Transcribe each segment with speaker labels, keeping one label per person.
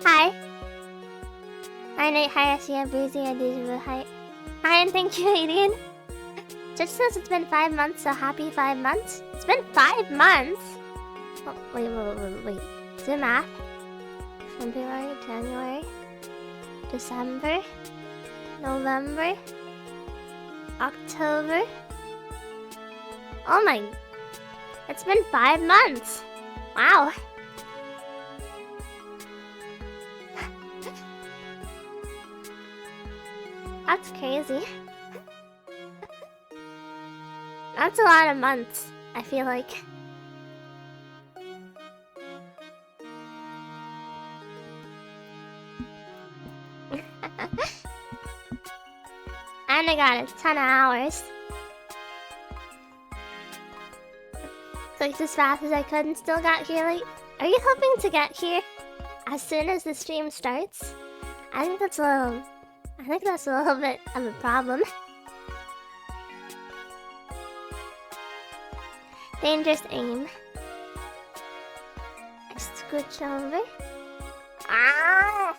Speaker 1: Hi. Hi, Nate. Hi, Asia. Breezy. Hi, Deja. Hi. Hi, and thank you, Adrian. Just says it's been 5 months, so happy 5 months. It's been 5 months? Oh, wait. Do math. February, January, December, November, October. Oh my... It's been 5 months. Wow. That's crazy. That's a lot of months, I feel like. And I got a ton of hours. Clicked as fast as I could and still got here late. Are you hoping to get here as soon as the stream starts? I think that's a little bit of a problem. Dangerous aim. I scooch over. Ah!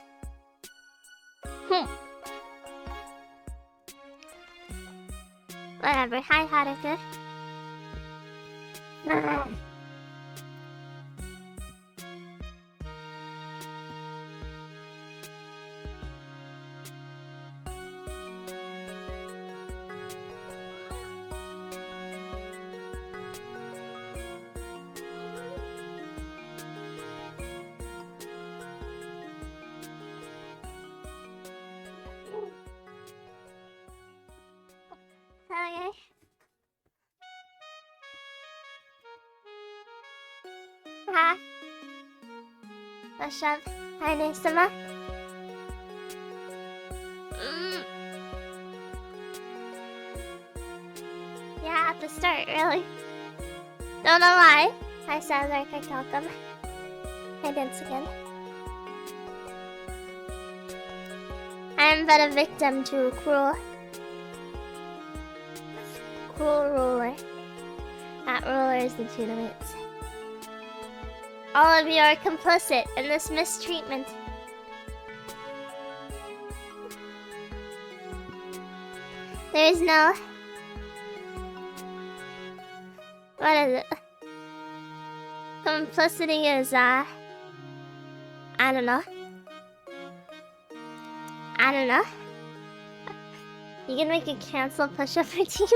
Speaker 1: Whatever. Hi, Haruka. Okay. Ha. What's up? Hi, Nisama. Yeah, at the start, really. Don't know why. Hi, Sadler. Hi, Calcum. Hi, Dance again. I am but a victim to a cruel ruler. That ruler is legitimate. All of you are complicit in this mistreatment. There is no... What is it? Complicity is, I don't know. You can make a cancel push-up routine.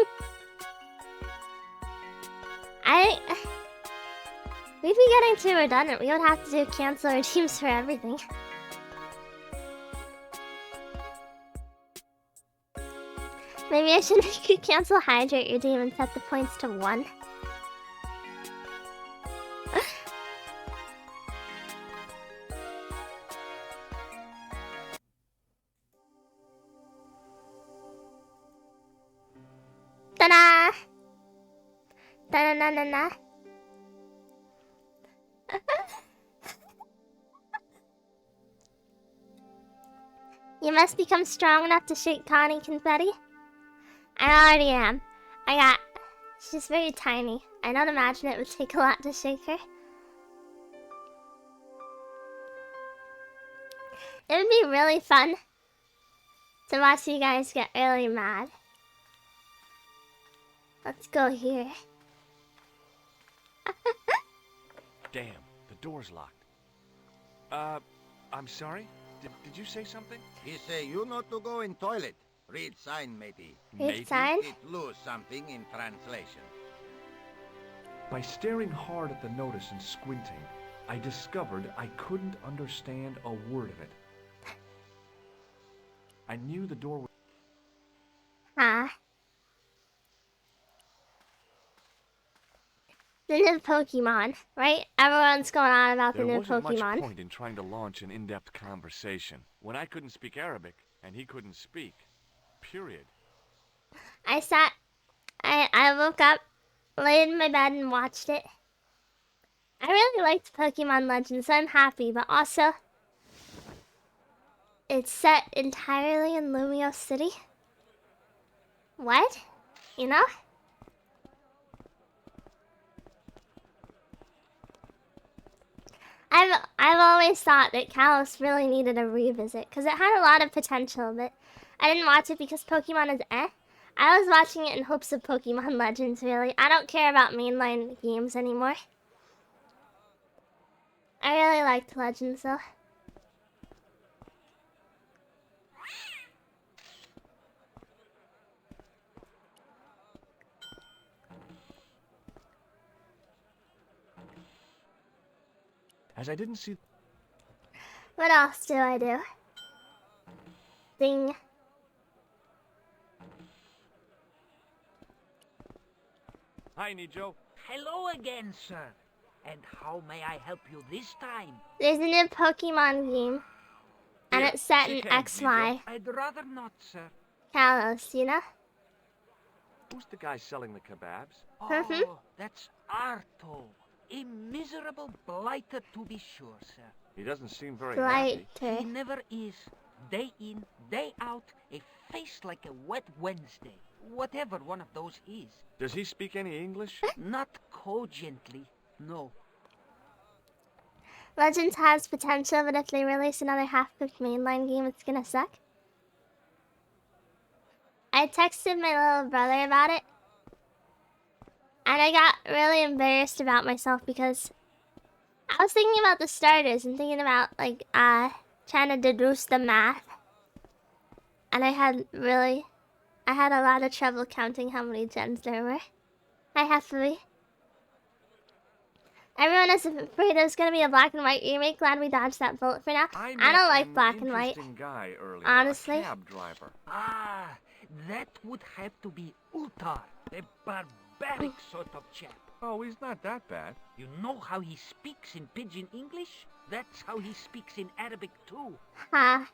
Speaker 1: We'd be getting too redundant. We would have to do cancel routines for everything. Maybe I should make you cancel hydrate your team and set the points to 1. Ta-da! Ta-na-na-na-na. You must become strong enough to shake Connie confetti. I already am. She's very tiny. I don't imagine it would take a lot to shake her. It would be really fun to watch you guys get really mad. Let's go here.
Speaker 2: Damn, the door's locked. I'm sorry? Did you say something?
Speaker 3: He say you not to go in toilet. Read sign, matey.
Speaker 1: Read sign?
Speaker 3: It lose something in translation.
Speaker 2: By staring hard at the notice and squinting, I discovered I couldn't understand a word of it. I knew the door was...
Speaker 1: Huh. The new Pokemon, right? Everyone's going on about the new Pokemon.
Speaker 2: There wasn't much point in trying to launch an in-depth conversation when I couldn't speak Arabic and he couldn't speak. Period.
Speaker 1: I woke up, laid in my bed and watched it. I really liked Pokemon Legends, so I'm happy, but also... It's set entirely in Lumio City. What? You know? I I've always thought that Kalos really needed a revisit because it had a lot of potential, but I didn't watch it because Pokemon is eh. I was watching it in hopes of Pokemon Legends, really. I don't care about mainline games anymore. I really liked Legends, though.
Speaker 2: As I didn't see...
Speaker 1: What else do I do? Ding.
Speaker 2: Hi, Nijo.
Speaker 4: Hello again, sir. And how may I help you this time?
Speaker 1: There's a new Pokemon game. And
Speaker 2: Here,
Speaker 1: it's set in
Speaker 2: shake hands,
Speaker 1: XY.
Speaker 4: I'd rather not, sir.
Speaker 1: Kalos, you know?
Speaker 2: Who's the guy selling the kebabs?
Speaker 4: Oh, that's Arto. A miserable blighter to be sure, sir.
Speaker 2: He doesn't seem very happy.
Speaker 4: He
Speaker 1: Blighter.
Speaker 4: never is. Day in, day out, a face like a wet Wednesday. Whatever one of those is.
Speaker 2: Does he speak any English?
Speaker 4: Not cogently, no.
Speaker 1: Legends has potential, but if they release another half-cooked mainline game, it's gonna suck. I texted my little brother about it. And I got really embarrassed about myself because I was thinking about the starters and thinking about, like, trying to deduce the math. And I had a lot of trouble counting how many gens there were. I have 3. Everyone is afraid there's gonna be a black and white remake. Glad we dodged that bullet for now. I don't like black and white.
Speaker 2: Guy earlier,
Speaker 1: honestly.
Speaker 2: A cab driver.
Speaker 4: Ah, that would have to be Utar, a barbaric sort of chap.
Speaker 2: Oh, he's not that bad.
Speaker 4: You know how he speaks in Pidgin English? That's how he speaks in Arabic too.
Speaker 1: Ha.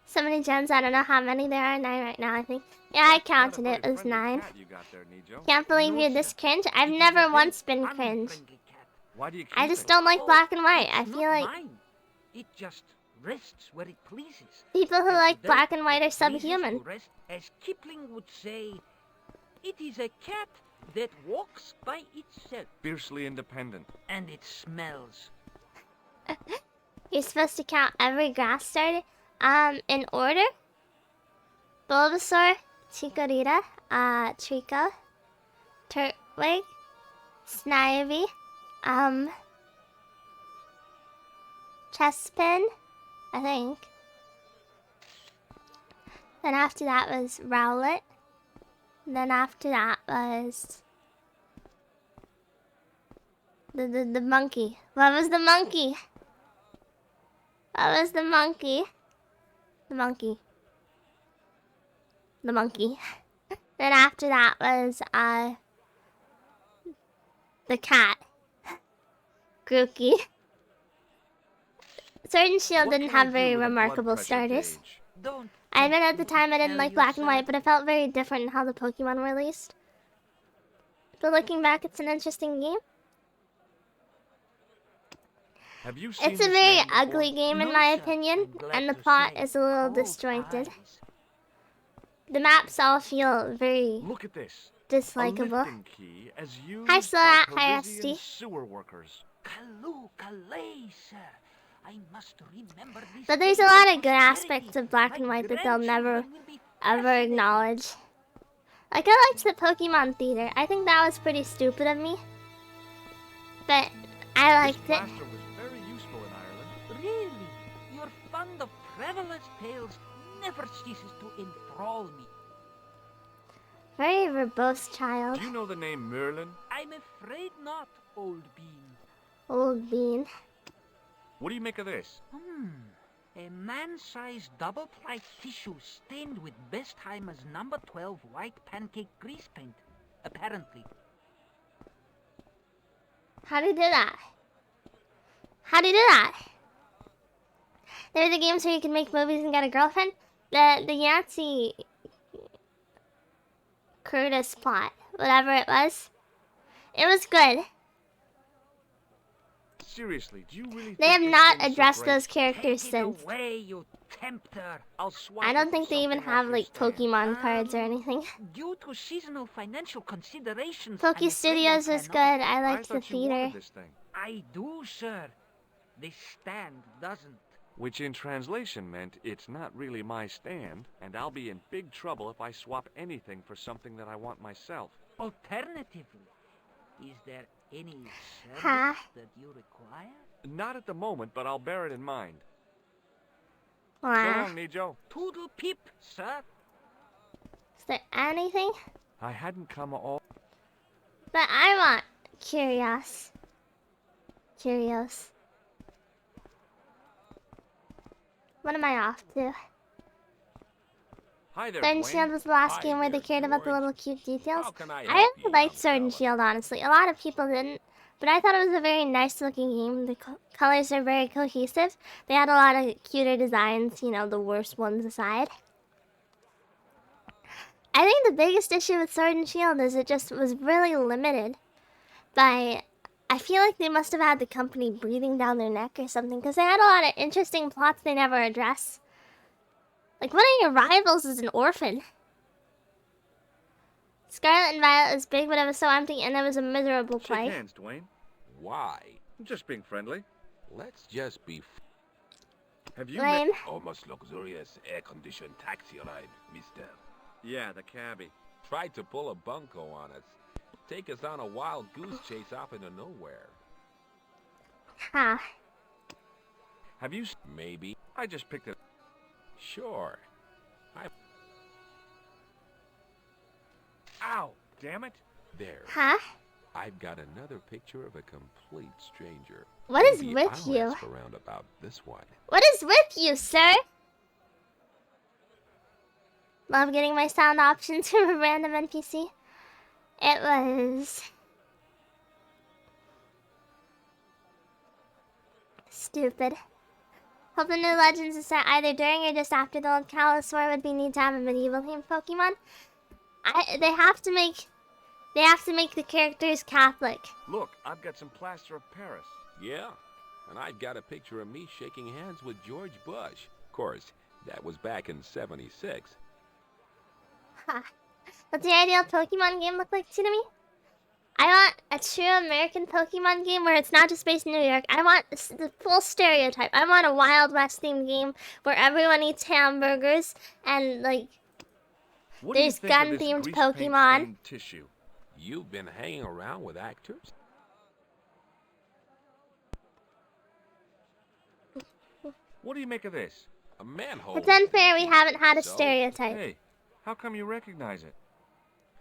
Speaker 1: So many gens, I don't know how many there are. 9 right now, I think. Yeah, I counted it. It was 9.
Speaker 2: You got there, Nijo.
Speaker 1: Can't believe you're this cringe. I've
Speaker 4: It is
Speaker 1: never
Speaker 4: a very
Speaker 1: once been cringe.
Speaker 4: unfriendly cat.
Speaker 2: Why do you keep
Speaker 1: I just
Speaker 2: it?
Speaker 1: don't like
Speaker 4: Oh,
Speaker 1: black and white. I
Speaker 4: it's
Speaker 1: feel
Speaker 4: not
Speaker 1: like
Speaker 4: mine. It just rests where it pleases.
Speaker 1: people who
Speaker 4: And
Speaker 1: like
Speaker 4: today
Speaker 1: black and white are
Speaker 4: it pleases
Speaker 1: subhuman.
Speaker 4: to rest, as Kipling would say, it is a cat that walks by itself.
Speaker 2: Fiercely independent.
Speaker 4: And it smells.
Speaker 1: You're supposed to count every grass starter. In order. Bulbasaur, Chikorita, Trico, Turtwig, Snivy, Chespin, I think. Then after that was Rowlet. Then after that was the monkey. What was the monkey? What was the monkey? The monkey. The monkey. Then after that was the cat. Grookey. Sword and Shield
Speaker 2: What
Speaker 1: didn't
Speaker 2: can I
Speaker 1: have
Speaker 2: do
Speaker 1: very
Speaker 2: with a blood
Speaker 1: remarkable
Speaker 2: pressure
Speaker 1: starters.
Speaker 2: gauge?
Speaker 4: Don't
Speaker 1: I admit at the
Speaker 4: think
Speaker 1: time I
Speaker 4: would
Speaker 1: didn't
Speaker 4: tell
Speaker 1: like
Speaker 4: you,
Speaker 1: black and
Speaker 4: sir.
Speaker 1: white, but it felt very different in how the Pokemon were released. But looking back, it's an interesting game.
Speaker 2: Have you seen
Speaker 1: It's a
Speaker 2: this
Speaker 1: very
Speaker 2: man before?
Speaker 1: ugly game in
Speaker 4: No,
Speaker 1: my
Speaker 4: sir.
Speaker 1: opinion,
Speaker 4: I'm glad
Speaker 1: and the
Speaker 4: to
Speaker 1: plot
Speaker 4: say.
Speaker 1: is a little
Speaker 4: Cold
Speaker 1: disjointed.
Speaker 4: eyes.
Speaker 1: The maps all feel very
Speaker 2: Look at this.
Speaker 1: dislikable.
Speaker 2: A lifting key as used
Speaker 1: Hi,
Speaker 2: by
Speaker 1: Sloat. Hi,
Speaker 2: Persian
Speaker 1: Rusty.
Speaker 2: sewer workers.
Speaker 4: Kalu Kalay, sir. I must remember this.
Speaker 1: But there's a
Speaker 4: day
Speaker 1: lot
Speaker 4: with
Speaker 1: of good
Speaker 4: posterity.
Speaker 1: aspects of black
Speaker 4: My
Speaker 1: and white that they'll never,
Speaker 4: grandchildren will be
Speaker 1: ever
Speaker 4: fascinated.
Speaker 1: acknowledge. Like, I liked the Pokemon Theater. I think that was pretty stupid of me. But I liked
Speaker 2: This
Speaker 1: it.
Speaker 2: blaster was very useful in Ireland.
Speaker 4: Really? Your fund of travelers' tales never ceases to enthrall me.
Speaker 1: Very verbose child.
Speaker 2: Do you know the name Merlin?
Speaker 4: I'm afraid not, old bean.
Speaker 1: Old bean.
Speaker 2: What do you make of this?
Speaker 4: A man-sized double-ply tissue stained with Bestheimer's number 12 white pancake grease paint. Apparently.
Speaker 1: How do you do that? How do you do that? There are the games where you can make movies and get a girlfriend. The Yancey Curtis plot, whatever it was good.
Speaker 2: Seriously, do you really
Speaker 1: They
Speaker 2: think
Speaker 1: have
Speaker 2: this
Speaker 1: not
Speaker 2: thing's so
Speaker 1: addressed
Speaker 2: great?
Speaker 1: those characters
Speaker 4: Take
Speaker 1: since.
Speaker 4: it away, you tempter. I'll swap
Speaker 1: I don't
Speaker 4: it
Speaker 1: think
Speaker 4: for
Speaker 1: they even
Speaker 4: something off
Speaker 1: have
Speaker 4: your
Speaker 1: like
Speaker 4: stand.
Speaker 1: Pokemon cards or anything.
Speaker 4: Due to seasonal financial considerations,
Speaker 1: Poke
Speaker 4: I'm afraid
Speaker 1: Studios
Speaker 4: I
Speaker 1: is good.
Speaker 4: cannot.
Speaker 1: I
Speaker 2: I
Speaker 1: liked the
Speaker 2: thought you wanted
Speaker 1: theater.
Speaker 2: this thing.
Speaker 4: I do, sir. This stand doesn't.
Speaker 2: Which in translation meant it's not really my stand, and I'll be in big trouble if I swap anything for something that I want myself.
Speaker 4: Alternatively, is there any service
Speaker 1: Huh?
Speaker 4: that you require?
Speaker 2: Not at the moment, but I'll bear it in mind. So
Speaker 1: Wow.
Speaker 2: long, Nijo.
Speaker 4: Toodle pip, sir.
Speaker 1: Is there anything?
Speaker 2: I hadn't come all...
Speaker 1: But I want Curios. What am I off to?
Speaker 2: Hi there,
Speaker 1: Sword and
Speaker 2: Dwayne.
Speaker 1: Shield was the last
Speaker 5: Hi
Speaker 1: game where they
Speaker 5: there,
Speaker 1: cared about the
Speaker 5: George.
Speaker 1: little cute details.
Speaker 5: How can I
Speaker 1: I
Speaker 5: help
Speaker 1: really
Speaker 5: you,
Speaker 1: liked
Speaker 5: young
Speaker 1: Sword and
Speaker 5: fella?
Speaker 1: Shield, honestly. A lot of people didn't, but I thought it was a very nice looking game. The colors are very cohesive. They had a lot of cuter designs, you know, the worst ones aside. I think the biggest issue with Sword and Shield is it just was really limited by... I feel like they must have had the company breathing down their neck or something, because they had a lot of interesting plots they never address. Like, one of your rivals is an orphan. Scarlet and Violet is big, but it was so empty, and it was a miserable
Speaker 2: Shake
Speaker 1: play.
Speaker 2: hands, Dwayne.
Speaker 5: Why?
Speaker 2: I'm just being friendly.
Speaker 5: Let's just be
Speaker 2: Have you met...
Speaker 1: Lame.
Speaker 5: almost luxurious air-conditioned taxi ride, mister.
Speaker 2: Yeah, the cabbie.
Speaker 5: Tried to pull a bunco on us. Take us on a wild goose chase off into nowhere.
Speaker 1: Huh.
Speaker 2: Have you...
Speaker 5: Maybe.
Speaker 2: I just picked it...
Speaker 5: Sure.
Speaker 2: Ow! Damn it!
Speaker 5: There.
Speaker 1: Huh?
Speaker 5: I've got another picture of a complete stranger.
Speaker 1: What is
Speaker 5: Maybe
Speaker 1: with
Speaker 5: I'll
Speaker 1: you?
Speaker 5: ask around about this one.
Speaker 1: What is with you, sir? Love getting my sound options from a random NPC. It was... stupid. Hope the new Legends is set either during or just after the old Kalos War would be neat to have a medieval themed Pokemon. They have to make the characters Catholic.
Speaker 2: Look, I've got some plaster of Paris.
Speaker 5: Yeah. And I've got a picture of me shaking hands with George Bush. Of course, that was back in '76.
Speaker 1: Ha. What's the ideal Pokemon game look like to me? I want a true American Pokemon game where it's not just based in New York. I want the full stereotype. I want a Wild West themed game where everyone eats hamburgers and like
Speaker 2: What do you
Speaker 1: there's
Speaker 2: think of
Speaker 1: gun
Speaker 2: this
Speaker 1: themed
Speaker 2: grease paint
Speaker 1: Pokemon.
Speaker 2: stained tissue?
Speaker 5: You've been hanging around with actors?
Speaker 2: What do you make of this?
Speaker 5: A manhole.
Speaker 1: It's unfair we haven't had a
Speaker 5: So?
Speaker 1: stereotype.
Speaker 2: Hey, how come you recognize it?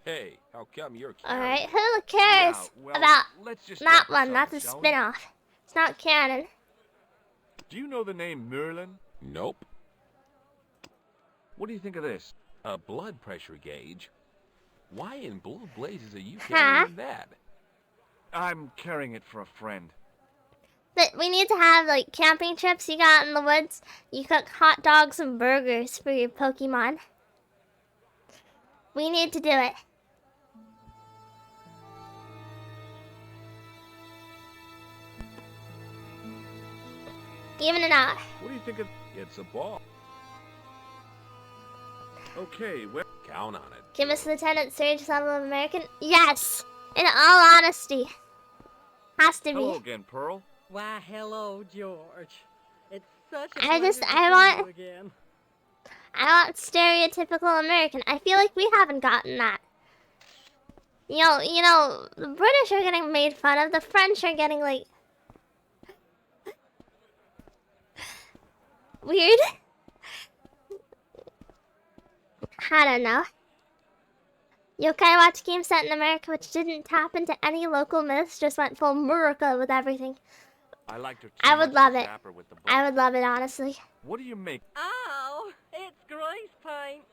Speaker 5: Hey, how come you're
Speaker 1: Alright,
Speaker 5: carrying?
Speaker 1: who cares
Speaker 2: Yeah, well,
Speaker 1: about
Speaker 2: let's just
Speaker 1: that
Speaker 2: start with
Speaker 1: one? That's a
Speaker 2: something, shall we?
Speaker 1: spin-off. It's not canon.
Speaker 2: Do you know the name Merlin?
Speaker 5: Nope.
Speaker 2: What do you think of this?
Speaker 5: A blood pressure gauge? Why in blue blazes are you
Speaker 1: Huh?
Speaker 5: carrying that?
Speaker 2: I'm carrying it for a friend.
Speaker 1: But we need to have like camping trips you got in the woods. You cook hot dogs and burgers for your Pokemon. We need to do it. Even it out.
Speaker 2: What do you think of...
Speaker 5: It's a ball.
Speaker 2: Okay, well...
Speaker 5: Count on it.
Speaker 1: Give us Lieutenant Surge level of American. Yes! In all honesty. Has to
Speaker 2: Hello
Speaker 1: be.
Speaker 2: again, Peril.
Speaker 6: Why, hello, George. It's such a
Speaker 1: I
Speaker 6: pleasure
Speaker 1: just-
Speaker 6: to
Speaker 1: I
Speaker 6: see
Speaker 1: want-
Speaker 6: you again.
Speaker 1: I want stereotypical American. I feel like we haven't gotten that. You know, the British are getting made fun of. The French are getting like weird. I don't know. Yokai Watch game set in America, which didn't tap into any local myths, just went full America with everything.
Speaker 2: I liked her too
Speaker 1: I would
Speaker 2: much
Speaker 1: love
Speaker 2: to
Speaker 1: it.
Speaker 2: zap her with the
Speaker 1: I would love it, honestly.
Speaker 2: What do you make?
Speaker 6: Oh, it's grease paint.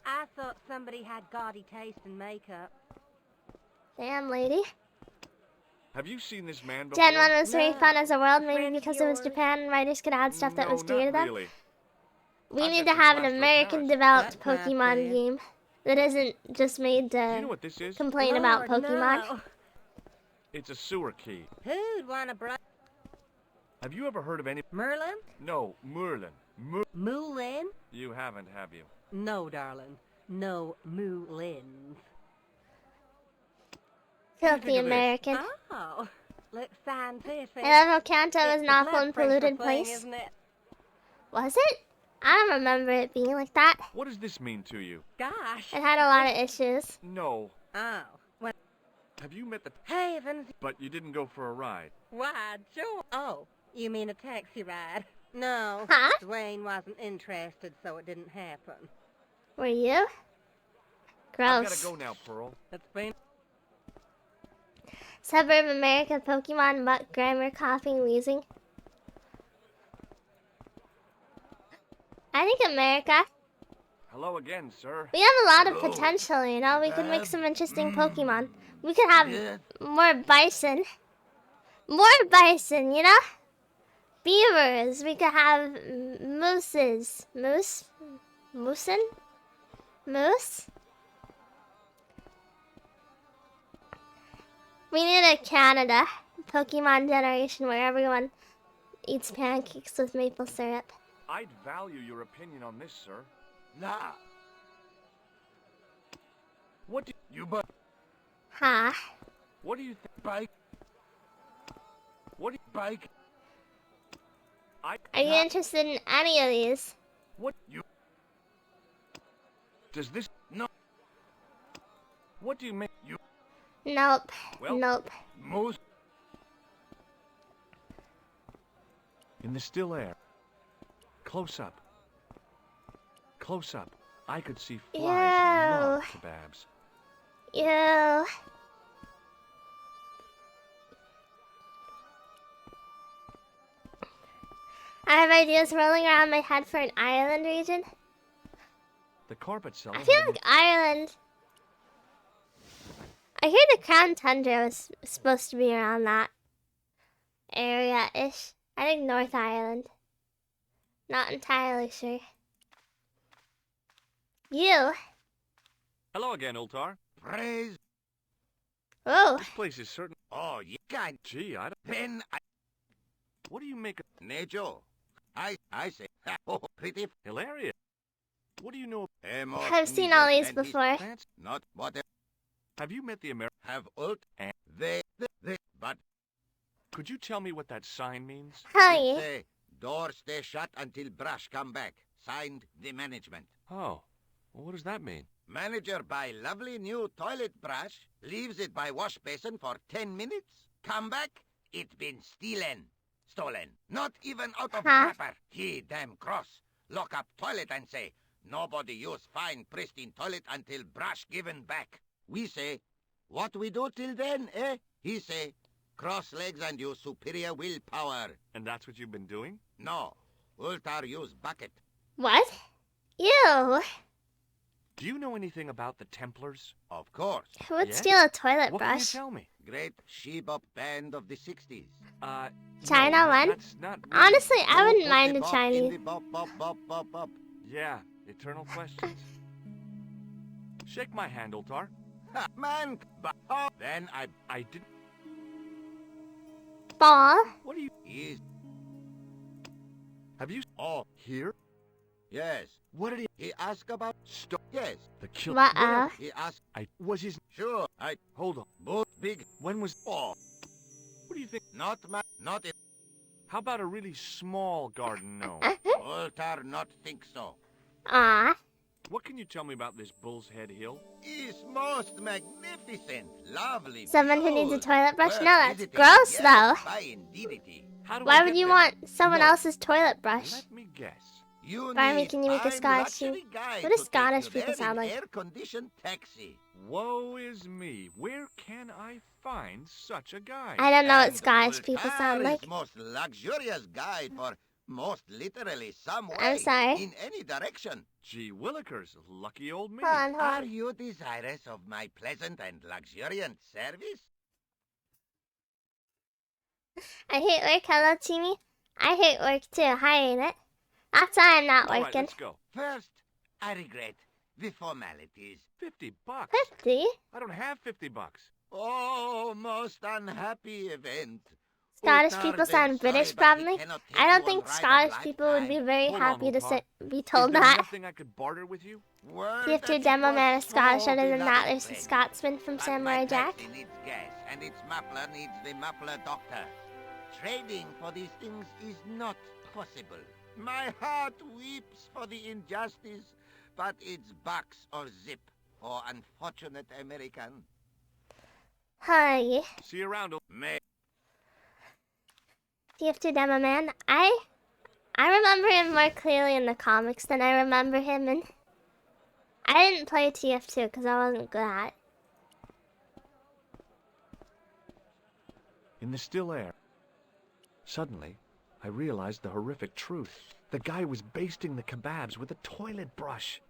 Speaker 6: I thought somebody had gaudy taste in makeup.
Speaker 1: Damn, lady.
Speaker 2: Have you seen this man before?
Speaker 1: Gen 1 was very
Speaker 6: No.
Speaker 1: fun as a world, maybe
Speaker 6: Friend of
Speaker 1: because it was
Speaker 6: yours?
Speaker 1: Japan and writers could add stuff that
Speaker 2: No,
Speaker 1: was dear to
Speaker 2: not
Speaker 1: them.
Speaker 2: really.
Speaker 1: We
Speaker 2: I've
Speaker 1: need
Speaker 2: got
Speaker 1: to
Speaker 2: some
Speaker 1: have an
Speaker 2: plaster of
Speaker 1: American
Speaker 2: Paris.
Speaker 1: developed
Speaker 6: That's not
Speaker 1: Pokemon
Speaker 6: fair.
Speaker 1: game that isn't just made
Speaker 2: Do you know
Speaker 1: to
Speaker 2: what this is?
Speaker 1: complain about
Speaker 6: Lord,
Speaker 1: Pokemon.
Speaker 6: no.
Speaker 2: It's a sewer key.
Speaker 6: Who'd want to break?
Speaker 2: Have you ever heard of any...
Speaker 6: Merlin?
Speaker 2: No, Merlin.
Speaker 6: Moulin?
Speaker 2: You haven't, have you?
Speaker 6: No, darling. No Moulins.
Speaker 1: Filthy
Speaker 2: think of this?
Speaker 1: American.
Speaker 6: Oh, looks scientific.
Speaker 1: I love how Kanto was
Speaker 6: It's
Speaker 1: an
Speaker 6: the
Speaker 1: awful
Speaker 6: blood
Speaker 1: and
Speaker 6: pressure
Speaker 1: polluted
Speaker 6: thing,
Speaker 1: place.
Speaker 6: isn't it?
Speaker 1: Was it? I don't remember it being like that.
Speaker 2: What does this mean to you?
Speaker 6: Gosh.
Speaker 1: It had a lot of issues.
Speaker 2: No.
Speaker 6: Oh, well,
Speaker 2: Have you met the...
Speaker 6: heavens.
Speaker 2: But you didn't go for a ride.
Speaker 6: Why, Joe? Oh, you mean a taxi ride? No.
Speaker 1: Huh?
Speaker 6: Dwayne wasn't interested, so it didn't happen.
Speaker 1: Were you?
Speaker 2: I've
Speaker 1: Gross.
Speaker 2: gotta go now, Pearl.
Speaker 6: It's been...
Speaker 1: Suburb America, Pokemon, mutt, grammar, coughing, wheezing. I think America.
Speaker 2: Hello again, sir.
Speaker 1: We have a lot of potential, you know? We could make some interesting Pokemon. We could have more bison. More bison, you know? Beavers. We could have mooses. Moose? Moosin? Moose? We need a Canada Pokemon generation where everyone eats pancakes with maple syrup.
Speaker 2: I'd value your opinion on this, sir.
Speaker 3: Nah.
Speaker 2: What do
Speaker 3: You but
Speaker 1: Huh?
Speaker 2: What do you think?
Speaker 3: bike.
Speaker 2: What do you...
Speaker 3: Bike.
Speaker 1: Are you interested in any of these?
Speaker 2: What you... Does this...
Speaker 3: No.
Speaker 2: What do you make... You...
Speaker 1: Nope.
Speaker 2: Well-
Speaker 1: Nope.
Speaker 3: Moose.
Speaker 2: In the still air. Close up. Close up. I could see flies love
Speaker 1: Ew.
Speaker 2: kebabs.
Speaker 1: Ew. I have ideas rolling around my head for an island region.
Speaker 2: The carpet seller...
Speaker 1: I feel like Ireland. I hear the Crown Tundra was supposed to be around that area-ish. I think North Ireland. Not entirely sure. You?
Speaker 2: Hello again, Ultar.
Speaker 3: Praise.
Speaker 1: Oh,
Speaker 2: This place is certain...
Speaker 3: Oh, you can't.
Speaker 2: Gee, I don't...
Speaker 3: Then I...
Speaker 2: What do you make of...
Speaker 3: Nejo. I say. Oh, pretty.
Speaker 2: Hilarious. What do you know of
Speaker 1: I've seen all these before.
Speaker 2: plants?
Speaker 3: Not what
Speaker 2: Have you met the American...
Speaker 3: have ult
Speaker 2: And-
Speaker 3: they, but
Speaker 2: Could you tell me what that sign means?
Speaker 1: Honey.
Speaker 3: say door stay shut until brush come back. Signed the management.
Speaker 2: Oh. Well, what does that mean?
Speaker 3: Manager buy lovely new toilet brush, leaves it by wash basin for 10 minutes. Come back, it been stolen. Not even out of
Speaker 1: Huh?
Speaker 3: wrapper. He damn cross. Lock up toilet and say, nobody use fine pristine toilet until brush given back. We say, what we do till then, eh? He say, cross legs and use superior willpower.
Speaker 2: And that's what you've been doing?
Speaker 3: No, Ultar use bucket.
Speaker 1: What? Ew.
Speaker 2: Do you know anything about the Templars?
Speaker 3: Of course.
Speaker 1: Who would
Speaker 2: Yeah?
Speaker 1: steal a toilet
Speaker 2: What can you
Speaker 1: brush?
Speaker 2: tell me?
Speaker 3: Great she-bop band of the 60s.
Speaker 1: China
Speaker 2: no,
Speaker 1: one?
Speaker 2: That's not really...
Speaker 1: Honestly, I
Speaker 3: Oh,
Speaker 1: wouldn't
Speaker 3: put
Speaker 1: mind
Speaker 3: the
Speaker 1: a
Speaker 3: bop in
Speaker 1: Chinese.
Speaker 3: the bop, bop, bop, bop, bop.
Speaker 2: Yeah, eternal questions. Shake my hand, Ultar.
Speaker 3: Ha, man, but oh, then
Speaker 2: I didn't...
Speaker 1: Ball.
Speaker 2: What do you...
Speaker 3: is
Speaker 2: Have you...
Speaker 3: oh
Speaker 2: Here?
Speaker 3: yes.
Speaker 2: What did he...
Speaker 3: He asked about yes.
Speaker 2: The kill...
Speaker 1: What?
Speaker 3: He asked
Speaker 2: Was his...
Speaker 3: sure. I
Speaker 2: Hold on.
Speaker 3: both big
Speaker 2: When was...
Speaker 3: oh
Speaker 2: What do you think?
Speaker 3: not not it.
Speaker 2: How about a really small garden gnome?
Speaker 3: Ultar not think so.
Speaker 1: Aw.
Speaker 2: What can you tell me about this Bull's Head Hill?
Speaker 3: Is most magnificent, lovely.
Speaker 1: Someone who needs a
Speaker 3: beautiful.
Speaker 1: toilet brush?
Speaker 3: Worth
Speaker 1: No, that's
Speaker 3: visiting.
Speaker 1: gross,
Speaker 3: Yes,
Speaker 1: though.
Speaker 3: by indeedity.
Speaker 2: How do I
Speaker 1: Why
Speaker 2: get
Speaker 1: would you
Speaker 2: there?
Speaker 1: want someone
Speaker 2: No.
Speaker 1: else's toilet brush?
Speaker 2: Let me guess.
Speaker 3: You
Speaker 1: Barney,
Speaker 3: need
Speaker 1: can you make a
Speaker 3: fine
Speaker 1: Scottish
Speaker 3: luxury
Speaker 1: tea?
Speaker 3: guy
Speaker 1: What do
Speaker 3: to take
Speaker 1: Scottish
Speaker 3: you
Speaker 1: people
Speaker 3: there
Speaker 1: sound
Speaker 3: in
Speaker 1: like?
Speaker 3: Air-conditioned taxi.
Speaker 2: Woe is me. Where can I find such a guy?
Speaker 1: I don't know what
Speaker 3: And
Speaker 1: Scottish people
Speaker 3: Ultar
Speaker 1: sound
Speaker 3: is
Speaker 1: like.
Speaker 3: most luxurious guide for most literally some way
Speaker 1: I'm sorry.
Speaker 3: in any direction.
Speaker 2: Gee willikers, lucky old me.
Speaker 1: Hold on, hold
Speaker 3: Are
Speaker 1: on.
Speaker 3: you desirous of my pleasant and luxuriant service?
Speaker 1: I hate work. Hello, Timmy. I hate work too. Hi, ain't it? That's why I'm not
Speaker 2: All right,
Speaker 1: working.
Speaker 2: let's go.
Speaker 3: First, I regret the formalities.
Speaker 2: $50.
Speaker 1: 50?
Speaker 2: I don't have $50.
Speaker 3: Oh, most unhappy event.
Speaker 1: Scottish people sound British, probably. I don't think Scottish people would be very
Speaker 2: Hold on,
Speaker 1: happy to
Speaker 2: Opar.
Speaker 1: be
Speaker 2: Is
Speaker 1: told
Speaker 2: there
Speaker 1: that.
Speaker 2: nothing I could barter with you?
Speaker 1: TF2 Demo Man is Scottish. Other than that, there's a Scotsman from Samurai Jack.
Speaker 3: Taxi needs gas, and its muffler needs the muffler doctor. Trading for these things is not possible. My heart weeps for the injustice, but it's bucks or zip for unfortunate American.
Speaker 1: Hi.
Speaker 2: See you around.
Speaker 1: TF2 Demo Man. I remember him more clearly in the comics than I remember him in... I didn't play TF2 because I wasn't good at it.
Speaker 2: In the still air. Suddenly, I realized the horrific truth. The guy was basting the kebabs with a toilet brush.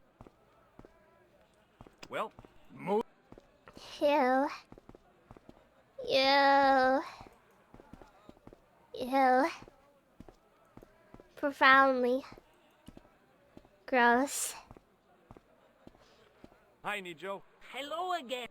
Speaker 2: Well, move.
Speaker 1: Ew. Ew. Ew. Profoundly gross.
Speaker 2: Hi, Nijo.
Speaker 4: Hello again.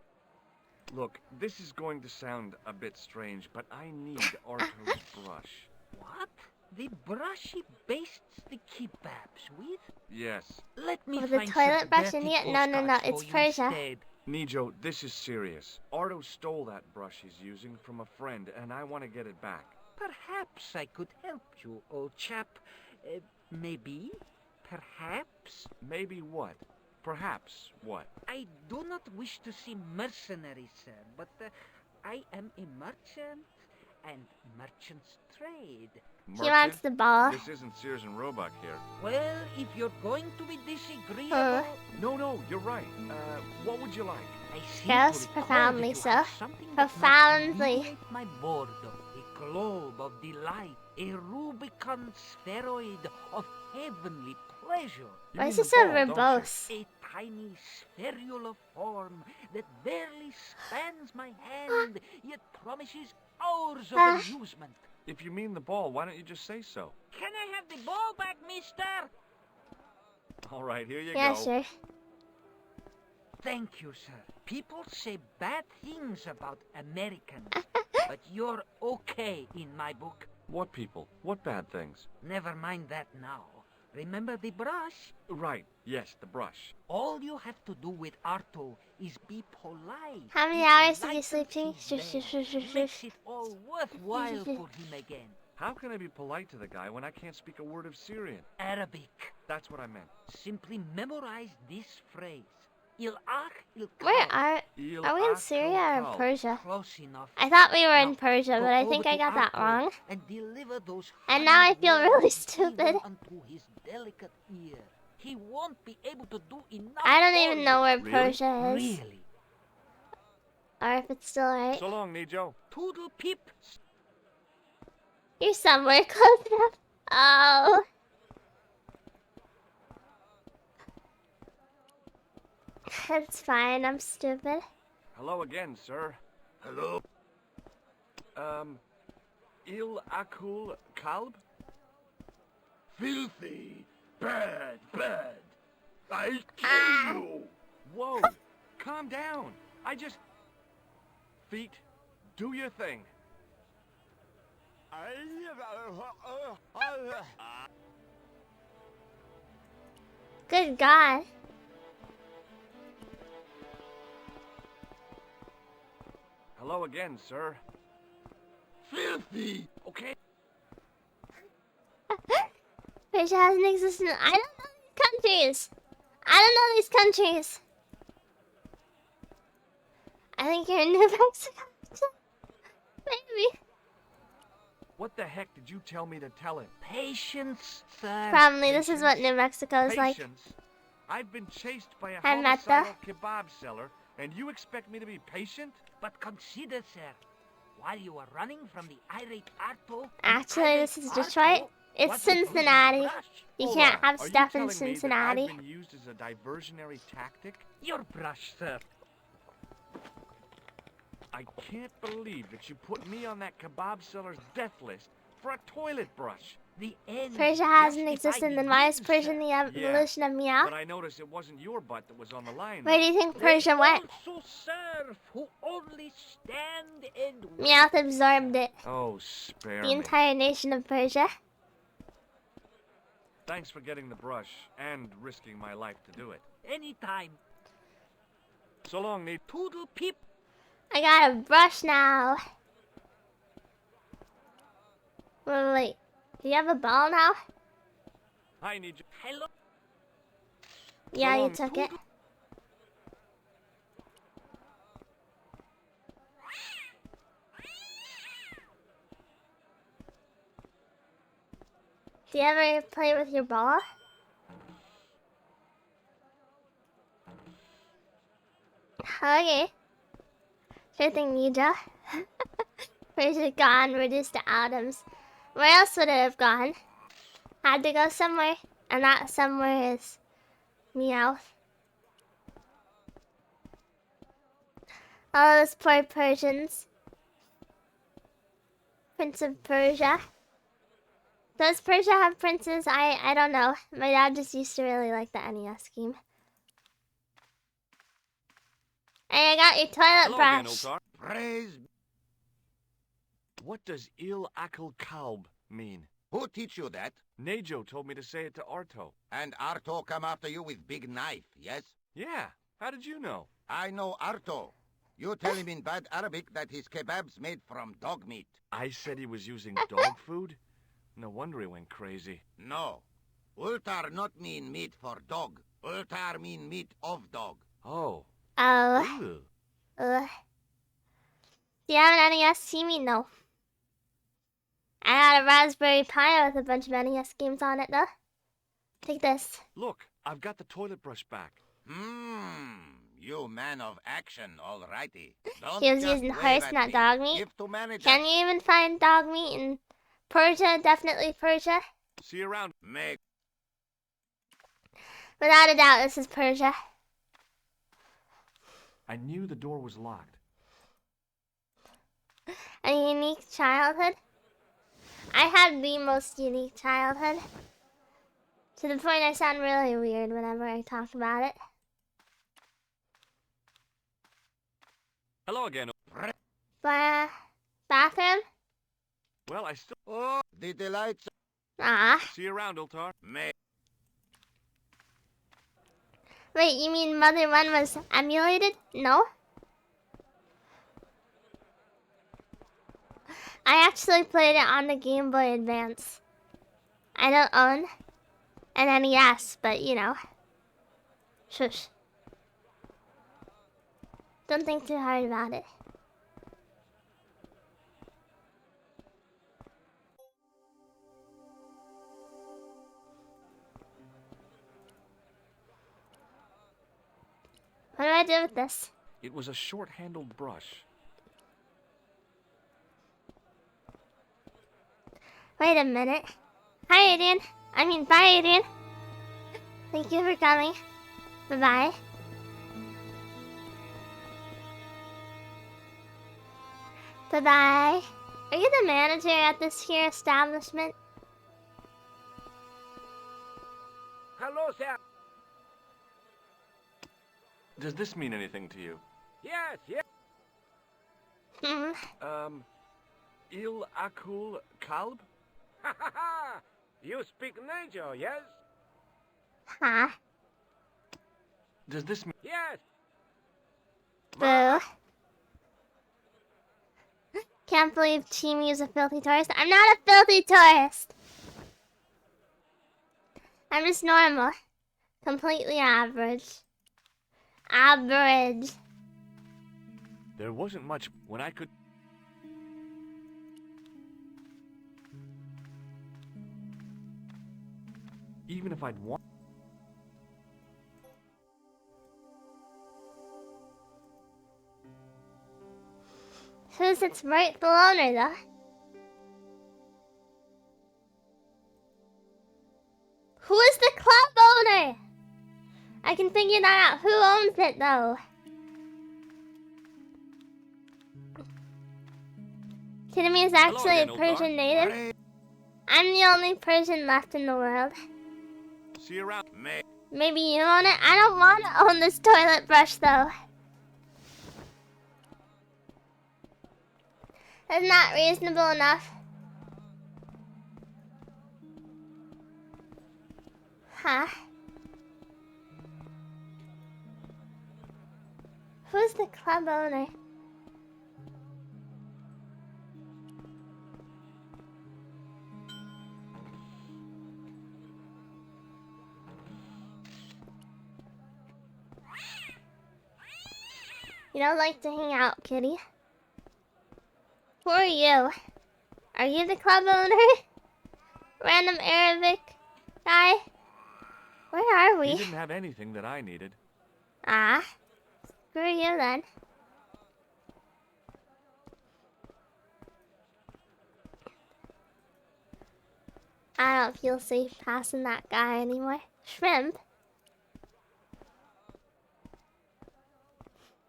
Speaker 2: Look, this is going to sound a bit strange, but I need Arto's brush.
Speaker 4: What? The brush he bastes the kebabs with?
Speaker 2: Yes.
Speaker 4: Let me
Speaker 1: Oh, the
Speaker 4: find
Speaker 1: toilet
Speaker 4: some
Speaker 1: brush
Speaker 4: dirty
Speaker 1: in it? No, no, no,
Speaker 4: postcards
Speaker 1: it's
Speaker 4: for you
Speaker 1: Persia.
Speaker 4: instead.
Speaker 2: Nijo, this is serious. Arto stole that brush he's using from a friend, and I want to get it back.
Speaker 4: Perhaps I could help you, old chap. Maybe? Perhaps?
Speaker 2: Maybe what? Perhaps what?
Speaker 4: I do not wish to seem mercenary, sir, but I am a merchant, and merchants trade.
Speaker 1: He wants the ball.
Speaker 2: This isn't Sears and Roebuck here.
Speaker 4: Well, if you're going to be disagreeable...
Speaker 2: No, you're right. What would you like?
Speaker 4: I seem
Speaker 1: Yes,
Speaker 4: to recall
Speaker 1: profoundly
Speaker 4: that you
Speaker 1: so.
Speaker 4: have something that might
Speaker 1: Profoundly.
Speaker 4: alleviate my boredom. A globe of delight, a Rubicon spheroid of heavenly pleasure.
Speaker 2: You
Speaker 1: Why
Speaker 2: mean
Speaker 1: is
Speaker 2: the
Speaker 1: he so
Speaker 2: ball, don't you?
Speaker 1: verbose?
Speaker 4: A tiny spherular form that barely spans my hand, yet promises hours of amusement.
Speaker 2: If you mean the ball, why don't you just say so?
Speaker 4: Can I have the ball back, mister?
Speaker 2: All right, here you
Speaker 1: Yeah,
Speaker 2: go.
Speaker 1: sure.
Speaker 4: Thank you, sir. People say bad things about Americans, but you're okay in my book.
Speaker 2: What people? What bad things?
Speaker 4: Never mind that now. Remember the brush?
Speaker 2: Right, yes, the brush.
Speaker 4: All you have to do with Arto is be polite.
Speaker 1: How many
Speaker 4: It
Speaker 1: hours did you
Speaker 4: lightens
Speaker 1: sleep, Jimmy?
Speaker 4: his
Speaker 1: Shush,
Speaker 4: day,
Speaker 1: shush, shush, shush,
Speaker 4: makes
Speaker 1: shush.
Speaker 4: it all worthwhile for him again.
Speaker 2: How can I be polite to the guy when I can't speak a word of Syrian?
Speaker 4: Arabic.
Speaker 2: That's what I meant.
Speaker 4: Simply memorize this phrase. Il ach il
Speaker 1: Where
Speaker 4: kal.
Speaker 1: are we in Syria or Persia?
Speaker 4: Close enough.
Speaker 1: I thought we were in
Speaker 4: Now,
Speaker 1: Persia,
Speaker 4: go
Speaker 1: but I
Speaker 4: over
Speaker 1: think I
Speaker 4: to
Speaker 1: got that
Speaker 4: Arto
Speaker 1: wrong.
Speaker 4: And deliver those
Speaker 1: And now I
Speaker 4: honey
Speaker 1: feel
Speaker 4: words
Speaker 1: really
Speaker 4: even
Speaker 1: stupid.
Speaker 4: unto his delicate ear. He won't be able to do enough.
Speaker 1: I don't
Speaker 4: for
Speaker 1: even
Speaker 4: you.
Speaker 1: know where
Speaker 2: Really?
Speaker 1: Persia is.
Speaker 4: Really?
Speaker 1: Or if it's still right.
Speaker 2: So long, Nijo.
Speaker 4: Toodle peep.
Speaker 1: You're somewhere close enough. Oh. It's fine, I'm stupid.
Speaker 2: Hello again, sir.
Speaker 3: Hello?
Speaker 2: Il akul kalb?
Speaker 3: Filthy! Bad! I kill you!
Speaker 2: Whoa! Calm down. I just... Feet, do your thing.
Speaker 1: Good God.
Speaker 2: Hello again, sir.
Speaker 3: Filthy!
Speaker 2: Okay.
Speaker 1: Persia hasn't existed. I don't know these countries. I don't know these countries. I think you're in New Mexico. Maybe.
Speaker 2: What the heck did you tell me to tell him?
Speaker 4: Patience, sir.
Speaker 1: Probably this is what New Mexico is like.
Speaker 2: Patience? I've been chased by a
Speaker 1: I met the-
Speaker 2: homicidal kebab seller, and you expect me to be patient?
Speaker 4: But consider, sir, while you were running from the irate Arto...
Speaker 1: Actually, this is Detroit. It's Cincinnati. You
Speaker 2: Hold
Speaker 1: can't
Speaker 2: on.
Speaker 1: have
Speaker 2: Are you
Speaker 1: stuff in
Speaker 2: telling me that
Speaker 1: Cincinnati.
Speaker 2: I've been used as a diversionary tactic?
Speaker 4: Your brush, sir.
Speaker 2: I can't believe that you put me on that kebab seller's death list For a toilet brush.
Speaker 4: The end
Speaker 1: Persia hasn't
Speaker 4: justified
Speaker 1: existed,
Speaker 4: the
Speaker 1: then why is
Speaker 4: means,
Speaker 1: Persian
Speaker 4: sir.
Speaker 1: the evolution of Meow?
Speaker 2: But I noticed it wasn't your butt that was on the line.
Speaker 1: Where do you think
Speaker 4: They
Speaker 1: Persia went?
Speaker 4: also serve who only stand and wait.
Speaker 1: Meowth absorbed it.
Speaker 2: Oh, spare
Speaker 1: The
Speaker 2: me.
Speaker 1: entire nation of Persia.
Speaker 2: Thanks for getting the brush and risking my life to do it.
Speaker 4: Anytime.
Speaker 2: So long, Neat.
Speaker 4: Toodle peep.
Speaker 1: I got a brush now. Wait. Do you have a ball now?
Speaker 2: I need you.
Speaker 4: Hello.
Speaker 1: Yeah, you
Speaker 2: long,
Speaker 1: took it. Do you ever play with your ball? Okay. Sure thing, Nidra. Where's it gone? Reduced to atoms. Where else would it have gone? Had to go somewhere, and that somewhere is Meowth. All those poor Persians. Prince of Persia. Does Persia have princes? I don't know. My dad just used to really like the NES game. Hey, I got your toilet
Speaker 2: Hello again,
Speaker 1: brush.
Speaker 2: Ultar.
Speaker 3: Praise.
Speaker 2: What does Il Akal Kalb mean?
Speaker 3: Who teach you that?
Speaker 2: Nejo told me to say it to Arto.
Speaker 3: And Arto come after you with big knife, yes?
Speaker 2: Yeah, how did you know?
Speaker 3: I know Arto. You tell him in bad Arabic that his kebab's made from dog meat.
Speaker 2: I said he was using dog food? No wonder he went crazy.
Speaker 3: No. Ultar not mean meat for dog. Ultar mean meat of dog.
Speaker 2: Oh.
Speaker 1: Oh.
Speaker 2: Ew.
Speaker 1: Ugh. Do you have an NES? See me? No. I had a Raspberry Pi with a bunch of NES games on it, though. Take this.
Speaker 2: Look, I've got the toilet brush back.
Speaker 3: You man of action, alrighty. Don't
Speaker 1: He was
Speaker 3: just
Speaker 1: using
Speaker 3: wave
Speaker 1: horse,
Speaker 3: at
Speaker 1: not
Speaker 3: me.
Speaker 1: dog meat.
Speaker 3: Give to manager.
Speaker 1: Can you even find dog meat in Persia? Definitely Persia.
Speaker 2: See you around.
Speaker 3: Make
Speaker 1: Without a doubt, this is Persia.
Speaker 2: I knew the door was locked.
Speaker 1: A unique childhood? I had the most unique childhood. To the point I sound really weird whenever I talk about it.
Speaker 2: Hello again.
Speaker 1: Bathroom?
Speaker 2: Well, I still...
Speaker 3: Oh, the delights.
Speaker 1: Ah.
Speaker 2: See you around, Ultar.
Speaker 3: Make
Speaker 1: Wait, you mean Mother 1 was emulated? No? I actually played it on the Game Boy Advance. I don't own an NES, but you know. Shush. Don't think too hard about it. What do I do with this?
Speaker 2: It was a short-handled brush.
Speaker 1: Wait a minute. Hi, Adrian. Bye, Adrian. Thank you for coming. Bye-bye. Bye-bye. Are you the manager at this here establishment?
Speaker 4: Hello, sir.
Speaker 2: Does this mean anything to you?
Speaker 4: Yes, yes.
Speaker 2: Il Akul Kalb?
Speaker 4: Ha ha ha! You speak Nejo, yes?
Speaker 1: Huh?
Speaker 2: Does this mean...
Speaker 4: Yes.
Speaker 1: Boo. Can't believe Chimi's a filthy tourist. I'm not a filthy tourist. I'm just normal. Completely average. Average.
Speaker 2: There wasn't much when I could... Even if I'd want...
Speaker 1: Who's its rightful owner, though? Who is the club owner? I can figure that out. Who owns it, though? Tinami is actually a
Speaker 2: again,
Speaker 1: Persian native. I'm the only Persian left in the world.
Speaker 2: See you around.
Speaker 1: Maybe you own it? I don't want to own this toilet brush, though. That's not reasonable enough. Huh? Who's the club owner? You don't like to hang out, kitty. Who are you? Are you the club owner? Random Arabic guy? Where are we?
Speaker 2: He didn't have anything that I needed.
Speaker 1: Ah. Screw you then. I don't feel safe passing that guy anymore. Shrimp?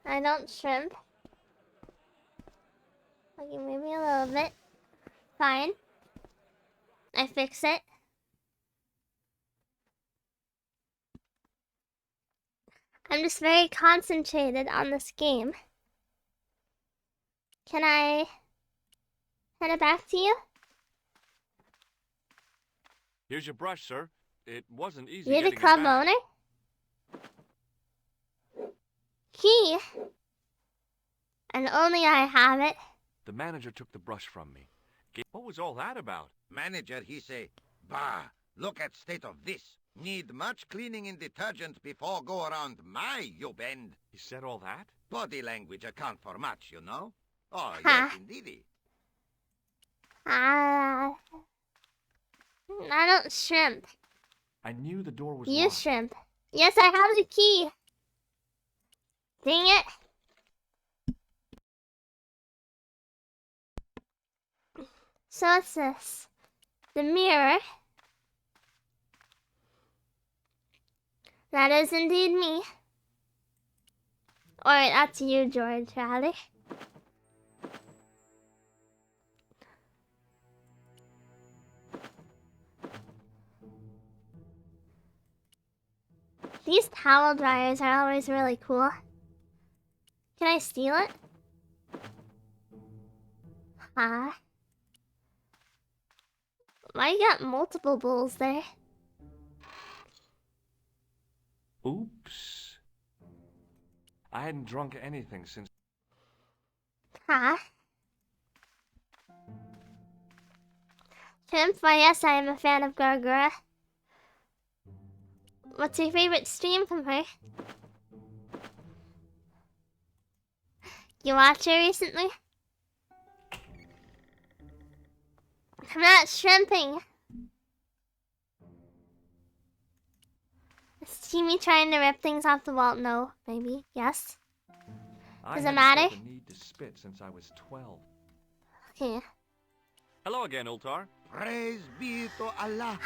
Speaker 1: I don't shrimp. Okay, maybe a little bit. Fine. I fix it. I'm just very concentrated on this game. Can I hand it back to you?
Speaker 2: Here's your brush, sir. It wasn't easy.
Speaker 1: You're the
Speaker 2: getting it
Speaker 1: club
Speaker 2: back.
Speaker 1: owner? Key? And only I have it.
Speaker 2: The manager took the brush from me. What was all that about?
Speaker 3: Manager, he say, bah, look at state of this. Need much cleaning and detergent before go around my, you bend.
Speaker 2: He said all that?
Speaker 3: Body language account for much, you know? Oh,
Speaker 1: Huh.
Speaker 3: yes, indeedy.
Speaker 1: I don't shrimp.
Speaker 2: I knew the door was
Speaker 1: You
Speaker 2: locked.
Speaker 1: shrimp. Yes, I have the key. Dang it. So what's this? The mirror. That is indeed me. Or that's you, George, rather. These towel dryers are always really cool. Can I steal it? Huh? Why you got multiple bowls there?
Speaker 2: Oops. I hadn't drunk anything since...
Speaker 1: Huh? Shrimp, why yes, I am a fan of Gargura. What's your favorite stream from her? You watched her recently? I'm not shrimping. See me trying to rip things off the wall? No, maybe, yes.
Speaker 2: I
Speaker 1: Does it
Speaker 2: hadn't
Speaker 1: matter?
Speaker 2: felt the need to spit since I was 12.
Speaker 1: Okay.
Speaker 2: Hello again, Ultar.
Speaker 3: Praise be to Allah.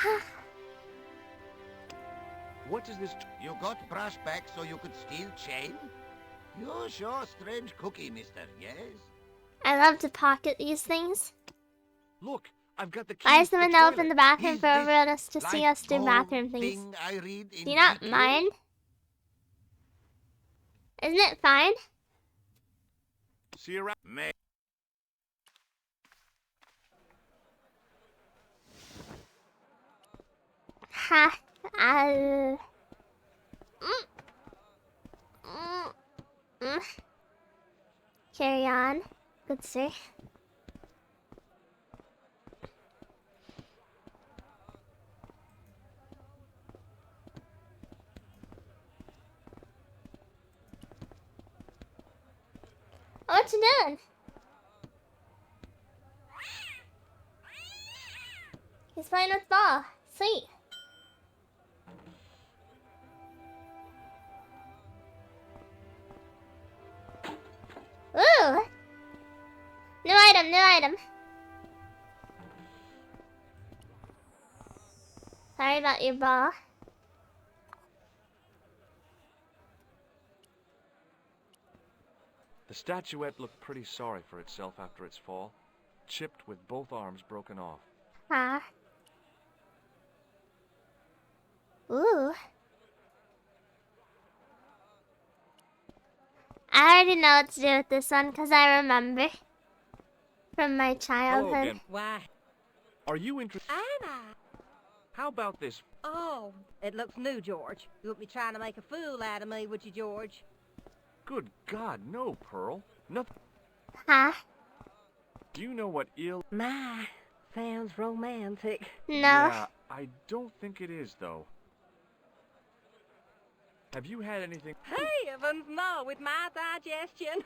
Speaker 2: What is this?
Speaker 3: You got brush back so you could steal chain? You're sure strange cookie, mister, yes?
Speaker 1: I love to pocket these things.
Speaker 2: Look, I've got the key.
Speaker 1: Why is
Speaker 2: to
Speaker 1: the
Speaker 2: the
Speaker 1: window open
Speaker 2: toilet.
Speaker 1: the bathroom
Speaker 3: Is
Speaker 1: for
Speaker 3: this
Speaker 1: everyone else to see
Speaker 3: like
Speaker 1: us do
Speaker 3: gold
Speaker 1: bathroom things?
Speaker 3: thing I read in
Speaker 1: Do you not
Speaker 3: GQ?
Speaker 1: mind? Isn't it fine?
Speaker 2: See you around.
Speaker 1: Ha. Mm. Mm. Mm. Carry on. Good sir. What you doing? He's playing with ball. Sweet. Ooh! New item, new item. Sorry about your ball.
Speaker 2: The statuette looked pretty sorry for itself after its fall. Chipped with both arms broken off.
Speaker 1: Huh? Ooh. I already know what to do with this one because I remember from my
Speaker 2: Hello
Speaker 1: childhood.
Speaker 2: again.
Speaker 6: Why,
Speaker 2: Are you interested?
Speaker 6: Anna.
Speaker 2: How about this?
Speaker 6: Oh, it looks new, George. You wouldn't be trying to make a fool out of me, would you, George?
Speaker 2: Good God, no, Pearl. Nothing.
Speaker 1: Huh?
Speaker 2: Do you know what ill?
Speaker 6: My, sounds romantic.
Speaker 1: No.
Speaker 2: Yeah, I don't think it is, though. Have you had anything?
Speaker 6: Heavens, no, with my digestion.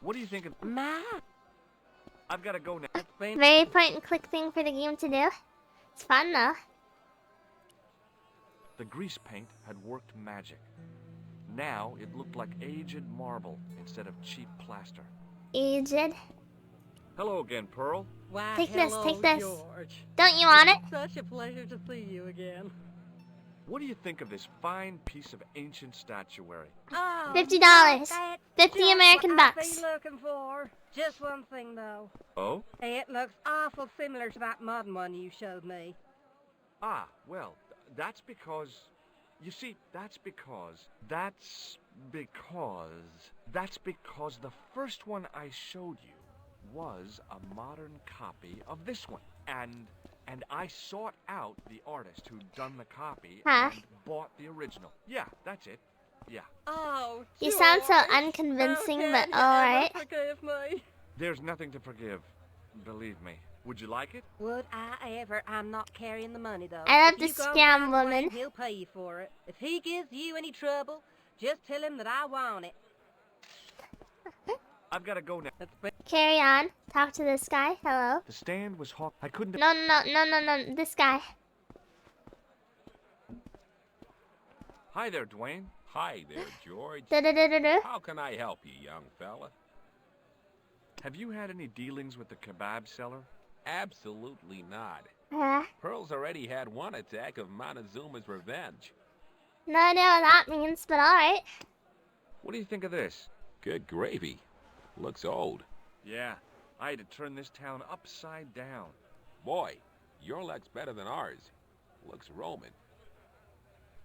Speaker 2: What do you think of?
Speaker 6: My,
Speaker 2: I've got to go now.
Speaker 6: it's been...
Speaker 1: Very point and click thing for the game to do. It's fun though.
Speaker 2: The grease paint had worked magic. Now it looked like aged marble instead of cheap plaster.
Speaker 1: Aged.
Speaker 2: Hello again, Pearl.
Speaker 6: Why,
Speaker 1: Take this,
Speaker 6: hello,
Speaker 1: take this.
Speaker 6: George.
Speaker 1: Don't you want it?
Speaker 6: Such a pleasure to see you again.
Speaker 2: What do you think of this fine piece of ancient statuary?
Speaker 6: Oh,
Speaker 1: $50.
Speaker 6: that's
Speaker 1: 50
Speaker 6: just
Speaker 1: American
Speaker 6: what
Speaker 1: bucks.
Speaker 6: I've been looking for. Just one thing, though.
Speaker 2: Oh?
Speaker 6: It looks awful similar to that modern one you showed me.
Speaker 2: Ah, well, that's because... You see, that's because the first one I showed you was a modern copy of this one. And I sought out the artist who'd done the copy
Speaker 1: Huh?
Speaker 2: and bought the original. Yeah, that's it. Yeah.
Speaker 6: Oh,
Speaker 1: You sound so
Speaker 6: George.
Speaker 1: unconvincing,
Speaker 6: How
Speaker 1: but
Speaker 6: can you
Speaker 1: alright.
Speaker 6: ever forgive me?
Speaker 2: There's nothing to forgive. Believe me. Would you like it?
Speaker 6: Would I ever? I'm not carrying the money, though.
Speaker 1: I love
Speaker 6: If
Speaker 1: the
Speaker 6: you go
Speaker 1: scam
Speaker 6: find
Speaker 1: woman.
Speaker 6: Wayne, he'll pay you for it. If he gives you any trouble, just tell him that I want it.
Speaker 2: I've got to go now.
Speaker 6: That's been...
Speaker 1: Carry on. Talk to this guy. Hello.
Speaker 2: The stand was hawk. I couldn't...
Speaker 1: No. This guy.
Speaker 2: Hi there, Dwayne.
Speaker 5: Hi there, George.
Speaker 1: Do-do-do-do-do.
Speaker 5: How can I help you, young fella?
Speaker 2: Have you had any dealings with the kebab seller?
Speaker 5: Absolutely not.
Speaker 1: Uh,
Speaker 5: Pearl's already had one attack of Montezuma's revenge.
Speaker 1: no idea what that means, but alright.
Speaker 2: What do you think of this?
Speaker 5: Good gravy. Looks old.
Speaker 2: Yeah, I had to turn this town upside down.
Speaker 5: Boy, your luck's better than ours. Looks Roman.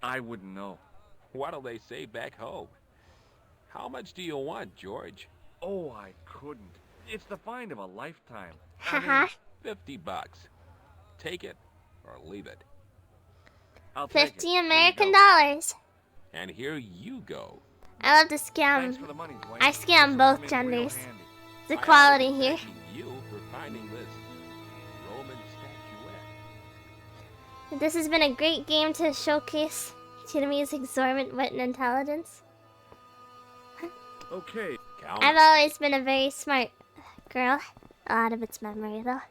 Speaker 2: I wouldn't know.
Speaker 5: What'll they say back home? How much do you want, George?
Speaker 2: Oh, I couldn't. It's the find of a lifetime.
Speaker 1: Haha.
Speaker 5: $50. Take it or leave it.
Speaker 2: I'll take it.
Speaker 1: 50
Speaker 2: Here you
Speaker 1: American
Speaker 2: go.
Speaker 1: dollars.
Speaker 5: And here you go.
Speaker 1: I love to
Speaker 2: Thanks
Speaker 1: scam.
Speaker 2: for the money, Dwayne.
Speaker 1: I scam
Speaker 2: This'll
Speaker 1: both
Speaker 2: come in real
Speaker 1: genders.
Speaker 2: handy.
Speaker 1: It's
Speaker 5: I
Speaker 1: equality
Speaker 5: ought to be
Speaker 1: here.
Speaker 5: thanking you for finding this Roman statuette.
Speaker 1: This has been a great game to showcase Tianami's exorbitant wit and intelligence.
Speaker 2: Okay.
Speaker 5: Count
Speaker 1: I've
Speaker 5: it.
Speaker 1: always been a very smart girl. A lot of it's memory, though.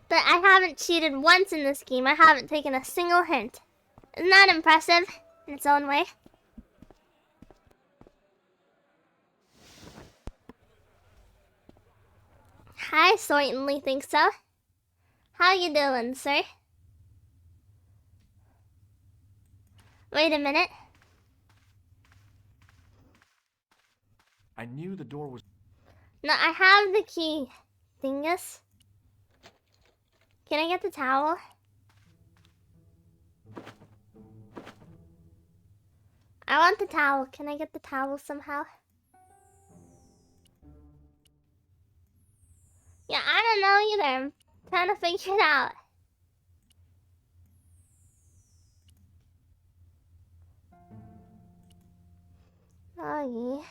Speaker 1: But I haven't cheated once in this game. I haven't taken a single hint. Isn't that impressive in its own way? I certainly think so. How you doing, sir? Wait a minute.
Speaker 2: I knew the door was...
Speaker 1: No, I have the key. Dingus. Can I get the towel? I want the towel. Can I get the towel somehow? Yeah, I don't know either. I'm trying to figure it out. Oh, yeah.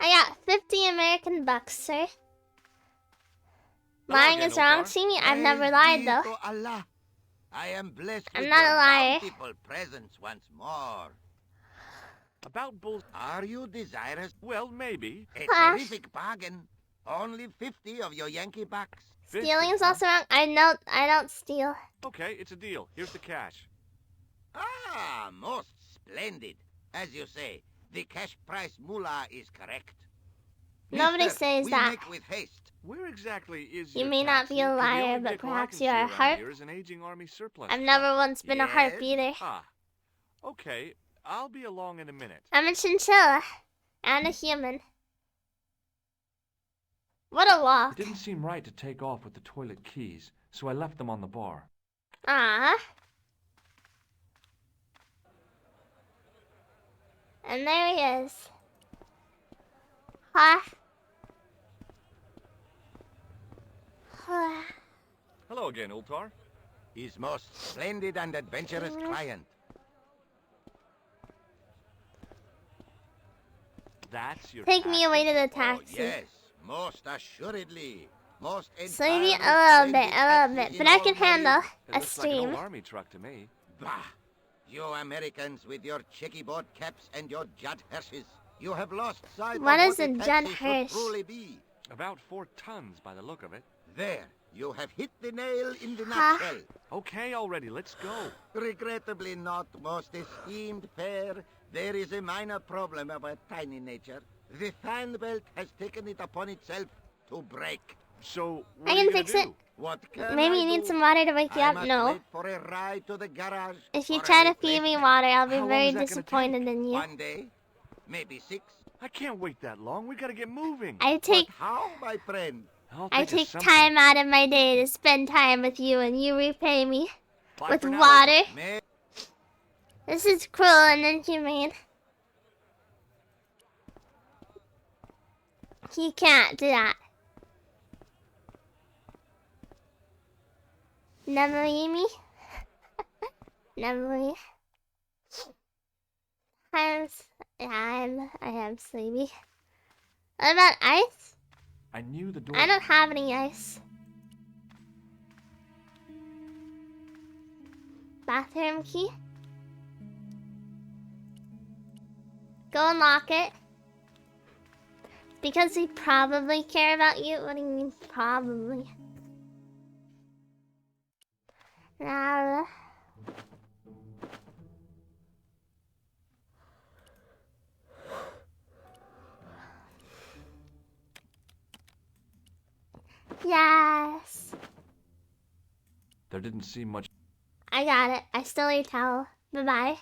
Speaker 1: I got 50 American bucks, sir. Lying is wrong, see me? I've never lied, though.
Speaker 3: Praise be to Allah. I am blessed
Speaker 1: I'm
Speaker 3: with
Speaker 1: not
Speaker 3: your
Speaker 1: a liar.
Speaker 3: bountiful presence once more.
Speaker 2: About bulls...
Speaker 3: Are you desirous?
Speaker 2: Well, maybe.
Speaker 3: A
Speaker 1: Huh?
Speaker 3: terrific bargain. Only 50 of your Yankee bucks.
Speaker 2: 50,
Speaker 1: Stealing is
Speaker 2: huh?
Speaker 1: also wrong. I don't steal.
Speaker 2: Okay, it's a deal. Here's the cash.
Speaker 3: Ah, most splendid. As you say, the cash price moolah is correct.
Speaker 1: Nobody
Speaker 3: Mister,
Speaker 1: says
Speaker 3: we
Speaker 1: that.
Speaker 3: make with haste.
Speaker 2: Where exactly is
Speaker 1: You
Speaker 2: your
Speaker 1: may not be
Speaker 2: taxi?
Speaker 1: a
Speaker 2: 'Cause the
Speaker 1: liar,
Speaker 2: only
Speaker 1: but
Speaker 2: vehicle I
Speaker 1: perhaps
Speaker 2: can
Speaker 1: you
Speaker 2: see
Speaker 1: are a
Speaker 2: around
Speaker 1: harp.
Speaker 2: here is an aging army surplus
Speaker 1: I've
Speaker 2: truck.
Speaker 1: never once been a harp
Speaker 3: Yes?
Speaker 1: either.
Speaker 2: Ah, Okay, I'll be along in a minute.
Speaker 1: I'm a chinchilla. And a human. What a
Speaker 2: It
Speaker 1: walk.
Speaker 2: didn't seem right to take off with the toilet keys, so I left them on the bar.
Speaker 1: Ah. And there he is. Huh?
Speaker 2: Hello again, Ultar.
Speaker 3: His most splendid and adventurous client.
Speaker 2: That's your
Speaker 1: Take me away to the
Speaker 3: Oh,
Speaker 1: taxi.
Speaker 3: yes, most assuredly. Most
Speaker 1: Slowly
Speaker 3: entirely
Speaker 1: a little
Speaker 3: splendid
Speaker 1: bit,
Speaker 3: taxi
Speaker 1: but
Speaker 3: in
Speaker 1: I can
Speaker 3: all
Speaker 1: handle
Speaker 3: Marine.
Speaker 2: It
Speaker 1: a
Speaker 2: looks like an old
Speaker 1: stream.
Speaker 2: army truck to me.
Speaker 3: Bah! You Americans with your checkerboard caps and your Judd Hershes. You have lost sight
Speaker 1: What
Speaker 3: of
Speaker 1: is
Speaker 3: what
Speaker 1: a
Speaker 3: a
Speaker 1: Judd
Speaker 3: taxi
Speaker 1: Hirsch?
Speaker 3: should truly be.
Speaker 2: About 4 tons by the look of it.
Speaker 3: There, you have hit the nail in the
Speaker 1: Huh?
Speaker 3: nutshell.
Speaker 2: Okay, already, let's go.
Speaker 3: Regrettably not, most esteemed pair. There is a minor problem of a tiny nature. The fan belt has taken it upon itself to break.
Speaker 2: So, what
Speaker 1: I
Speaker 2: are
Speaker 1: can
Speaker 2: you gonna
Speaker 1: fix
Speaker 2: do?
Speaker 1: it.
Speaker 3: What can
Speaker 1: Maybe
Speaker 3: I
Speaker 1: you need
Speaker 3: do?
Speaker 1: some water to wake you
Speaker 3: I
Speaker 1: up.
Speaker 3: must
Speaker 1: No.
Speaker 3: wait for a ride to the garage.
Speaker 1: If you
Speaker 3: or a
Speaker 1: try to feed me
Speaker 3: replacement.
Speaker 1: water, I'll be
Speaker 2: How long
Speaker 1: very
Speaker 2: is that gonna
Speaker 1: disappointed
Speaker 2: take?
Speaker 1: in you.
Speaker 3: 1 day, maybe 6.
Speaker 2: I can't wait that long. We gotta get moving.
Speaker 1: I take
Speaker 3: But how, my friend?
Speaker 2: I'll
Speaker 1: I
Speaker 2: think of
Speaker 1: take
Speaker 2: something.
Speaker 1: time out of my day to spend time with you, and you repay me
Speaker 2: Bye
Speaker 1: with
Speaker 2: for now.
Speaker 1: water.
Speaker 3: May
Speaker 1: This is cruel and inhumane. You can't do that. Never leave me. Never leave. I am sleepy. What about ice?
Speaker 2: I knew the door.
Speaker 1: I don't have any ice. Bathroom key? Go unlock it. Because we probably care about you. What do you mean, probably? Now, yes.
Speaker 2: There didn't seem much.
Speaker 1: I got it. I stole your towel. Bye-bye.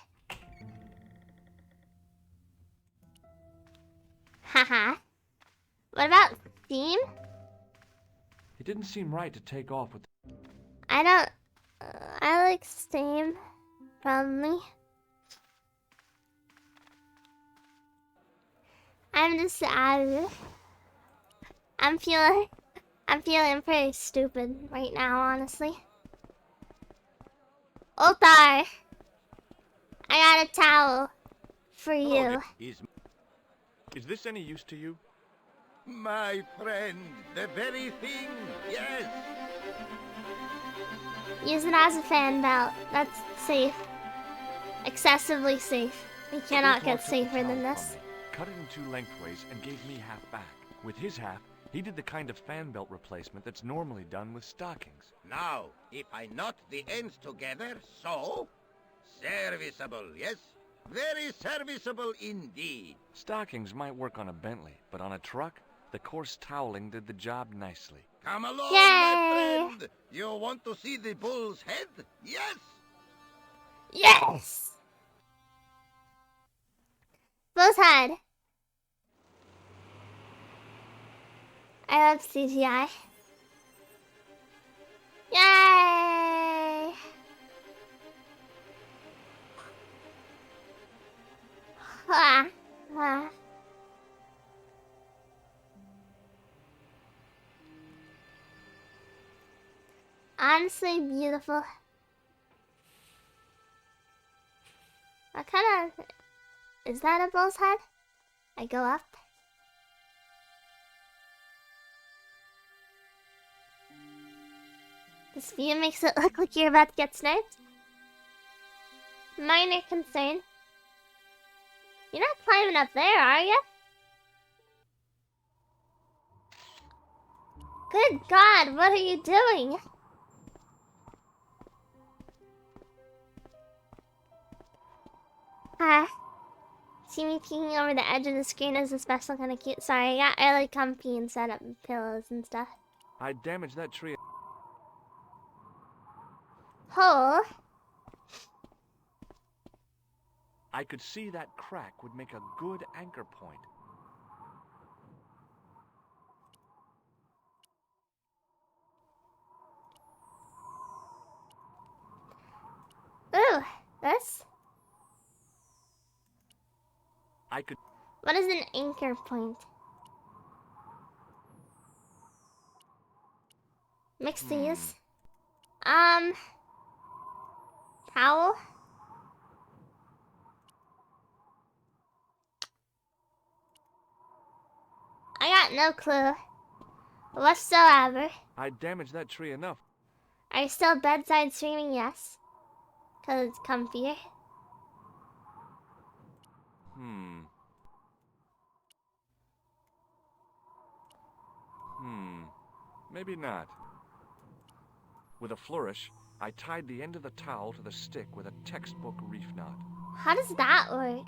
Speaker 1: Haha. What about steam?
Speaker 2: It didn't seem right to take off with.
Speaker 1: I don't... I like steam. Probably. I'm just... I'm feeling pretty stupid right now, honestly. Ultar! I got a towel for you.
Speaker 2: Is this any use to you?
Speaker 3: my friend, the very thing, yes.
Speaker 1: Use it as a fan belt. That's safe. Excessively safe. We cannot get safer than this.
Speaker 2: Cut it in 2 lengthways and gave me half back. With his half, he did the kind of fan belt replacement that's normally done with stockings.
Speaker 3: Now, if I knot the ends together, so... Serviceable, yes? Very serviceable indeed.
Speaker 2: Stockings might work on a Bentley, but on a truck, the coarse toweling did the job nicely.
Speaker 3: Come along,
Speaker 1: Yay!
Speaker 3: my friend. You want to see the bull's head? Yes?
Speaker 1: Yes! Bull's head. I love CGI. Yay! Ah, ah. Honestly beautiful. What kind of... Is that a bull's head? I go up. This view makes it look like you're about to get sniped. Minor concern. You're not climbing up there, are you? Good God, what are you doing? See me peeking over the edge of the screen is a special kind of cute. Sorry, I got really comfy and set up pillows and stuff.
Speaker 2: I damaged that tree.
Speaker 1: Hole.
Speaker 2: I could see that crack would make a good anchor point.
Speaker 1: Ooh, this?
Speaker 2: I could...
Speaker 1: What is an anchor point? Mixed use? Towel? I got no clue whatsoever.
Speaker 2: I damaged that tree enough.
Speaker 1: Are you still bedside streaming? Yes. Because it's comfier.
Speaker 2: Maybe not. With a flourish, I tied the end of the towel to the stick with a textbook reef knot.
Speaker 1: How does that work?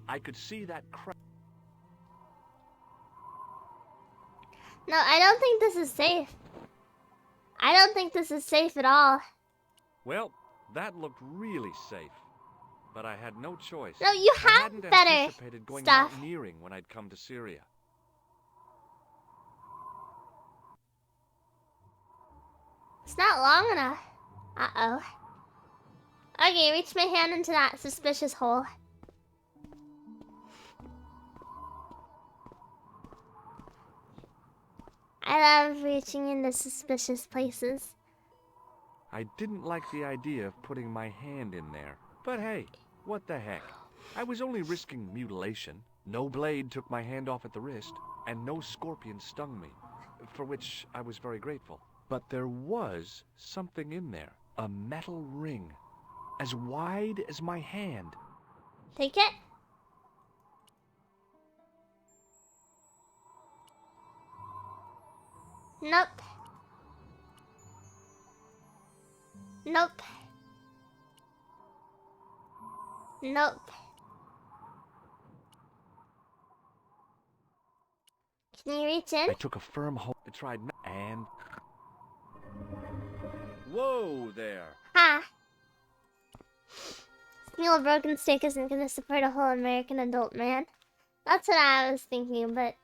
Speaker 2: I could see that crack.
Speaker 1: No, I don't think this is safe. I don't think this is safe at all.
Speaker 2: Well, that looked really safe. But I had no choice.
Speaker 1: No, you
Speaker 2: I
Speaker 1: have
Speaker 2: hadn't
Speaker 1: better
Speaker 2: anticipated going
Speaker 1: stuff.
Speaker 2: mountaineering when I'd come to Syria.
Speaker 1: It's not long enough. Uh-oh. Okay, reach my hand into that suspicious hole. I love reaching into suspicious places.
Speaker 2: I didn't like the idea of putting my hand in there. But hey, what the heck? I was only risking mutilation. No blade took my hand off at the wrist, and no scorpion stung me, for which I was very grateful. But there was something in there. A metal ring, as wide as my hand.
Speaker 1: Take it. Nope. Nope. Nope. Can you reach in?
Speaker 2: I took a firm hold. I tried and... Whoa there!
Speaker 1: Ha! Steal a broken stick isn't gonna support a whole American adult man. That's what I was thinking, but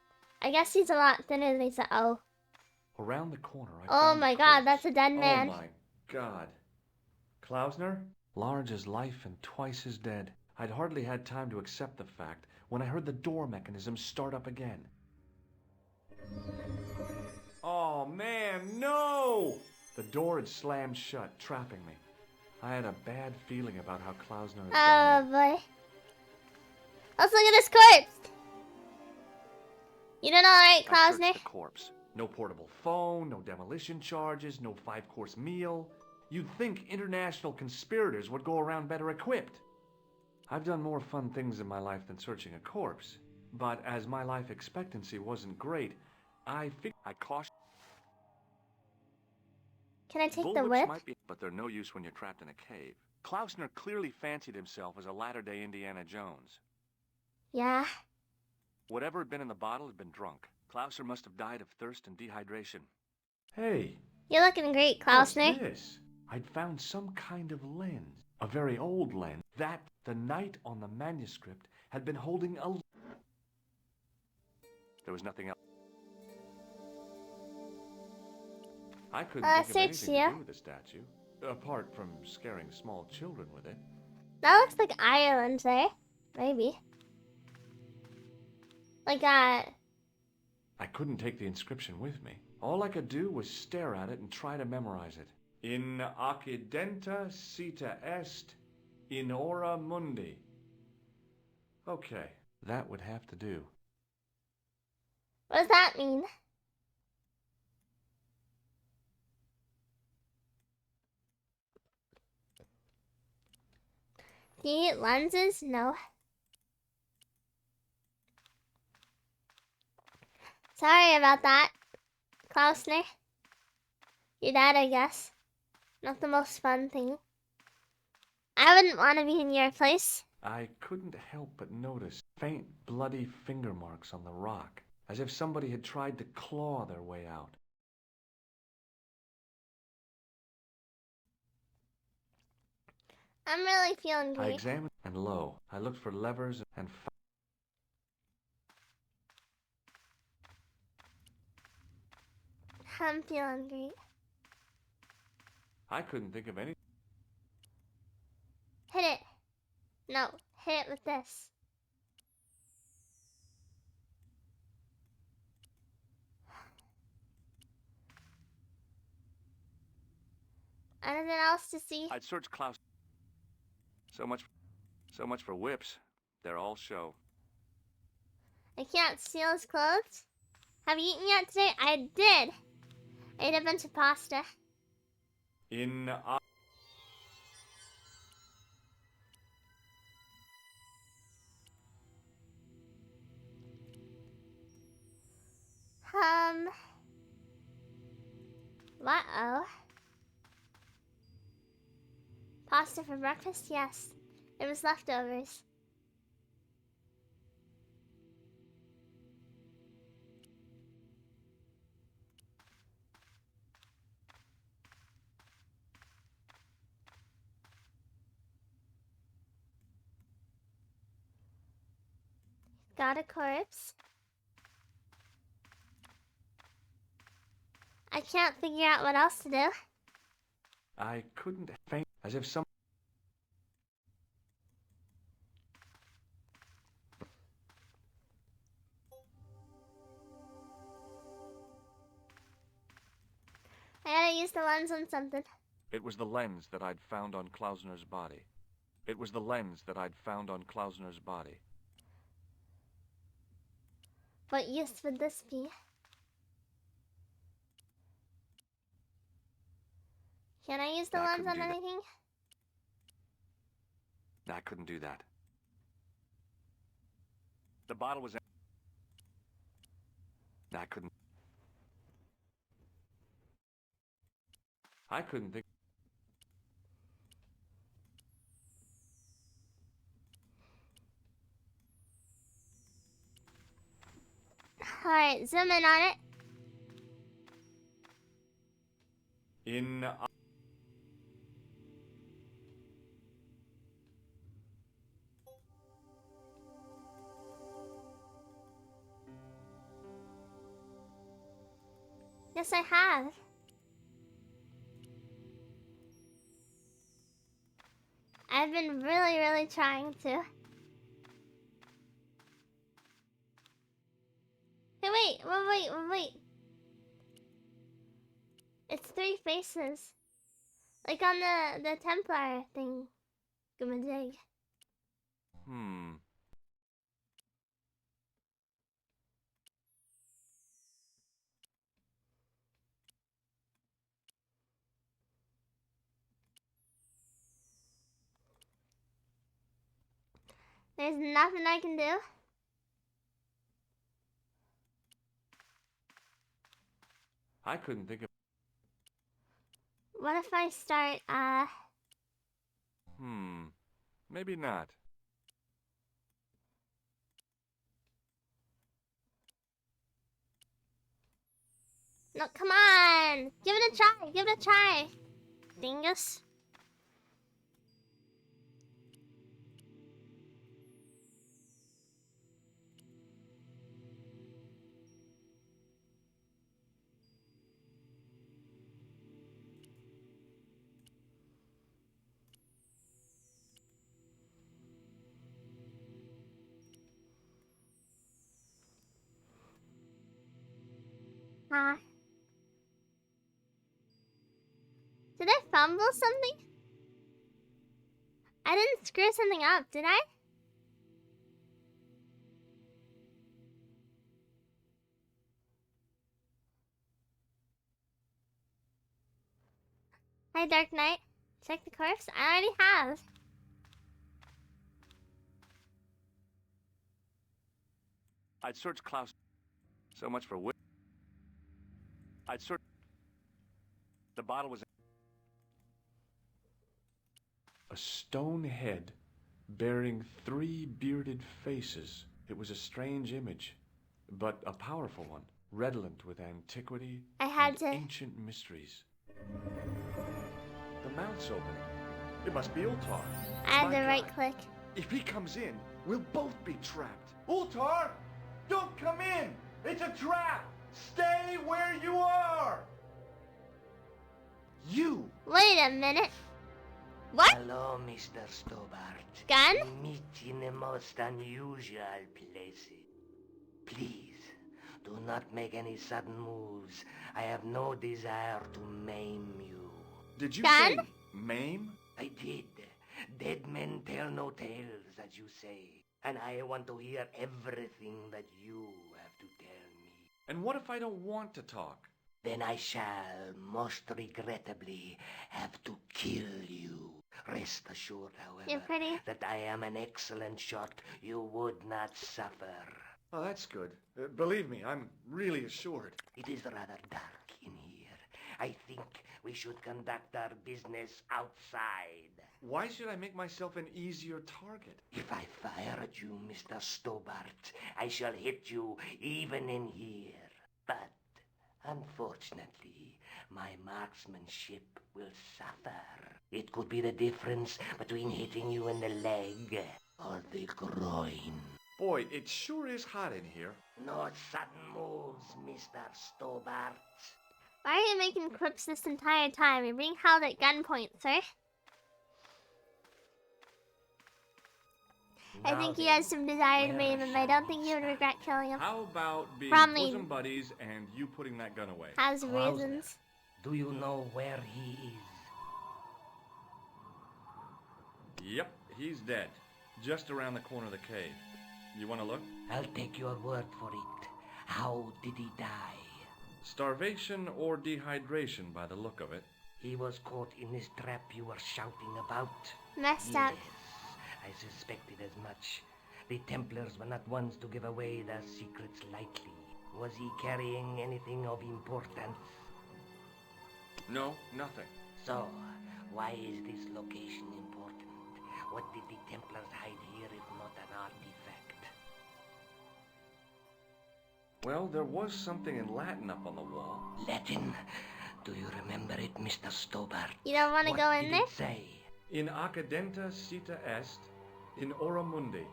Speaker 1: I guess he's a lot thinner than he said. Oh.
Speaker 2: Around the corner, I
Speaker 1: Oh
Speaker 2: found
Speaker 1: my
Speaker 2: a
Speaker 1: god,
Speaker 2: corpse.
Speaker 1: that's a dead man.
Speaker 2: Oh my god. Klausner? Large as life and twice as dead. I'd hardly had time to accept the fact when I heard the door mechanism start up again. Oh man, no! The door had slammed shut, trapping me. I had a bad feeling about how Klausner had died.
Speaker 1: Oh boy. Let's look at this corpse! You doing alright,
Speaker 2: I
Speaker 1: Klausner?
Speaker 2: searched the corpse. No portable phone, no demolition charges, no 5-course meal. You'd think international conspirators would go around better equipped. I've done more fun things in my life than searching a corpse. But as my life expectancy wasn't great, I cautioned.
Speaker 1: Can I take the
Speaker 2: Bullwhips
Speaker 1: whip?
Speaker 2: might be, but they're no use when you're trapped in a cave. Klausner clearly fancied himself as a latter-day Indiana Jones.
Speaker 1: Yeah.
Speaker 2: Whatever had been in the bottle had been drunk. Klausner must have died of thirst and dehydration. Hey,
Speaker 1: You're looking great, Klausner.
Speaker 2: what's this? I'd found some kind of lens. A very old lens. That, the knight on the manuscript, had been holding a... There was nothing else. I couldn't think of anything to do with the statue, apart from scaring small children with it.
Speaker 1: That looks like Ireland there. Maybe. Like,
Speaker 2: I couldn't take the inscription with me. All I could do was stare at it and try to memorize it. In occidenta sita est, in ora mundi. Okay, that would have to do.
Speaker 1: what does that mean? Do you eat lenses? No. Sorry about that, Klausner. Your dad, I guess. Not the most fun thing. I wouldn't want to be in your place.
Speaker 2: I couldn't help but notice faint bloody finger marks on the rock, as if somebody had tried to claw their way out.
Speaker 1: I'm really feeling
Speaker 2: I
Speaker 1: great.
Speaker 2: examined, and lo, I looked for levers and
Speaker 1: I'm feeling great.
Speaker 2: I couldn't think of any.
Speaker 1: Hit it. No, hit it with this. Anything else to see?
Speaker 2: I'd searched Klaus. So much for whips. They're all show.
Speaker 1: I can't steal his clothes. Have you eaten yet today? I did. I ate a bunch of pasta.
Speaker 2: In
Speaker 1: Uh-oh. Pasta for breakfast? Yes. It was leftovers. Got a corpse. I can't figure out what else to do.
Speaker 2: I couldn't faint, as if some.
Speaker 1: I gotta use the lens on something.
Speaker 2: It was the lens that I'd found on Klausner's body. It was the lens that I'd found on Klausner's body.
Speaker 1: What use would this be? Can I use the
Speaker 2: I
Speaker 1: lens
Speaker 2: couldn't
Speaker 1: on
Speaker 2: do that.
Speaker 1: anything?
Speaker 2: I couldn't do that. The bottle was. I couldn't. I couldn't think.
Speaker 1: Alright, zoom in on it.
Speaker 2: In.
Speaker 1: Yes, I have. I've been really trying to. Hey, wait. It's 3 faces. Like on the Templar thing. Gummadig. There's nothing I can do.
Speaker 2: I couldn't think of.
Speaker 1: What if I start,
Speaker 2: Maybe not.
Speaker 1: No, come on! Give it a try! Dingus. Did I fumble something? I didn't screw something up, did I? Hi, Dark Knight. Check the corpse? I already have.
Speaker 2: I'd searched Klaus. So much for whip. I'd searched. The bottle was. A stone head bearing 3 bearded faces. It was a strange image, but a powerful one, redolent with antiquity
Speaker 1: I had
Speaker 2: and
Speaker 1: to.
Speaker 2: ancient mysteries. The mouth's opening. It must be Ultar.
Speaker 1: I had
Speaker 2: My
Speaker 1: to right
Speaker 2: God.
Speaker 1: click.
Speaker 2: If he comes in, we'll both be trapped. Ultar! Don't come in! It's a trap! Stay where you are! You!
Speaker 1: Wait a minute. What?
Speaker 7: Hello, Mr. Stobart.
Speaker 1: Gun?
Speaker 7: We meet in the most unusual places. Please, do not make any sudden moves. I have no desire to maim you.
Speaker 2: Did you
Speaker 1: Gun?
Speaker 2: say maim?
Speaker 7: I did. Dead men tell no tales, as you say. And I want to hear everything that you have to tell me.
Speaker 2: And what if I don't want to talk?
Speaker 7: Then I shall, most regrettably, have to kill you. Rest assured,
Speaker 1: You're
Speaker 7: however,
Speaker 1: pretty.
Speaker 7: that I am an excellent shot. You would not suffer.
Speaker 2: Oh, that's good. Believe me, I'm really assured.
Speaker 7: It is rather dark in here. I think we should conduct our business outside.
Speaker 2: Why should I make myself an easier target?
Speaker 7: If I fire at you, Mr. Stobart, I shall hit you even in here. But, unfortunately, my marksmanship will suffer. It could be the difference between hitting you in the leg or the groin.
Speaker 2: Boy, it sure is hot in here.
Speaker 7: No sudden moves, Mr. Stobart.
Speaker 1: Why are you making clips this entire time? You're being held at gunpoint, sir. I think he has some desire to maim him. I don't think you would regret killing him.
Speaker 2: How about being
Speaker 1: Probably.
Speaker 2: bosom buddies and you putting that gun away?
Speaker 1: Has
Speaker 7: Krauser,
Speaker 1: reasons.
Speaker 7: Do you know where he is?
Speaker 2: Yep, he's dead. Just around the corner of the cave. You want to look?
Speaker 7: I'll take your word for it. How did he die?
Speaker 2: Starvation or dehydration by the look of it.
Speaker 7: He was caught in this trap you were shouting about.
Speaker 1: Messed up.
Speaker 7: Yes, I suspected as much. The Templars were not ones to give away their secrets lightly. Was he carrying anything of importance?
Speaker 2: No, nothing.
Speaker 7: So, why is this location important? What did the Templars hide here if not an artifact?
Speaker 2: Well, there was something in Latin up on the wall.
Speaker 7: Latin? Do you remember it, Mr. Stobart?
Speaker 1: You don't want to go in
Speaker 7: What
Speaker 1: there?
Speaker 7: did it say?
Speaker 2: In acadenta cita est, in ora mundi.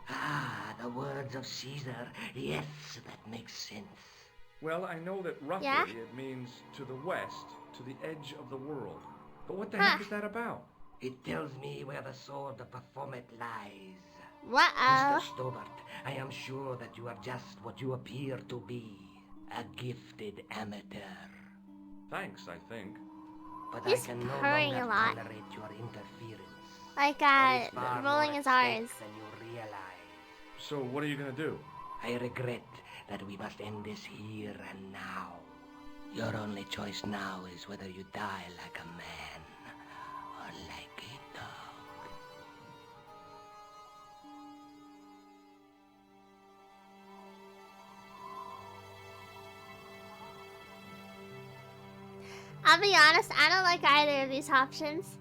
Speaker 7: Ah, the words of Caesar. Yes, that makes sense.
Speaker 2: Well, I know that roughly
Speaker 1: Yeah?
Speaker 2: it means to the west, to the edge of the world. But what the
Speaker 1: Huh.
Speaker 2: heck is that about?
Speaker 7: It tells me where the sword of Baphomet lies.
Speaker 1: Uh-oh.
Speaker 7: Mr. Stobart, I am sure that you are just what you appear to be. A gifted amateur.
Speaker 2: Thanks, I think.
Speaker 7: But
Speaker 1: He's
Speaker 7: I can no
Speaker 1: purring
Speaker 7: longer
Speaker 1: a lot.
Speaker 7: tolerate your interference.
Speaker 1: Like,
Speaker 7: There is far
Speaker 1: rolling
Speaker 7: more
Speaker 1: his
Speaker 7: at stake
Speaker 1: R's.
Speaker 7: than you realize.
Speaker 2: So what are you gonna do?
Speaker 7: I regret that we must end this here and now. Your only choice now is whether you die like a man or like a dog.
Speaker 1: I'll be honest, I don't like either of these options.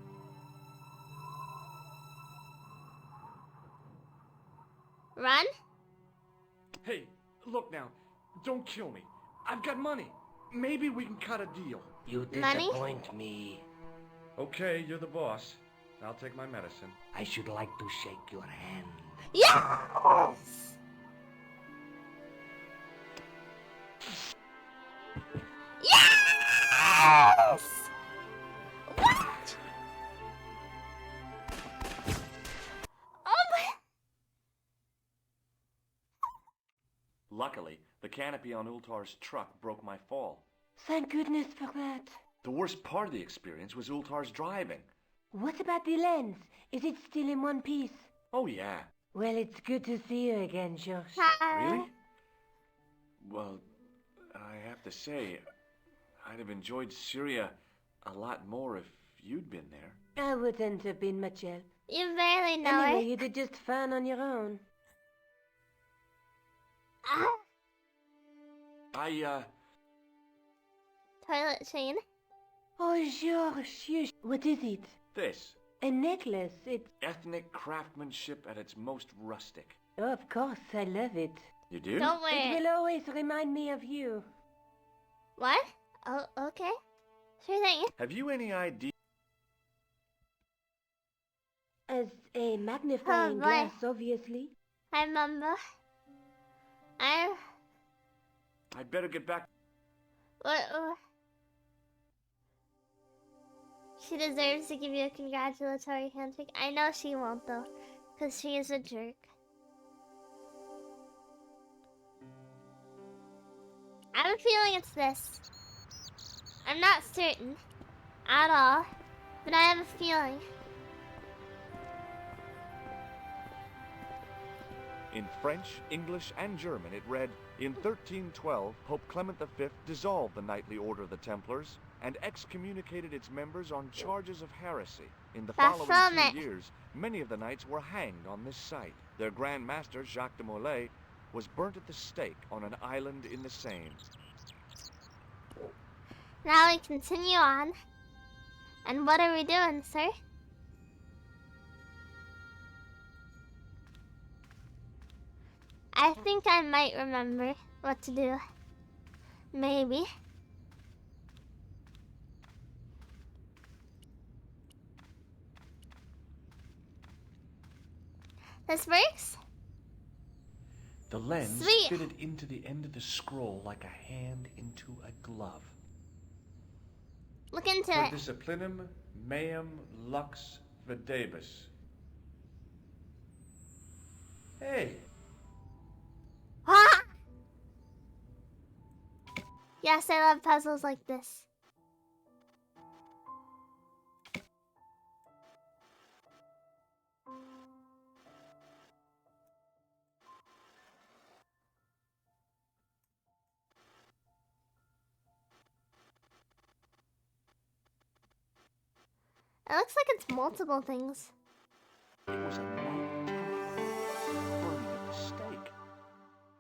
Speaker 1: Run?
Speaker 2: Hey, look now. Don't kill me. I've got money. Maybe we can cut a deal.
Speaker 7: You
Speaker 1: Money?
Speaker 7: disappoint me.
Speaker 2: Okay, you're the boss. I'll take my medicine.
Speaker 7: I should like to shake your hand.
Speaker 1: Yes! Yes! What? Oh my...
Speaker 2: Luckily, the canopy on Ultar's truck broke my fall.
Speaker 6: Thank goodness for that.
Speaker 2: The worst part of the experience was Ultar's driving.
Speaker 6: What about the lens? Is it still in one piece?
Speaker 2: Oh, yeah.
Speaker 6: Well, it's good to see you again, Josh.
Speaker 2: Really? Well, I have to say, I'd have enjoyed Syria a lot more if you'd been there.
Speaker 6: I wouldn't have been much help.
Speaker 1: You barely know
Speaker 6: Anyway,
Speaker 1: it.
Speaker 6: you did just fine on your own.
Speaker 1: Ah,
Speaker 2: I,
Speaker 1: toilet scene.
Speaker 6: Oh, George, what is it?
Speaker 2: this.
Speaker 6: A necklace. It's...
Speaker 2: Ethnic craftsmanship at its most rustic.
Speaker 6: Oh, of course, I love it.
Speaker 2: You do?
Speaker 1: Don't wear
Speaker 6: It
Speaker 1: it.
Speaker 6: will always remind me of you.
Speaker 1: What? Oh, okay. Sure thing.
Speaker 2: Have you any idea
Speaker 6: As a magnifying
Speaker 1: boy.
Speaker 6: glass, obviously.
Speaker 1: I remember.
Speaker 2: I'd better get back.
Speaker 1: What? She deserves to give you a congratulatory handshake. I know she won't though, because she is a jerk. I have a feeling it's this. I'm not certain at all, but I have a feeling.
Speaker 2: In French, English, and German, it read, in 1312, Pope Clement V dissolved the Knightly Order of the Templars and excommunicated its members on charges of heresy. In the following 2 years, many of the knights were hanged on this site. Their Grand Master, Jacques de Molay, was burnt at the stake on an island in the Seine.
Speaker 1: Now we continue on. And what are we doing, sir? I think I might remember what to do. Maybe. This works?
Speaker 2: The lens
Speaker 1: Sweet.
Speaker 2: fitted into the end of the scroll like a hand into a glove.
Speaker 1: Look into
Speaker 2: Per
Speaker 1: it.
Speaker 2: disciplinum meum lux videbus. Hey,
Speaker 1: Ah! Yes, I love puzzles like this. It looks like it's multiple things.
Speaker 2: it was a knight burning at the stake.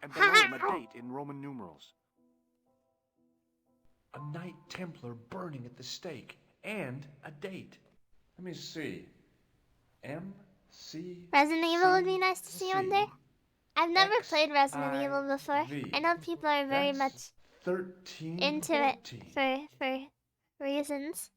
Speaker 2: And below him a date in Roman numerals. A Knight Templar burning at the stake. And a date. Let me see. M.C.
Speaker 1: Resident Evil would be nice to see on there. I've never played Resident
Speaker 2: XIV.
Speaker 1: Evil before. I know people are very much
Speaker 2: 13.
Speaker 1: into it for reasons.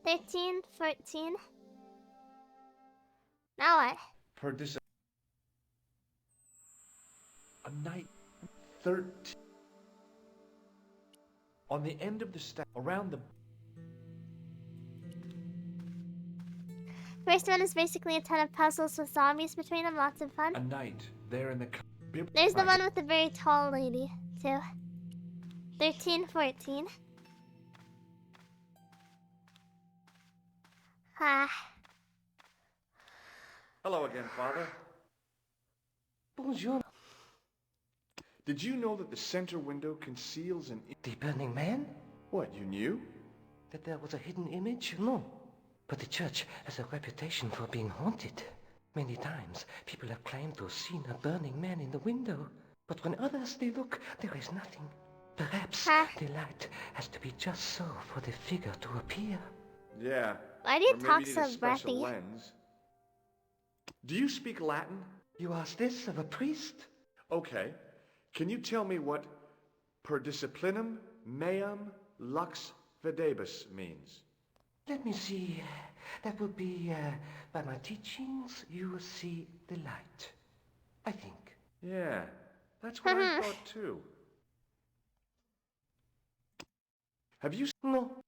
Speaker 1: $13, $14. Now what?
Speaker 2: Per a Knight 13. On the end of the stack, around the...
Speaker 1: First one is basically a ton of puzzles with zombies between them. Lots of fun.
Speaker 2: A knight there in the...
Speaker 1: There's the one with the very tall lady, too. 13, 14. Ah.
Speaker 2: Hello again, Father.
Speaker 7: Bonjour.
Speaker 2: Did you know that the center window conceals an...
Speaker 7: The Burning Man?
Speaker 2: What, you knew?
Speaker 7: That there was a hidden image? No. But the church has a reputation for being haunted. Many times, people have claimed to have seen a burning man in the window. But when others they look, there is nothing. Perhaps the light has to be just so for the figure to appear.
Speaker 2: Yeah.
Speaker 1: Why do you
Speaker 2: Or maybe
Speaker 1: talk
Speaker 2: need
Speaker 1: so
Speaker 2: a special
Speaker 1: breathy?
Speaker 2: lens. Do you speak Latin?
Speaker 7: You ask this of a priest?
Speaker 2: Okay. Can you tell me what per disciplinum meum lux videbus means?
Speaker 7: Let me see. That would be, by my teachings, you will see the light. I think.
Speaker 2: Yeah, that's what I thought too. Have you...
Speaker 7: No.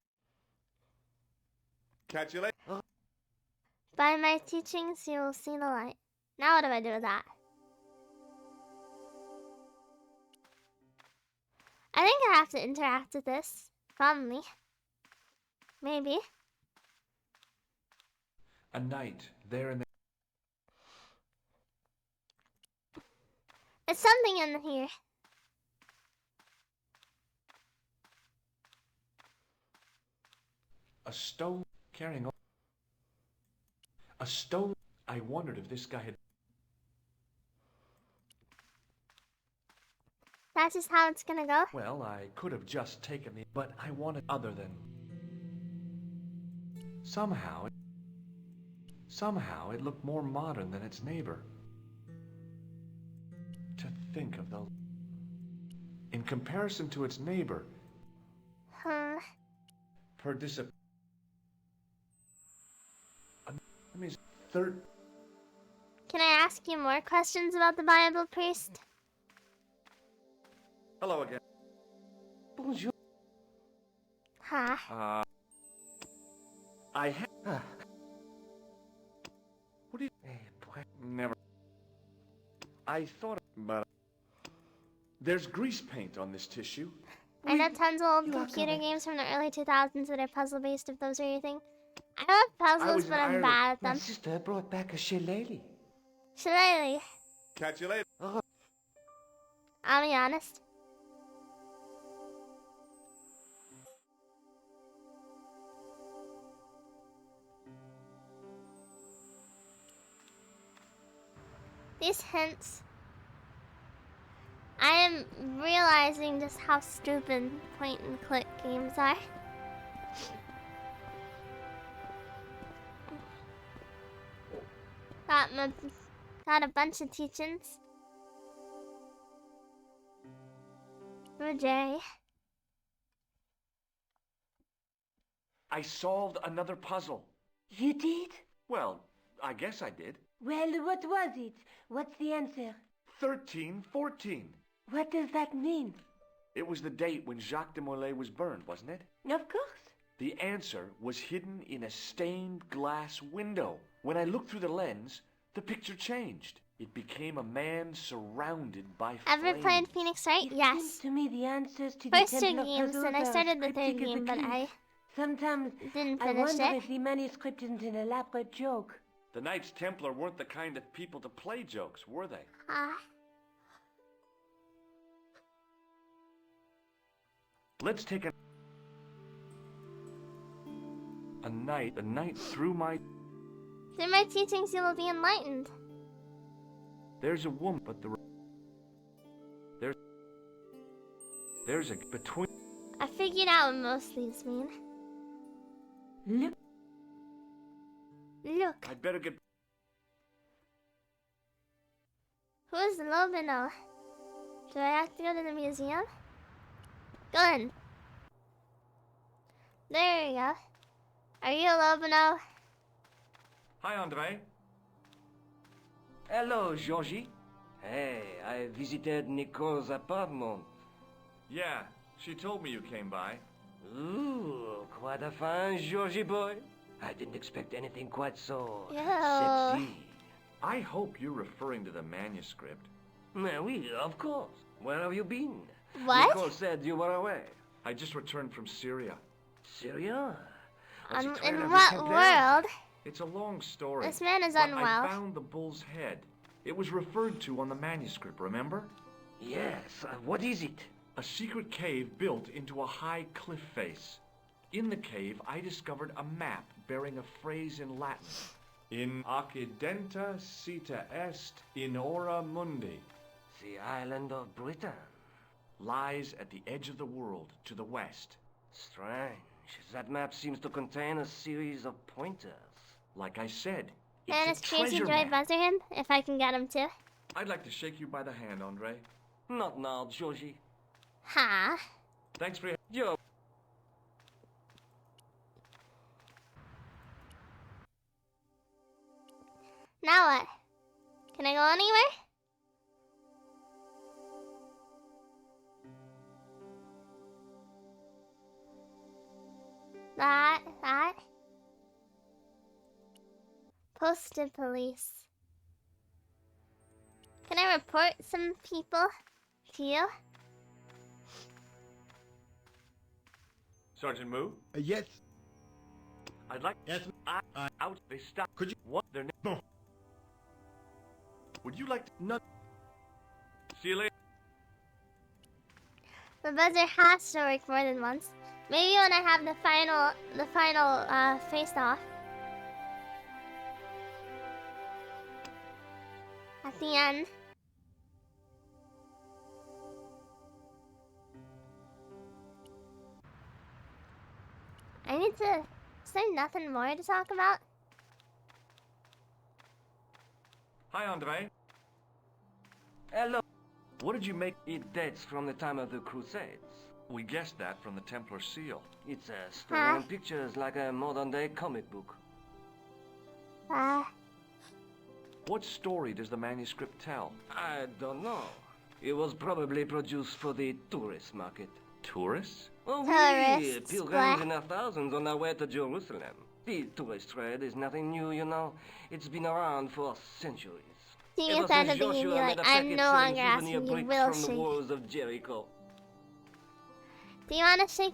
Speaker 2: Catch you later.
Speaker 1: By my teachings, you will see the light. Now what do I do with that? I think I have to interact with this. Probably. Maybe.
Speaker 2: A knight there in the...
Speaker 1: There's something in here.
Speaker 2: A stone carrying on... A stone... I wondered if this guy had...
Speaker 1: That's just how it's gonna go?
Speaker 2: Well, I could have just taken the... But I wanted other than... Somehow it looked more modern than its neighbor. think of the... In comparison to its neighbor,
Speaker 1: Huh.
Speaker 2: particip... I mean, third...
Speaker 1: Can I ask you more questions about the Bible, priest?
Speaker 2: Hello again.
Speaker 7: Bonjour.
Speaker 1: Huh.
Speaker 2: I have...
Speaker 7: Ah.
Speaker 2: What do you...
Speaker 7: Eh, boy.
Speaker 2: Never... I thought... But... There's grease paint on this tissue.
Speaker 1: I know tons of old
Speaker 7: you are
Speaker 1: computer
Speaker 7: correct.
Speaker 1: games from the early 2000s that are puzzle-based, if those are your thing. I love puzzles,
Speaker 2: was in
Speaker 1: but I'm
Speaker 2: Ireland.
Speaker 1: bad at
Speaker 7: My
Speaker 1: them.
Speaker 7: sister brought back a shillelagh.
Speaker 1: Shillelagh.
Speaker 2: Catch you later.
Speaker 1: I'll be honest. These hints. I am realizing just how stupid point and click games are. Got a bunch of teachings. For Jerry.
Speaker 2: I solved another puzzle.
Speaker 6: You did?
Speaker 2: Well, I guess I did.
Speaker 6: Well, what was it? What's the answer?
Speaker 2: 1314.
Speaker 6: What does that mean?
Speaker 2: It was the date when Jacques de Molay was burned, wasn't it?
Speaker 6: Of course.
Speaker 2: The answer was hidden in a stained glass window. When I looked through the lens, the picture changed. It became a man surrounded by
Speaker 1: Ever
Speaker 2: flames.
Speaker 1: played Phoenix Wright?
Speaker 6: It
Speaker 1: Yes.
Speaker 6: seems to me the answers to
Speaker 1: First
Speaker 6: the
Speaker 1: two
Speaker 6: Templar
Speaker 1: games,
Speaker 6: puzzles
Speaker 1: and I
Speaker 6: are
Speaker 1: started the
Speaker 6: as
Speaker 1: third
Speaker 6: cryptic as
Speaker 1: game, but
Speaker 6: keys.
Speaker 1: I
Speaker 6: Sometimes
Speaker 1: didn't
Speaker 6: I
Speaker 1: finish
Speaker 6: wonder
Speaker 1: it.
Speaker 6: if the manuscript isn't an elaborate joke.
Speaker 2: The Knights Templar weren't the kind of people to play jokes, were they? Let's take a night through my...
Speaker 1: Through my teachings, you will be enlightened.
Speaker 2: There's a woman, but there's a between...
Speaker 1: I figured out what most of these mean.
Speaker 6: Look,
Speaker 1: Look,
Speaker 2: I'd better get...
Speaker 1: who is Lobino? Do I have to go to the museum? Good. There you go. Are you Lobino?
Speaker 2: Hi, Andre.
Speaker 7: Hello, Georgie. Hey, I visited Nicole's apartment.
Speaker 2: Yeah, she told me you came by.
Speaker 7: Ooh, quite a fine Georgie boy. I didn't expect anything quite so
Speaker 1: Ew.
Speaker 7: sexy.
Speaker 2: I hope you're referring to the manuscript.
Speaker 7: Oui, of course. Where have you been?
Speaker 1: What?
Speaker 7: Nicole said you were away.
Speaker 2: I just returned from Syria.
Speaker 7: Syria? Was it
Speaker 1: In
Speaker 7: where
Speaker 1: what
Speaker 7: everything
Speaker 1: world?
Speaker 2: It's a long story.
Speaker 1: This man is
Speaker 2: but
Speaker 1: unwell.
Speaker 2: I found the bull's head. It was referred to on the manuscript, remember?
Speaker 7: Yes, what is it?
Speaker 2: A secret cave built into a high cliff face. In the cave, I discovered a map bearing a phrase in Latin. In accidenta sita est in ora mundi.
Speaker 7: The island of Britain.
Speaker 2: Lies at the edge of the world to the west.
Speaker 7: Strange. That map seems to contain a series of pointers.
Speaker 2: Like I said,
Speaker 1: And
Speaker 2: it's
Speaker 1: is
Speaker 2: a
Speaker 1: Crazy
Speaker 2: treasure
Speaker 1: Joy
Speaker 2: map.
Speaker 1: buzzer him? If I can get him to.
Speaker 2: I'd like to shake you by the hand, Andre.
Speaker 7: Not now, Georgie.
Speaker 1: Ha.
Speaker 2: Thanks for your...
Speaker 7: Yo.
Speaker 1: Now what? Can I go anywhere? That. Posted police. Can I report some people to you?
Speaker 2: Sergeant Moo?
Speaker 8: Yes.
Speaker 2: I'd like...
Speaker 8: Yes.
Speaker 2: Out. They stop.
Speaker 8: Could you...
Speaker 2: What? Their name...
Speaker 8: No.
Speaker 2: Would you like to...
Speaker 8: Not...
Speaker 2: See you later.
Speaker 1: The buzzer has to work more than once. Maybe when I have the final face-off. At the end. I need to... Is there nothing more to talk about?
Speaker 2: Hi, Andre.
Speaker 7: Hello.
Speaker 2: What did you make?
Speaker 7: It dates from the time of the Crusades.
Speaker 2: We guessed that from the Templar seal.
Speaker 7: It's a story in pictures like a modern-day comic book.
Speaker 2: What story does the manuscript tell?
Speaker 7: I don't know. It was probably produced for the tourist market.
Speaker 2: Tourists?
Speaker 7: Oh,
Speaker 1: Tourists,
Speaker 7: pilgrims in their thousands on their way to Jerusalem. The tourist trade is nothing new, you know. It's been around for centuries.
Speaker 1: See,
Speaker 7: Ever
Speaker 1: at the end
Speaker 7: since
Speaker 1: of the game,
Speaker 7: Joshua
Speaker 1: you're
Speaker 7: made
Speaker 1: like,
Speaker 7: a
Speaker 1: I'm
Speaker 7: packet
Speaker 1: no
Speaker 7: selling
Speaker 1: longer asking
Speaker 7: souvenir
Speaker 1: you,
Speaker 7: bricks
Speaker 1: will
Speaker 7: from the
Speaker 1: shake.
Speaker 7: walls of Jericho.
Speaker 1: Do you want to shake?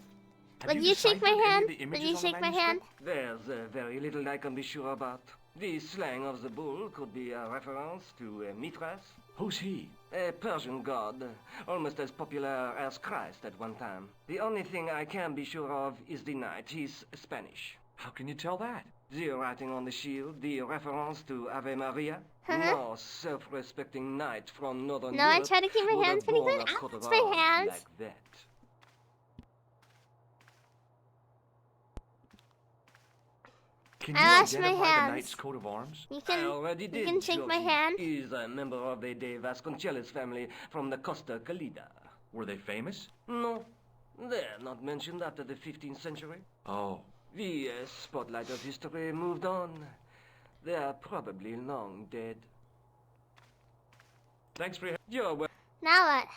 Speaker 2: Have
Speaker 1: Would you shake my
Speaker 2: deciphered any
Speaker 1: hand?
Speaker 2: of the
Speaker 1: Would
Speaker 2: images
Speaker 1: you
Speaker 2: on the
Speaker 1: shake my hand?
Speaker 2: manuscript?
Speaker 7: There's very little I can be sure about. The slang of the bull could be a reference to Mithras,
Speaker 2: Who's he?
Speaker 7: a Persian god, almost as popular as Christ at one time. The only thing I can be sure of is the knight. He's Spanish.
Speaker 2: How can you tell that?
Speaker 7: The writing on the shield, the reference to Ave Maria. No self-respecting knight from Northern
Speaker 1: No, I
Speaker 7: Europe
Speaker 1: try to keep my
Speaker 7: would have
Speaker 1: hands pretty
Speaker 7: worn
Speaker 1: clean.
Speaker 7: a
Speaker 1: I'll
Speaker 7: coat of
Speaker 1: wash my
Speaker 7: arms
Speaker 1: hands.
Speaker 7: like that.
Speaker 2: Can you
Speaker 1: I wash my
Speaker 2: identify the
Speaker 1: hands.
Speaker 2: knight's coat of arms?
Speaker 1: You
Speaker 7: I
Speaker 1: can.
Speaker 7: already did.
Speaker 1: can shake my
Speaker 7: Georgie.
Speaker 1: hand.
Speaker 7: He's a member of the De Vasconcelos family from the Costa Calida.
Speaker 2: Were they famous?
Speaker 7: No, they're not mentioned after the 15th century.
Speaker 2: Oh.
Speaker 7: The spotlight of history moved on. They're probably long dead.
Speaker 2: Thanks for your...
Speaker 7: You're well.
Speaker 1: Now what?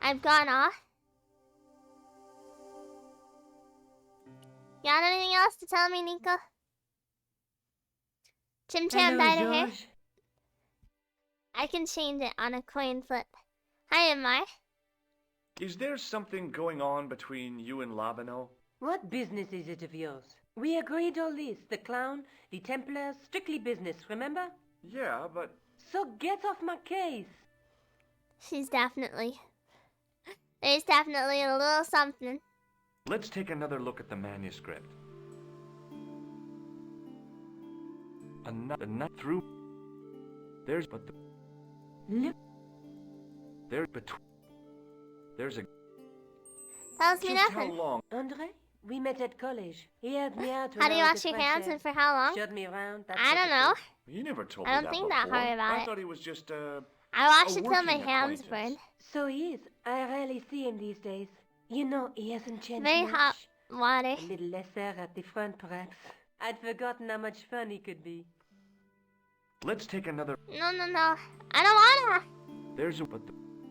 Speaker 1: I've gone off. You got anything else to tell me, Nico? Chim Cham dyed her hair. I can change it on a coin flip. Hi, am I?
Speaker 2: Is there something going on between you and Labano?
Speaker 6: What business is it of yours? We agreed all this. The clown, the Templars, strictly business, remember?
Speaker 2: Yeah, but...
Speaker 6: So get off my case.
Speaker 1: She's definitely. There's definitely a little something.
Speaker 2: Let's take another look at the manuscript. Another night through... There's but...
Speaker 6: Look.
Speaker 2: There's between... There's a...
Speaker 1: Tells me
Speaker 2: Just how
Speaker 1: nothing.
Speaker 2: long?
Speaker 6: Andre, we met at college. He helped me out.
Speaker 1: How do you wash your hands and for how long?
Speaker 6: Showed me around. That
Speaker 1: I
Speaker 6: sort
Speaker 1: don't
Speaker 6: of
Speaker 1: know.
Speaker 6: thing.
Speaker 2: You never told
Speaker 1: I
Speaker 2: me
Speaker 1: don't
Speaker 2: that
Speaker 1: think that
Speaker 2: before.
Speaker 1: hard about
Speaker 2: I
Speaker 1: it.
Speaker 2: thought he was just,
Speaker 1: I wash
Speaker 2: a
Speaker 1: it till my
Speaker 2: working
Speaker 1: hands
Speaker 2: acquaintance.
Speaker 1: burn.
Speaker 6: So he is. I rarely see him these days. You know, he hasn't changed
Speaker 1: Very
Speaker 6: much.
Speaker 1: hot water.
Speaker 6: A little lesser at the front, perhaps. I'd forgotten how much fun he could be.
Speaker 2: Let's take another...
Speaker 1: No, no, no. I don't wanna.
Speaker 2: There's a... But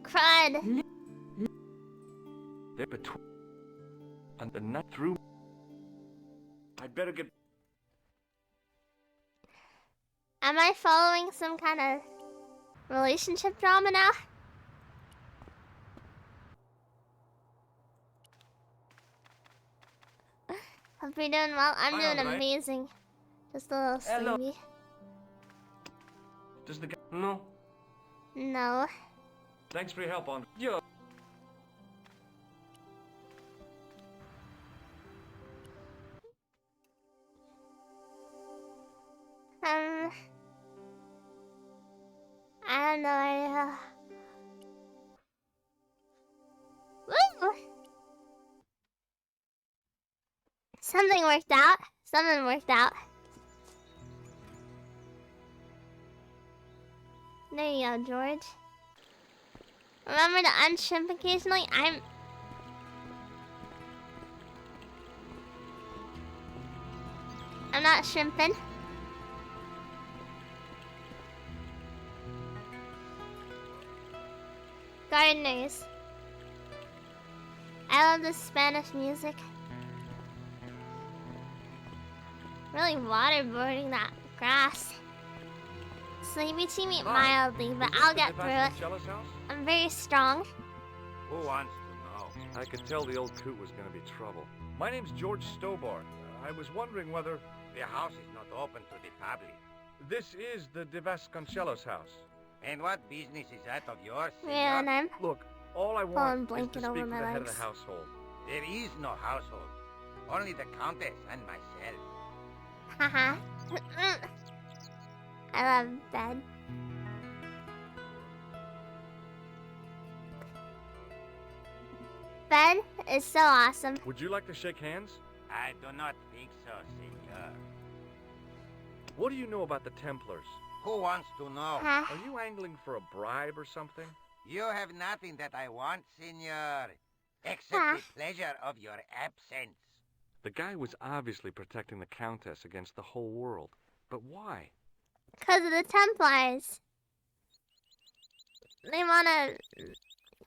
Speaker 1: Crud.
Speaker 2: there between... And the night through... I'd better get...
Speaker 1: Am I following some kind of relationship drama now? Hope you're doing well. I'm
Speaker 2: Hi,
Speaker 1: doing
Speaker 2: Andre.
Speaker 1: amazing. Just a little
Speaker 7: Hello.
Speaker 1: sleepy.
Speaker 2: Does the guy...
Speaker 7: No,
Speaker 1: No.
Speaker 2: Thanks for your help on...
Speaker 7: you're...
Speaker 1: I don't know. Woo! Something worked out. Something worked out. There you go, George. Remember to unshrimp occasionally? I'm not shrimping. Gardeners. I love this Spanish music. Really waterboarding that grass. Sleepy to me mildly, but I'll get through it.
Speaker 2: Vasconcelos' house?
Speaker 1: I'm very strong.
Speaker 3: Who wants to know?
Speaker 2: I could tell the old coot was going to be trouble. My name's George Stobar. I was wondering whether...
Speaker 3: The house is not open to the public.
Speaker 2: This is the De Vasconcelos house.
Speaker 3: And what business is that of yours,
Speaker 1: Yeah, and
Speaker 3: senor?
Speaker 1: I'm
Speaker 2: Look, all I
Speaker 1: Pulling
Speaker 2: want is to
Speaker 1: blanket
Speaker 2: speak
Speaker 1: over
Speaker 2: to
Speaker 1: my
Speaker 2: the head of
Speaker 1: legs.
Speaker 2: the household.
Speaker 3: There is no household. Only the countess and myself.
Speaker 1: haha. I love bed. Bed is so awesome.
Speaker 2: Would you like to shake hands?
Speaker 3: I do not think so, senor.
Speaker 2: What do you know about the Templars?
Speaker 3: Who wants to know?
Speaker 1: Huh?
Speaker 2: Are you angling for a bribe or something?
Speaker 3: You have nothing that I want, senor, except
Speaker 1: Huh?
Speaker 3: the pleasure of your absence.
Speaker 2: The guy was obviously protecting the Countess against the whole world. But why?
Speaker 1: Because of the Templars. They want to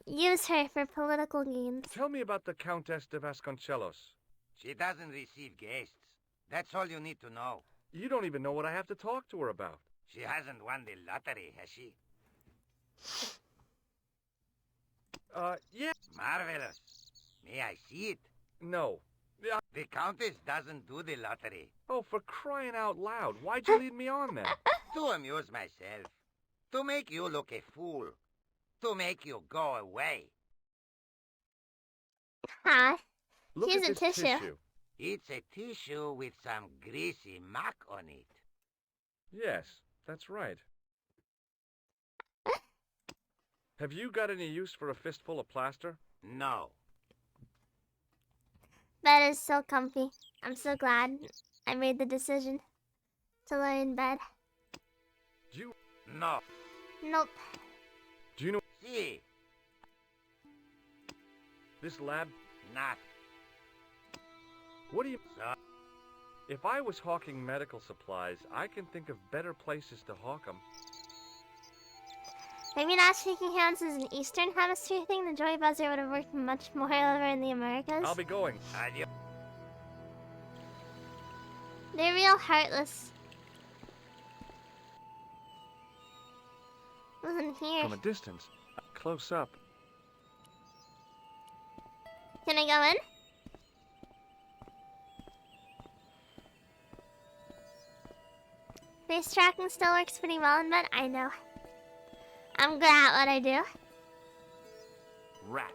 Speaker 1: use her for political gains.
Speaker 2: Tell me about the Countess de Vasconcelos.
Speaker 3: She doesn't receive guests. That's all you need to know.
Speaker 2: You don't even know what I have to talk to her about.
Speaker 3: She hasn't won the lottery, has she?
Speaker 2: Yeah.
Speaker 3: Marvelous. May I see it?
Speaker 2: No.
Speaker 3: The Countess doesn't do the lottery.
Speaker 2: Oh, for crying out loud. Why'd you lead me on then?
Speaker 3: To amuse myself. To make you look a fool. To make you go away.
Speaker 1: Huh?
Speaker 2: Look
Speaker 1: Here's
Speaker 2: at
Speaker 1: a
Speaker 2: this
Speaker 1: tissue.
Speaker 3: It's a tissue with some greasy muck on it.
Speaker 2: Yes, that's right. Have you got any use for a fistful of plaster?
Speaker 3: No.
Speaker 1: Bed is so comfy. I'm so glad I made the decision to lay in bed.
Speaker 3: No.
Speaker 1: Nope.
Speaker 2: Do you know
Speaker 3: See.
Speaker 2: this lab?
Speaker 3: Not
Speaker 2: What do you...
Speaker 3: so.
Speaker 2: If I was hawking medical supplies, I can think of better places to hawk them.
Speaker 1: Maybe not shaking hands is an Eastern Hemisphere thing. The Joy Buzzer would have worked much more over in the Americas.
Speaker 2: I'll be going.
Speaker 3: Adios.
Speaker 1: They're real heartless. Wasn't here.
Speaker 2: From a distance. Close up.
Speaker 1: Can I go in? Face tracking still works pretty well in bed. I know. I'm good at what I do.
Speaker 2: Rat.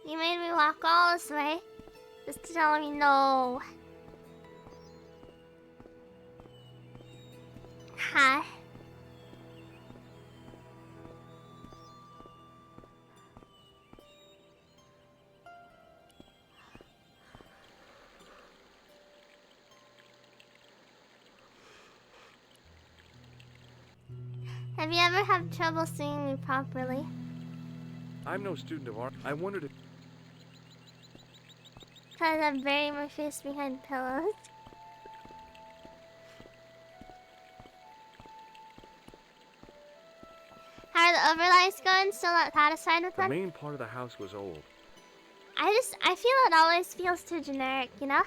Speaker 1: You made me walk all this way just to tell me no. Hi. Have you ever had trouble seeing me properly?
Speaker 2: I'm no student of art. I wondered if...
Speaker 1: Because I'm burying my face behind pillows. How are the overlays going? Still not satisfied with
Speaker 2: The
Speaker 1: them?
Speaker 2: main part of the house was old.
Speaker 1: I feel it always feels too generic, you know?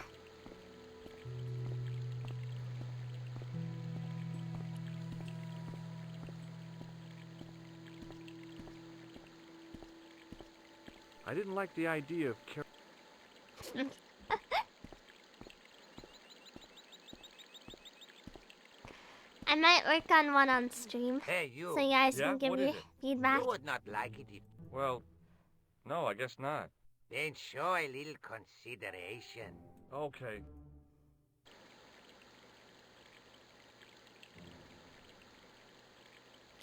Speaker 2: I didn't like the idea of
Speaker 1: I might work on one on stream,
Speaker 3: Hey, you.
Speaker 1: so you guys
Speaker 2: Yeah?
Speaker 1: can give
Speaker 2: What
Speaker 1: me
Speaker 2: is it?
Speaker 1: feedback.
Speaker 3: You would not like it if...
Speaker 2: Well, no, I guess not.
Speaker 3: Then show a little consideration.
Speaker 2: Okay.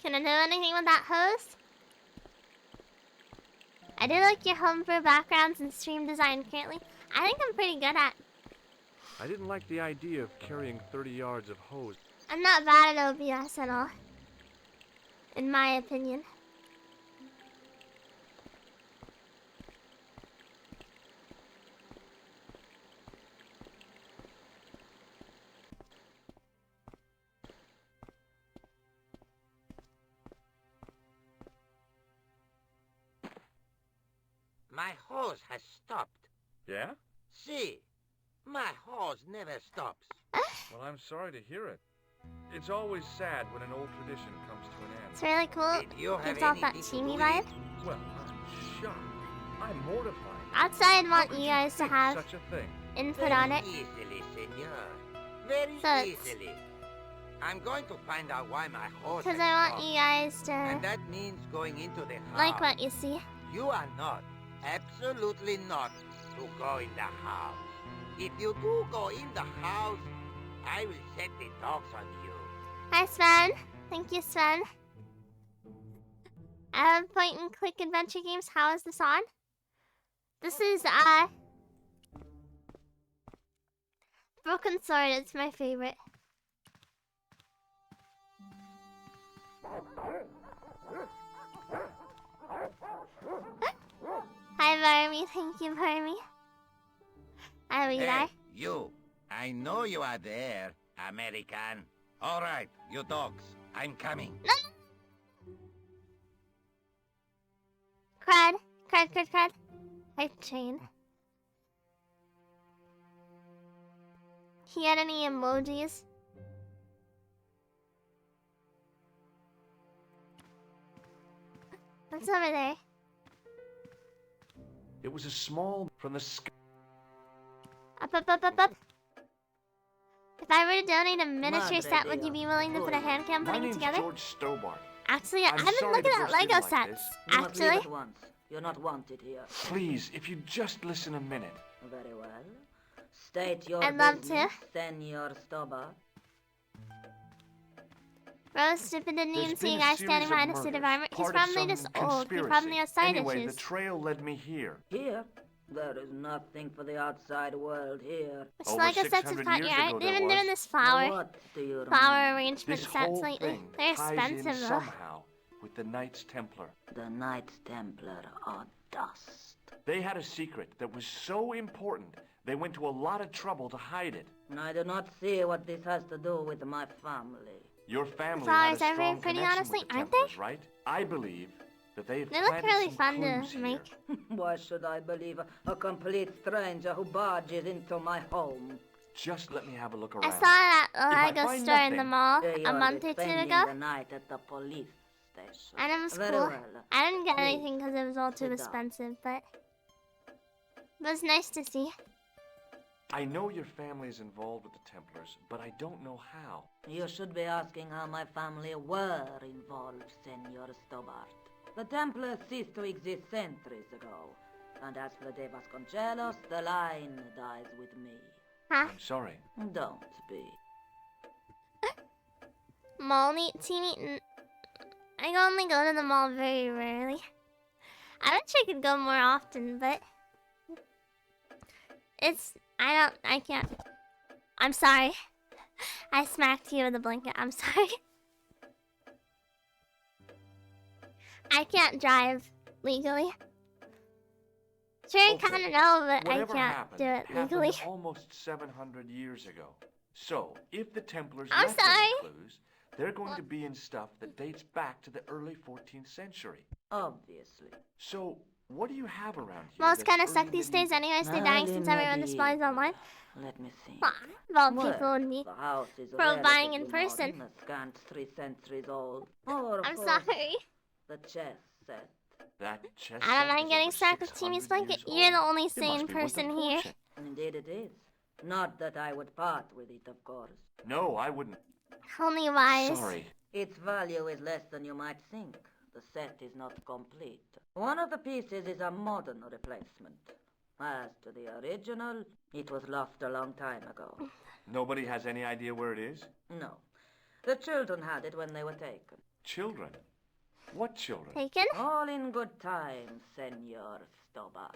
Speaker 1: Can I do anything with that hose? I do like your homebrew backgrounds and stream design currently. I think I'm pretty good at.
Speaker 2: I didn't like the idea of carrying 30 yards of hose.
Speaker 1: I'm not bad at OBS at all. In my opinion.
Speaker 3: My hose has stopped.
Speaker 2: Yeah?
Speaker 3: See, my hose never stops.
Speaker 2: Well, I'm sorry to hear it. It's always sad when an old tradition comes to an end.
Speaker 1: It's really cool.
Speaker 3: Did you have
Speaker 1: Gives off that
Speaker 3: anything to
Speaker 1: teamy
Speaker 3: do with
Speaker 1: vibe.
Speaker 3: it?
Speaker 2: Well, I'm shocked. I'm mortified.
Speaker 1: Outside,
Speaker 2: How
Speaker 1: want
Speaker 2: could
Speaker 1: you guys to
Speaker 2: think
Speaker 1: have
Speaker 2: such a thing?
Speaker 1: input
Speaker 3: Very
Speaker 1: on it.
Speaker 3: easily, senor. Very
Speaker 1: So it's-
Speaker 3: easily. I'm going to find out why my hose
Speaker 1: Because
Speaker 3: has
Speaker 1: I want
Speaker 3: stopped.
Speaker 1: you guys
Speaker 3: And
Speaker 1: to
Speaker 3: that means going into the house.
Speaker 1: like what you see.
Speaker 3: You are not, absolutely not, to go in the house. If you do go in the house, I will set the dogs on you.
Speaker 1: Hi, Sven. Thank you, Sven. I have point and click adventure games. How is this on? This is, Broken Sword. It's my favorite. Hi, Barmy. Thank you, Barmy. Are we there?
Speaker 3: Hey, you. I know you are there, American. All right, you dogs. I'm coming.
Speaker 1: No. Crud. Crud. Hype train. He had any emojis? What's over there?
Speaker 2: It was a small from the sky.
Speaker 1: Up. If I were to donate a miniature set, would you be willing to put a hand cam
Speaker 2: My
Speaker 1: putting it
Speaker 2: name's
Speaker 1: together?
Speaker 2: George Stobart.
Speaker 1: Actually,
Speaker 2: I'm
Speaker 1: I've been
Speaker 2: sorry
Speaker 1: looking
Speaker 2: to
Speaker 1: at
Speaker 2: burst in
Speaker 1: Lego
Speaker 2: like
Speaker 1: sets.
Speaker 2: this.
Speaker 8: You must leave
Speaker 1: Actually,
Speaker 8: at once. You're not wanted here.
Speaker 2: Please, if you just listen a minute.
Speaker 8: Very well. State your
Speaker 1: I'd love
Speaker 8: business, Senor Stobart.
Speaker 1: Rose stupid didn't even
Speaker 2: There's
Speaker 1: see a
Speaker 2: been
Speaker 1: guy
Speaker 2: series
Speaker 1: standing
Speaker 2: of
Speaker 1: behind a suit of
Speaker 2: murders,
Speaker 1: armor. He's
Speaker 2: part of
Speaker 1: probably
Speaker 2: some
Speaker 1: just old. He
Speaker 2: conspiracy.
Speaker 1: probably has side
Speaker 2: Anyway,
Speaker 1: issues.
Speaker 2: the trail led me here.
Speaker 8: Here? There is nothing for the outside world here.
Speaker 1: Which
Speaker 2: Over
Speaker 1: Lego sets is
Speaker 2: 600
Speaker 1: part
Speaker 2: years
Speaker 1: yeah,
Speaker 2: ago
Speaker 1: they've
Speaker 2: there
Speaker 1: been doing
Speaker 2: was.
Speaker 1: this
Speaker 8: Now what do you
Speaker 1: flower
Speaker 8: mean?
Speaker 1: arrangement
Speaker 2: This
Speaker 1: sets
Speaker 2: whole
Speaker 1: lately.
Speaker 2: thing
Speaker 1: They're
Speaker 2: ties
Speaker 1: expensive
Speaker 2: in
Speaker 1: though.
Speaker 2: somehow with the Knights Templar.
Speaker 8: The Knights Templar are dust.
Speaker 2: They had a secret that was so important, they went to a lot of trouble to hide it.
Speaker 8: I do not see what this has to do with my family.
Speaker 2: Your family
Speaker 1: Flowers
Speaker 2: had a
Speaker 1: are very
Speaker 2: strong
Speaker 1: pretty,
Speaker 2: connection
Speaker 1: honestly,
Speaker 2: with the
Speaker 1: aren't
Speaker 2: Templars, right? I believe that they've
Speaker 1: They look
Speaker 2: planted
Speaker 1: really
Speaker 2: some
Speaker 1: fun to
Speaker 2: clues
Speaker 1: make.
Speaker 2: here.
Speaker 8: Why should I believe a complete stranger who barges into my home?
Speaker 2: Just let me have a look
Speaker 1: I
Speaker 2: around.
Speaker 1: saw it at
Speaker 2: If
Speaker 1: a
Speaker 2: I
Speaker 1: Lego
Speaker 2: find
Speaker 1: store in the
Speaker 2: nothing,
Speaker 1: mall
Speaker 8: They
Speaker 1: a
Speaker 8: are
Speaker 1: month or two
Speaker 8: spending
Speaker 1: ago.
Speaker 8: the night at the police station.
Speaker 1: And it was
Speaker 8: Very
Speaker 1: cool.
Speaker 8: well.
Speaker 1: I didn't get
Speaker 8: Please,
Speaker 1: anything because it was all too
Speaker 8: sit down.
Speaker 1: expensive, but it was nice to see.
Speaker 2: I know your family is involved with the Templars, but I don't know how.
Speaker 8: You should be asking how my family were involved, Senor Stobart. The Templars ceased to exist centuries ago. And as for De Vasconcelos, the line dies with me.
Speaker 1: Huh?
Speaker 2: I'm sorry.
Speaker 8: Don't be.
Speaker 1: Mall neat, teeny. I only go to the mall very rarely. I wish I could go more often, but I can't. I'm sorry. I smacked you with a blanket. I'm sorry. I can't drive legally. Sure, I
Speaker 2: Okay,
Speaker 1: kind of know, but I
Speaker 2: Whatever
Speaker 1: can't
Speaker 2: happened,
Speaker 1: do it
Speaker 2: happened
Speaker 1: legally.
Speaker 2: almost 700 years ago. So, if the Templars
Speaker 1: I'm
Speaker 2: left
Speaker 1: sorry.
Speaker 2: any clues, they're going to be in stuff that dates back to the early 14th century.
Speaker 8: Obviously.
Speaker 2: So, what do you have around here?
Speaker 1: Malls
Speaker 2: that's
Speaker 1: kind of
Speaker 2: early
Speaker 1: suck these days
Speaker 2: medieval?
Speaker 1: anyways. They're dying since everyone displays online.
Speaker 8: Let me see.
Speaker 1: Well,
Speaker 8: Well,
Speaker 1: people would be.
Speaker 8: the house is
Speaker 1: for buying in
Speaker 8: relatively
Speaker 1: person.
Speaker 8: modern, a scant 3 centuries old. Or, of
Speaker 1: I'm
Speaker 8: course,
Speaker 1: sorry.
Speaker 8: the chess set.
Speaker 2: That chest
Speaker 1: I don't
Speaker 2: set
Speaker 1: mind
Speaker 2: is
Speaker 1: getting
Speaker 2: over
Speaker 1: stuck with
Speaker 2: 600
Speaker 1: Timmy's blanket.
Speaker 2: years
Speaker 1: You're the
Speaker 2: old.
Speaker 1: only
Speaker 2: It must
Speaker 1: sane
Speaker 2: be worth a
Speaker 1: person here.
Speaker 2: fortune.
Speaker 8: Indeed it is. Not that I would part with it, of course.
Speaker 2: No, I wouldn't.
Speaker 1: Only wise.
Speaker 2: Sorry.
Speaker 8: Its value is less than you might think. The set is not complete. One of the pieces is a modern replacement. As to the original, it was lost a long time ago.
Speaker 2: Nobody has any idea where it is?
Speaker 8: No. The children had it when they were taken.
Speaker 2: Children? What children?
Speaker 1: Taken?
Speaker 8: All in good time, Senor Stobart.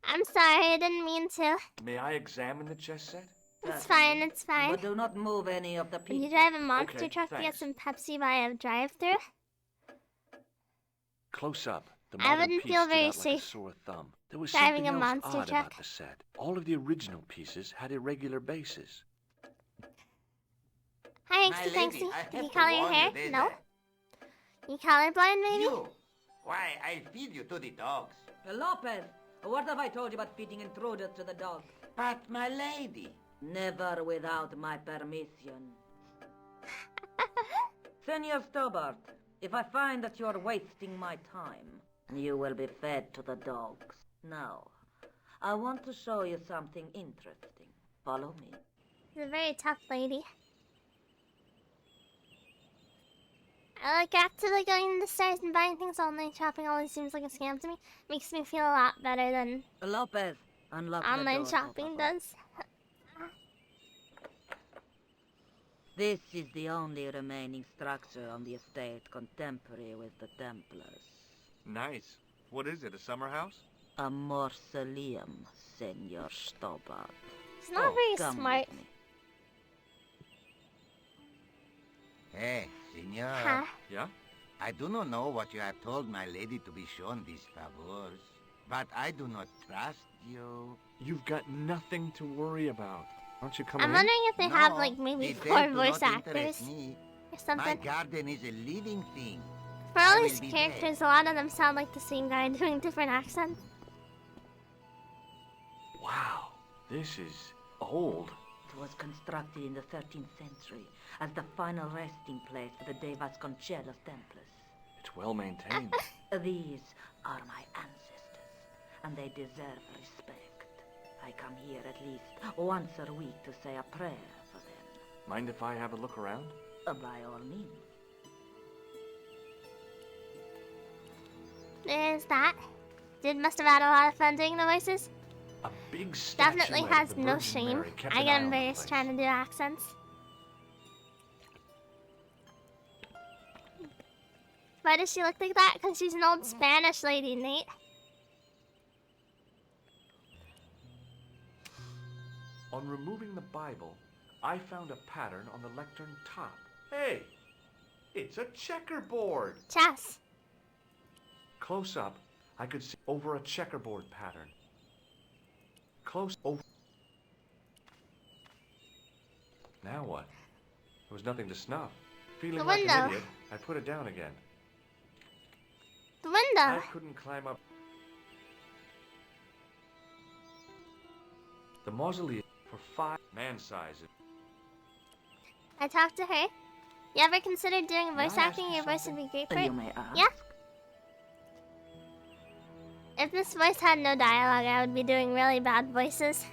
Speaker 1: I'm sorry, I didn't mean to.
Speaker 2: May I examine the chess set?
Speaker 1: It's fine, it's fine.
Speaker 8: But do not move any of the
Speaker 1: When you
Speaker 8: pieces.
Speaker 1: drive a monster
Speaker 2: Okay,
Speaker 1: truck to get
Speaker 2: thanks.
Speaker 1: some Pepsi by a drive-thru?
Speaker 2: Close up. The
Speaker 1: I
Speaker 2: modern
Speaker 1: wouldn't
Speaker 2: piece
Speaker 1: feel
Speaker 2: stood
Speaker 1: very
Speaker 2: out like a
Speaker 1: safe
Speaker 2: sore thumb. There was
Speaker 1: driving
Speaker 2: something
Speaker 1: a
Speaker 2: else
Speaker 1: monster
Speaker 2: odd
Speaker 1: truck.
Speaker 2: about the set. All of the original pieces had irregular bases.
Speaker 1: Hi,
Speaker 3: My
Speaker 1: Angsty
Speaker 3: lady,
Speaker 1: Tanksy.
Speaker 3: I
Speaker 1: Did
Speaker 3: have
Speaker 1: you
Speaker 3: to
Speaker 1: color your
Speaker 3: warn
Speaker 1: hair?
Speaker 3: you, there's
Speaker 1: No?
Speaker 3: a-
Speaker 1: You colorblind, maybe?
Speaker 3: You! Why, I feed you to the dogs.
Speaker 8: Lopez, what have I told you about feeding intruders to the dog?
Speaker 3: But, my lady...
Speaker 8: Never without my permission. Senor Stobart, if I find that you're wasting my time, you will be fed to the dogs. Now, I want to show you something interesting. Follow me.
Speaker 1: She's a very tough lady. I like actually going to the stores and buying things online. Shopping always seems like a scam to me. Makes me feel a lot better than
Speaker 8: Lopez, unlock the
Speaker 1: online
Speaker 8: door,
Speaker 1: shopping
Speaker 8: Papa.
Speaker 1: does.
Speaker 8: This is the only remaining structure on the estate contemporary with the Templars.
Speaker 2: Nice. What is it, a summer house?
Speaker 8: A mausoleum, Senor Stobart.
Speaker 1: She's not
Speaker 2: Oh,
Speaker 1: very
Speaker 8: Come
Speaker 1: smart.
Speaker 8: with me.
Speaker 3: Hey, senor.
Speaker 1: Huh?
Speaker 2: Yeah?
Speaker 3: I do not know what you have told my lady to be shown these favors, but I do not trust you.
Speaker 2: You've got nothing to worry about. Aren't you coming
Speaker 1: I'm
Speaker 2: in?
Speaker 1: wondering if they have
Speaker 3: No,
Speaker 1: like maybe
Speaker 3: details
Speaker 1: 4
Speaker 3: do
Speaker 1: voice
Speaker 3: not interest
Speaker 1: actors
Speaker 3: me.
Speaker 1: or
Speaker 3: My
Speaker 1: something.
Speaker 3: garden is a living thing.
Speaker 1: For
Speaker 3: I
Speaker 1: all
Speaker 3: will
Speaker 1: these
Speaker 3: be
Speaker 1: characters, a lot of them sound like the same guy doing different accents.
Speaker 2: Wow, this is old.
Speaker 8: It was constructed in the 13th century as the final resting place for the De Vasconcelos Templars.
Speaker 2: It's well maintained.
Speaker 8: These are my ancestors, and they deserve respect. I come here at least once a week to say a prayer for them.
Speaker 2: Mind if I have a look around?
Speaker 8: By all means.
Speaker 1: There's that. Dude must have had a lot of fun doing the voices.
Speaker 2: A big statue
Speaker 1: Definitely
Speaker 2: of
Speaker 1: has
Speaker 2: the
Speaker 1: no
Speaker 2: Virgin
Speaker 1: shame.
Speaker 2: Mary kept
Speaker 1: I
Speaker 2: an
Speaker 1: get
Speaker 2: eye on the
Speaker 1: embarrassed
Speaker 2: place.
Speaker 1: trying to do accents. Why does she look like that? Because she's an old Spanish lady, Nate.
Speaker 2: On removing the Bible, I found a pattern on the lectern top. Hey! It's a checkerboard!
Speaker 1: Chess.
Speaker 2: Close up, I could see over a checkerboard pattern. Close over. Now what? There was nothing to snuff. Feeling
Speaker 1: The
Speaker 2: like
Speaker 1: window.
Speaker 2: an idiot, I put it down again.
Speaker 1: The
Speaker 2: I
Speaker 1: window.
Speaker 2: couldn't climb up. The mausoleum for 5 man sizes.
Speaker 1: I talked to her. You ever considered doing
Speaker 2: May I
Speaker 1: voice
Speaker 2: ask
Speaker 1: acting?
Speaker 2: you
Speaker 1: Your voice would
Speaker 2: something?
Speaker 1: be great for
Speaker 8: You
Speaker 1: it.
Speaker 8: may ask.
Speaker 1: Yeah. If this voice had no dialogue, I would be doing really bad voices.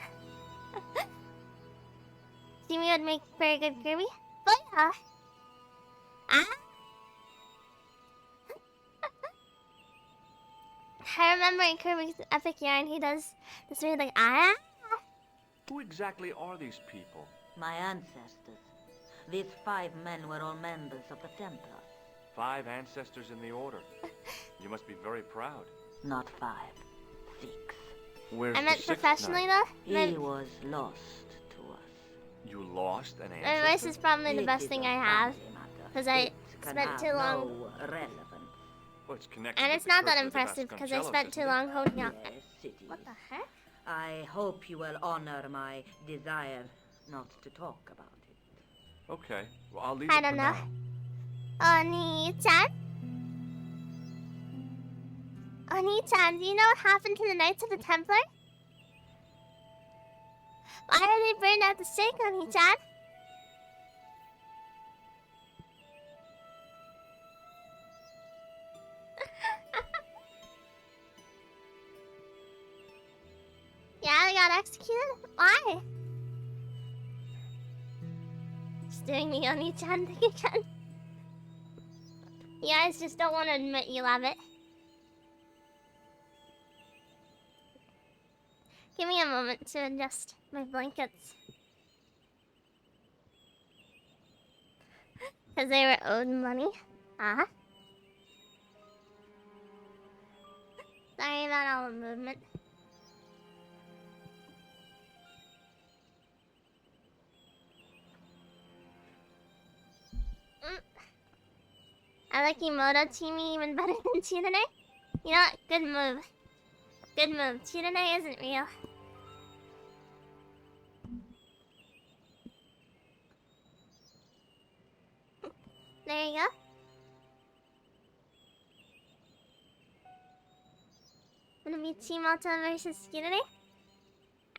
Speaker 1: Jimmy would make very good Kirby. But yeah. Ah. I remember in Kirby's Epic Yarn, he does this weird like ah.
Speaker 2: Who exactly are these people?
Speaker 8: My ancestors. These 5 men were all members of the Templars.
Speaker 2: 5 ancestors in the order. You must be very proud.
Speaker 8: Not 5, 6.
Speaker 2: Where's
Speaker 1: I
Speaker 2: the
Speaker 1: meant
Speaker 2: 6th
Speaker 1: professionally
Speaker 2: knight?
Speaker 1: though. Meant-
Speaker 8: He was lost to us.
Speaker 2: You lost an
Speaker 1: My
Speaker 2: ancestor?
Speaker 1: voice is probably the
Speaker 8: It
Speaker 1: best
Speaker 8: is
Speaker 1: thing
Speaker 8: a
Speaker 1: I have.
Speaker 8: family matter.
Speaker 1: 'Cause I
Speaker 8: It can
Speaker 1: spent
Speaker 8: have
Speaker 1: too long-
Speaker 8: no relevance.
Speaker 2: Well, it's connected
Speaker 1: And
Speaker 2: with
Speaker 1: it's
Speaker 2: the
Speaker 1: not that
Speaker 2: curse of the
Speaker 1: impressive because I
Speaker 2: Vasconcelos,
Speaker 1: spent too
Speaker 2: isn't it?
Speaker 1: long holding on.
Speaker 8: Yes, it is.
Speaker 1: What the heck?
Speaker 8: I hope you will honor my desire not to talk about it.
Speaker 2: Okay, well, I'll leave
Speaker 1: I
Speaker 2: it
Speaker 1: don't
Speaker 2: for
Speaker 1: know.
Speaker 2: now.
Speaker 1: Oni-chan? Oni-chan, do you know what happened to the Knights of the Templar? Why are they burned at the stake, Oni-chan? Yeah, they got executed? Why? Just doing the Oni-chan thing again. You guys just don't want to admit you love it. Give me a moment to adjust my blankets. Because they were owed money. Ah. Sorry about all the movement. I like Emoto Teamy even better than Chirune. You know what? Good move. Good move. Chirune isn't real. There you go. Gonna be Chimoto versus Chirune.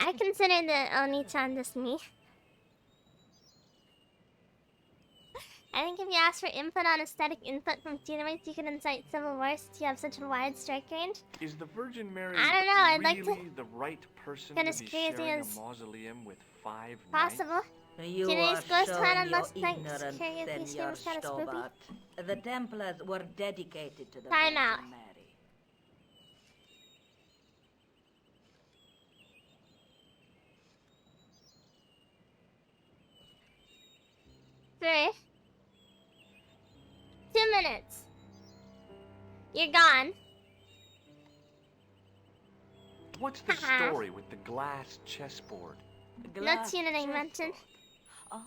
Speaker 1: I consider the Oni-chan just me. I think if you ask for input on aesthetic input from teammates, you can incite civil wars since you have such a wide strike range.
Speaker 2: Is the Virgin Mary
Speaker 1: I don't know, I'd like
Speaker 2: really
Speaker 1: to
Speaker 2: the right person
Speaker 1: get
Speaker 2: to
Speaker 1: as
Speaker 2: be
Speaker 1: crazy
Speaker 2: sharing
Speaker 1: as
Speaker 2: a mausoleum with 5
Speaker 1: possible.
Speaker 2: knights?
Speaker 8: You
Speaker 1: Today's
Speaker 8: are
Speaker 1: ghost
Speaker 8: showing
Speaker 1: hunt
Speaker 8: your
Speaker 1: unless thanks
Speaker 8: ignorance,
Speaker 1: karaoke stream
Speaker 8: Senor
Speaker 1: was kinda spoopy.
Speaker 8: Stobart. The Templars were dedicated to the
Speaker 1: Time
Speaker 8: Virgin
Speaker 1: out.
Speaker 8: Mary.
Speaker 1: Three. 2 minutes. You're gone.
Speaker 2: What's the
Speaker 1: Haha.
Speaker 2: story with the glass chessboard?
Speaker 1: No tuning mentioned.
Speaker 8: Oh,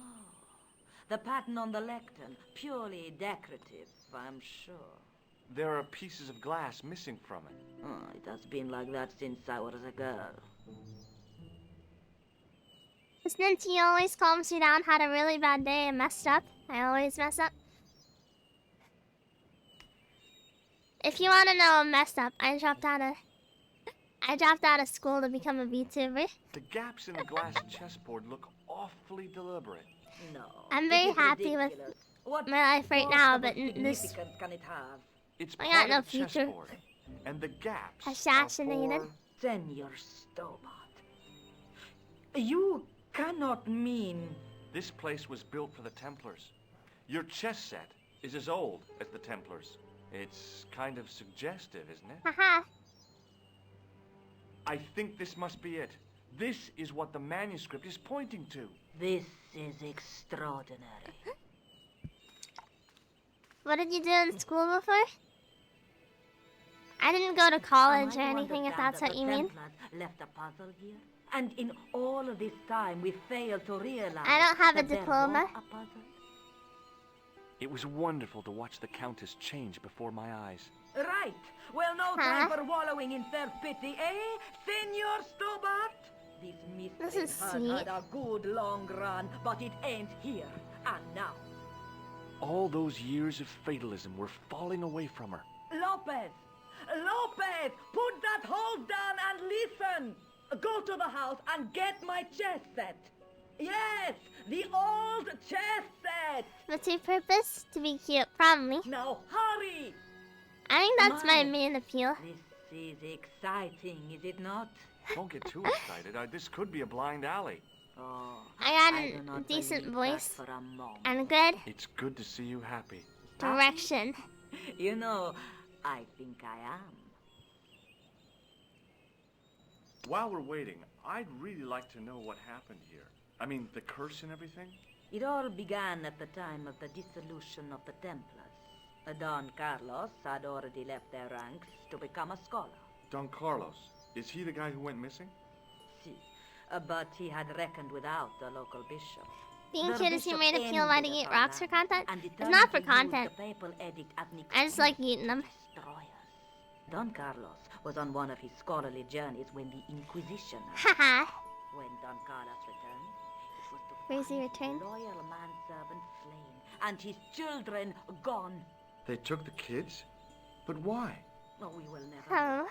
Speaker 8: The pattern on the lectern, purely decorative, I'm sure.
Speaker 2: There are pieces of glass missing from it.
Speaker 8: Oh, it has been like that since I was a girl.
Speaker 1: This Ninty always calms me down. Had a really bad day and messed up. I always mess up. If you want to know a mess up, I dropped out of school to become a VTuber.
Speaker 2: The gaps in the glass chessboard look awfully deliberate.
Speaker 8: No.
Speaker 1: I'm very
Speaker 8: it is
Speaker 1: happy with
Speaker 8: ridiculous. What
Speaker 1: my life right now, but
Speaker 8: possible
Speaker 1: this
Speaker 8: significance can it have?
Speaker 2: It's
Speaker 1: I
Speaker 2: part
Speaker 1: got no
Speaker 2: of the
Speaker 1: future.
Speaker 2: chessboard, and the gaps
Speaker 1: Assassinated.
Speaker 2: are for...
Speaker 8: Senor Stobart. You cannot mean...
Speaker 2: This place was built for the Templars. Your chess set is as old as the Templars. It's kind of suggestive, isn't it?
Speaker 1: Haha.
Speaker 2: I think this must be it. This is what the manuscript is pointing to.
Speaker 8: This is extraordinary.
Speaker 1: What did you do in school before? I didn't go to college or
Speaker 8: Am I to
Speaker 1: anything, if
Speaker 8: understand
Speaker 1: that's
Speaker 8: that
Speaker 1: what
Speaker 8: the
Speaker 1: you mean.
Speaker 8: Templars left a puzzle here? And in all of this time, we failed to realize
Speaker 1: I don't have a
Speaker 8: that there
Speaker 1: diploma.
Speaker 8: was a puzzle?
Speaker 2: It was wonderful to watch the Countess change before my eyes.
Speaker 8: Right. Well, no time for wallowing in self-pity, eh, Senor Stobart? This
Speaker 1: This
Speaker 8: mystery
Speaker 1: is
Speaker 8: has
Speaker 1: sweet.
Speaker 8: had a good long run, but it ain't here and now.
Speaker 2: All those years of fatalism were falling away from her.
Speaker 8: Lopez! Lopez! Put that hose down and listen! Go to the house and get my chess set. Yes, the old chess set.
Speaker 1: What's your purpose? To be cute, probably.
Speaker 8: Now hurry!
Speaker 1: I think that's my
Speaker 8: My.
Speaker 1: main appeal.
Speaker 8: This is exciting, is it not?
Speaker 2: Don't get too excited. This could be a blind alley.
Speaker 8: Oh,
Speaker 1: I got
Speaker 8: do
Speaker 1: a
Speaker 8: not
Speaker 1: decent
Speaker 8: believe
Speaker 1: voice
Speaker 8: that for a moment.
Speaker 1: and good
Speaker 2: It's good to see you happy.
Speaker 1: direction.
Speaker 8: You know, I think I am.
Speaker 2: While we're waiting, I'd really like to know what happened here. I mean, the curse and everything?
Speaker 8: It all began at the time of the dissolution of the Templars. Don Carlos had already left their ranks to become a scholar.
Speaker 2: Don Carlos. Is he the guy who went missing?
Speaker 8: See, but he had reckoned without the local bishop.
Speaker 1: Being
Speaker 8: The
Speaker 1: cute is your main
Speaker 8: bishop
Speaker 1: appeal. Why do
Speaker 8: envied
Speaker 1: you eat
Speaker 8: our
Speaker 1: rocks for
Speaker 8: land
Speaker 1: content?
Speaker 8: and
Speaker 1: It's
Speaker 8: determined
Speaker 1: not for
Speaker 8: to use
Speaker 1: content.
Speaker 8: the papal edict as an
Speaker 1: I just like eating them.
Speaker 8: destroy us. Don Carlos was on one of his scholarly journeys when the Inquisition
Speaker 1: Haha.
Speaker 8: When Don Carlos returned, it was to
Speaker 1: Crazy
Speaker 8: find
Speaker 1: return.
Speaker 8: his loyal manservant slain and his children gone.
Speaker 2: They took the kids? But why?
Speaker 8: Oh, we will never know.
Speaker 1: Oh.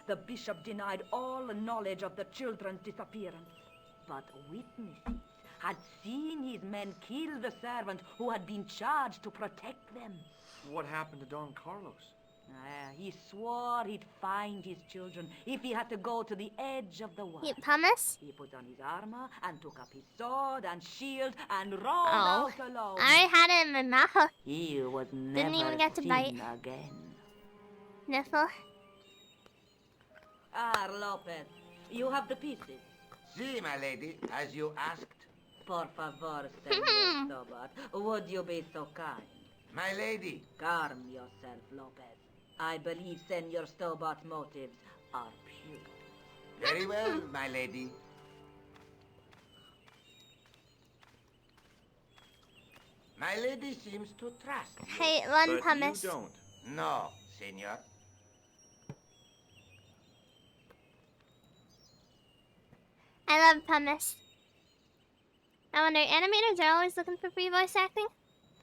Speaker 8: The bishop denied all knowledge of the children's disappearance. But witnesses had seen his men kill the servant who had been charged to protect them.
Speaker 2: What happened to Don Carlos?
Speaker 8: He swore he'd find his children if he had to go to the edge of the world.
Speaker 1: Eat pumice?
Speaker 8: He put on his armor and took up his sword and shield and rode
Speaker 1: Oh.
Speaker 8: out alone.
Speaker 1: I had it in my mouth.
Speaker 8: He was never
Speaker 1: even get to
Speaker 8: seen
Speaker 1: bite.
Speaker 8: again.
Speaker 1: Niffle.
Speaker 8: Lopez, you have the pieces.
Speaker 3: See, my lady, as you asked.
Speaker 8: Por favor, Senor Stobart, would you be so kind?
Speaker 3: My lady,
Speaker 8: Calm yourself, Lopez. I believe Senor Stobart's motives are pure.
Speaker 3: very well, my lady. My lady seems to trust you.
Speaker 1: Hey, one
Speaker 2: But
Speaker 1: pumice.
Speaker 2: you don't.
Speaker 3: No, senor.
Speaker 1: I love pumice. I wonder, animators are always looking for free voice acting?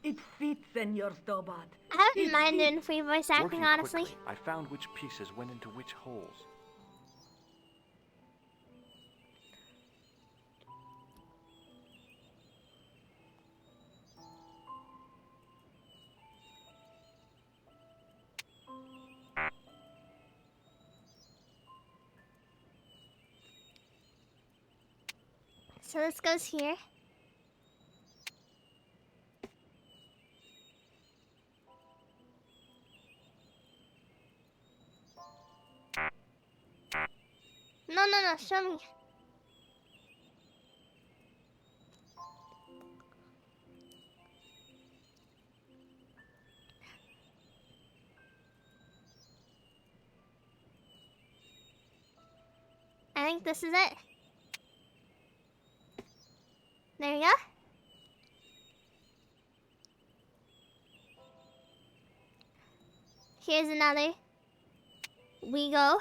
Speaker 8: It fits, Senor Stobart.
Speaker 1: I wouldn't mind doing free voice acting,
Speaker 2: Working
Speaker 1: honestly.
Speaker 2: quickly, I found which pieces went into which holes.
Speaker 1: So this goes here. No, show me. I think this is it. There you go. Here's another. We go.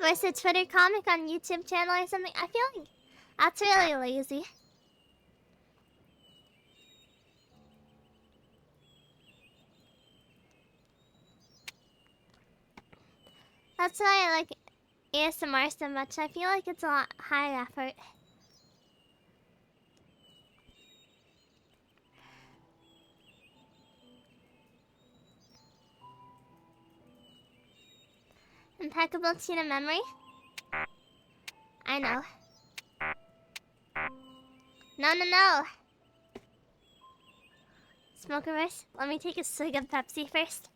Speaker 1: Voice a Twitter comic on YouTube channel or something. I feel like that's really lazy. That's why I like ASMR so much. I feel like it's a lot higher effort. Impeccable tuna memory. I know. No. Smokerverse, let me take a swig of Pepsi first.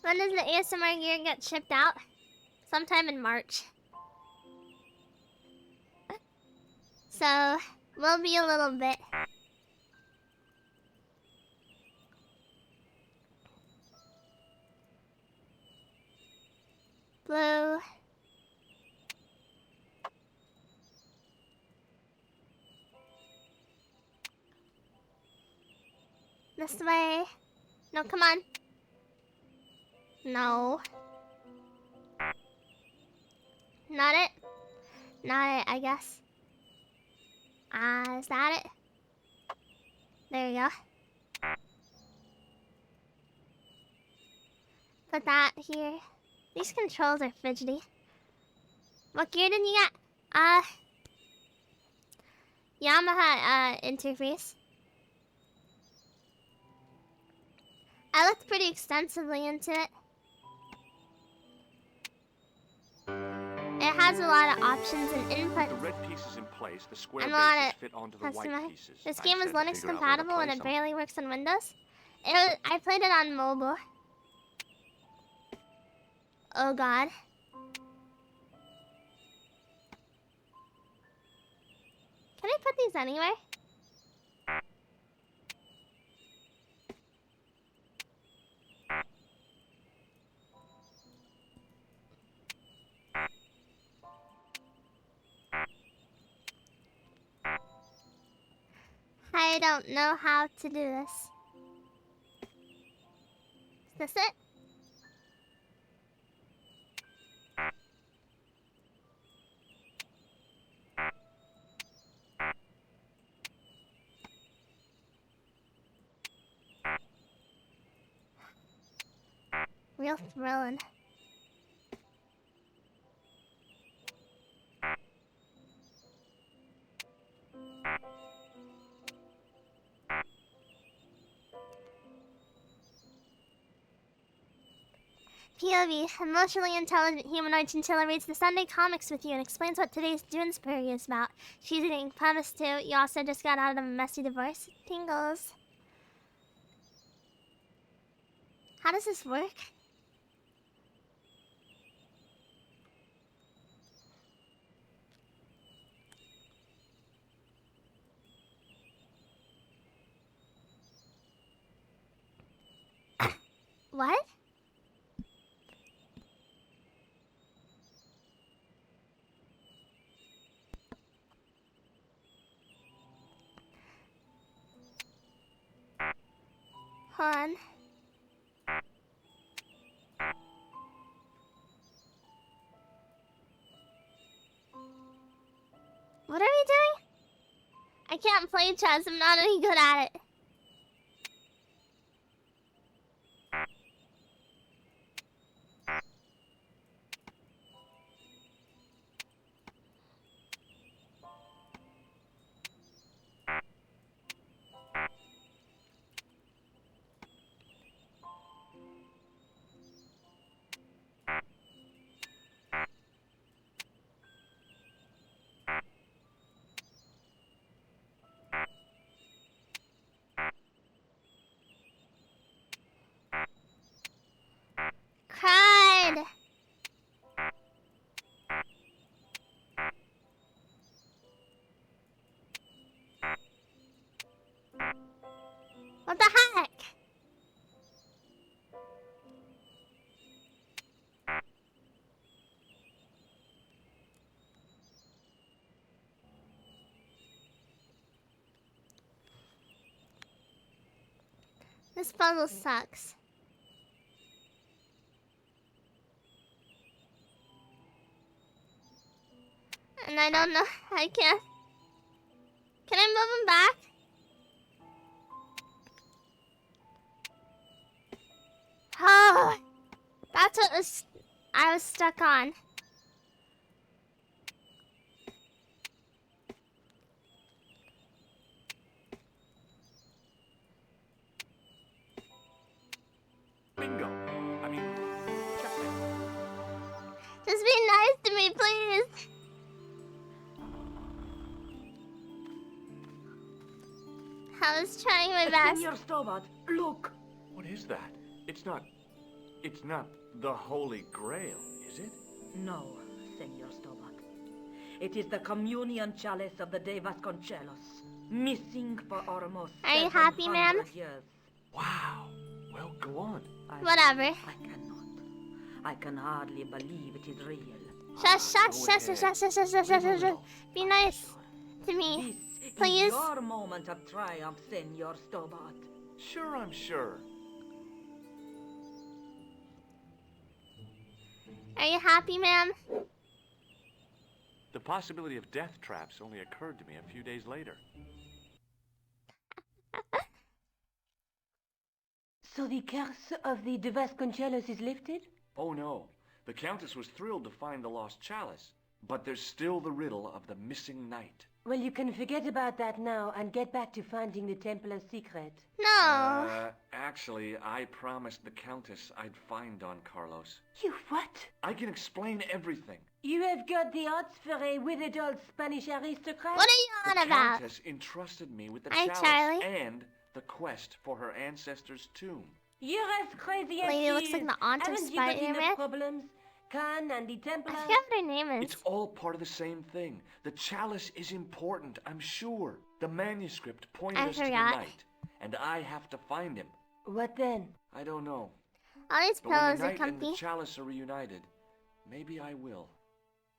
Speaker 1: When does the ASMR gear get shipped out? Sometime in March. So, we'll be a little bit. Blue. This way. No, come on. No. Not it. Not it, I guess. Is that it? There you go. Put that here. These controls are fidgety. What gear did you get? Yamaha, interface. I looked pretty extensively into it. It has a lot of options and inputs.
Speaker 2: The red pieces in place, the square
Speaker 1: And a lot
Speaker 2: bases
Speaker 1: of
Speaker 2: fit onto the white
Speaker 1: customer.
Speaker 2: pieces.
Speaker 1: This
Speaker 2: I
Speaker 1: game
Speaker 2: just
Speaker 1: is
Speaker 2: had to
Speaker 1: Linux
Speaker 2: figure out where to
Speaker 1: compatible and
Speaker 2: place
Speaker 1: it
Speaker 2: 'em.
Speaker 1: barely works on Windows. I played it on mobile. Oh god. Can I put these anywhere? I don't know how to do this. Is this it? Real thrilling. POV, emotionally intelligent humanoid chinchilla reads the Sunday comics with you and explains what today's Doonesbury is about. She's eating pumice too. You also just got out of a messy divorce. Tingles. How does this work? What? Hold on. What are we doing? I can't play chess. I'm not any good at it. This puzzle sucks. And I don't know. I can't. Can I move him back? Oh, that's what I was stuck on.
Speaker 2: Bingo. I mean, checkmate.
Speaker 1: Just be nice to me, please. I was trying my best.
Speaker 6: Senor Stobart, look!
Speaker 2: What is that? It's not the Holy Grail, is it?
Speaker 8: No, Senor Stobart. It is the communion chalice of the De Vasconcelos, missing for almost
Speaker 1: Are you happy, ma'am?
Speaker 8: 700 years.
Speaker 2: Wow. Well, go on.
Speaker 1: Whatever.
Speaker 8: I cannot. I can hardly believe it is real.
Speaker 1: Shush, shush. Be nice to me,
Speaker 8: This
Speaker 1: please.
Speaker 8: is your moment of triumph, Senor Stobart.
Speaker 2: Sure, I'm sure.
Speaker 1: Are you happy, ma'am?
Speaker 2: The possibility of death traps only occurred to me a few days later.
Speaker 6: So the curse of the De Vasconcelos is lifted?
Speaker 2: Oh no, the Countess was thrilled to find the lost chalice, but there's still the riddle of the missing knight.
Speaker 6: Well, you can forget about that now and get back to finding the Templar's secret.
Speaker 1: No.
Speaker 2: Actually, I promised the Countess I'd find Don Carlos.
Speaker 6: You what?
Speaker 2: I can explain everything.
Speaker 6: You have got the odds for a withered old Spanish aristocrat?
Speaker 1: What are you
Speaker 2: The
Speaker 1: on about?
Speaker 2: Countess entrusted me with the
Speaker 1: Hi,
Speaker 2: chalice
Speaker 1: Charlie.
Speaker 2: and the quest for her ancestor's tomb.
Speaker 6: You're as crazy as
Speaker 1: Lady
Speaker 6: she
Speaker 1: looks like
Speaker 6: is.
Speaker 1: the aunt of
Speaker 6: Haven't you got
Speaker 1: Spider-Man.
Speaker 6: enough problems? Khan and the
Speaker 1: I
Speaker 6: Templars?
Speaker 1: forget what her name is.
Speaker 2: It's all part of the same thing. The chalice is important, I'm sure. The manuscript pointed
Speaker 1: I
Speaker 2: us to the
Speaker 1: forgot.
Speaker 2: knight, and I have to find him.
Speaker 6: What then?
Speaker 2: I don't know.
Speaker 1: All these
Speaker 2: But when
Speaker 1: pillows
Speaker 2: the
Speaker 1: are
Speaker 2: knight and
Speaker 1: comfy.
Speaker 2: the chalice are reunited, maybe I will.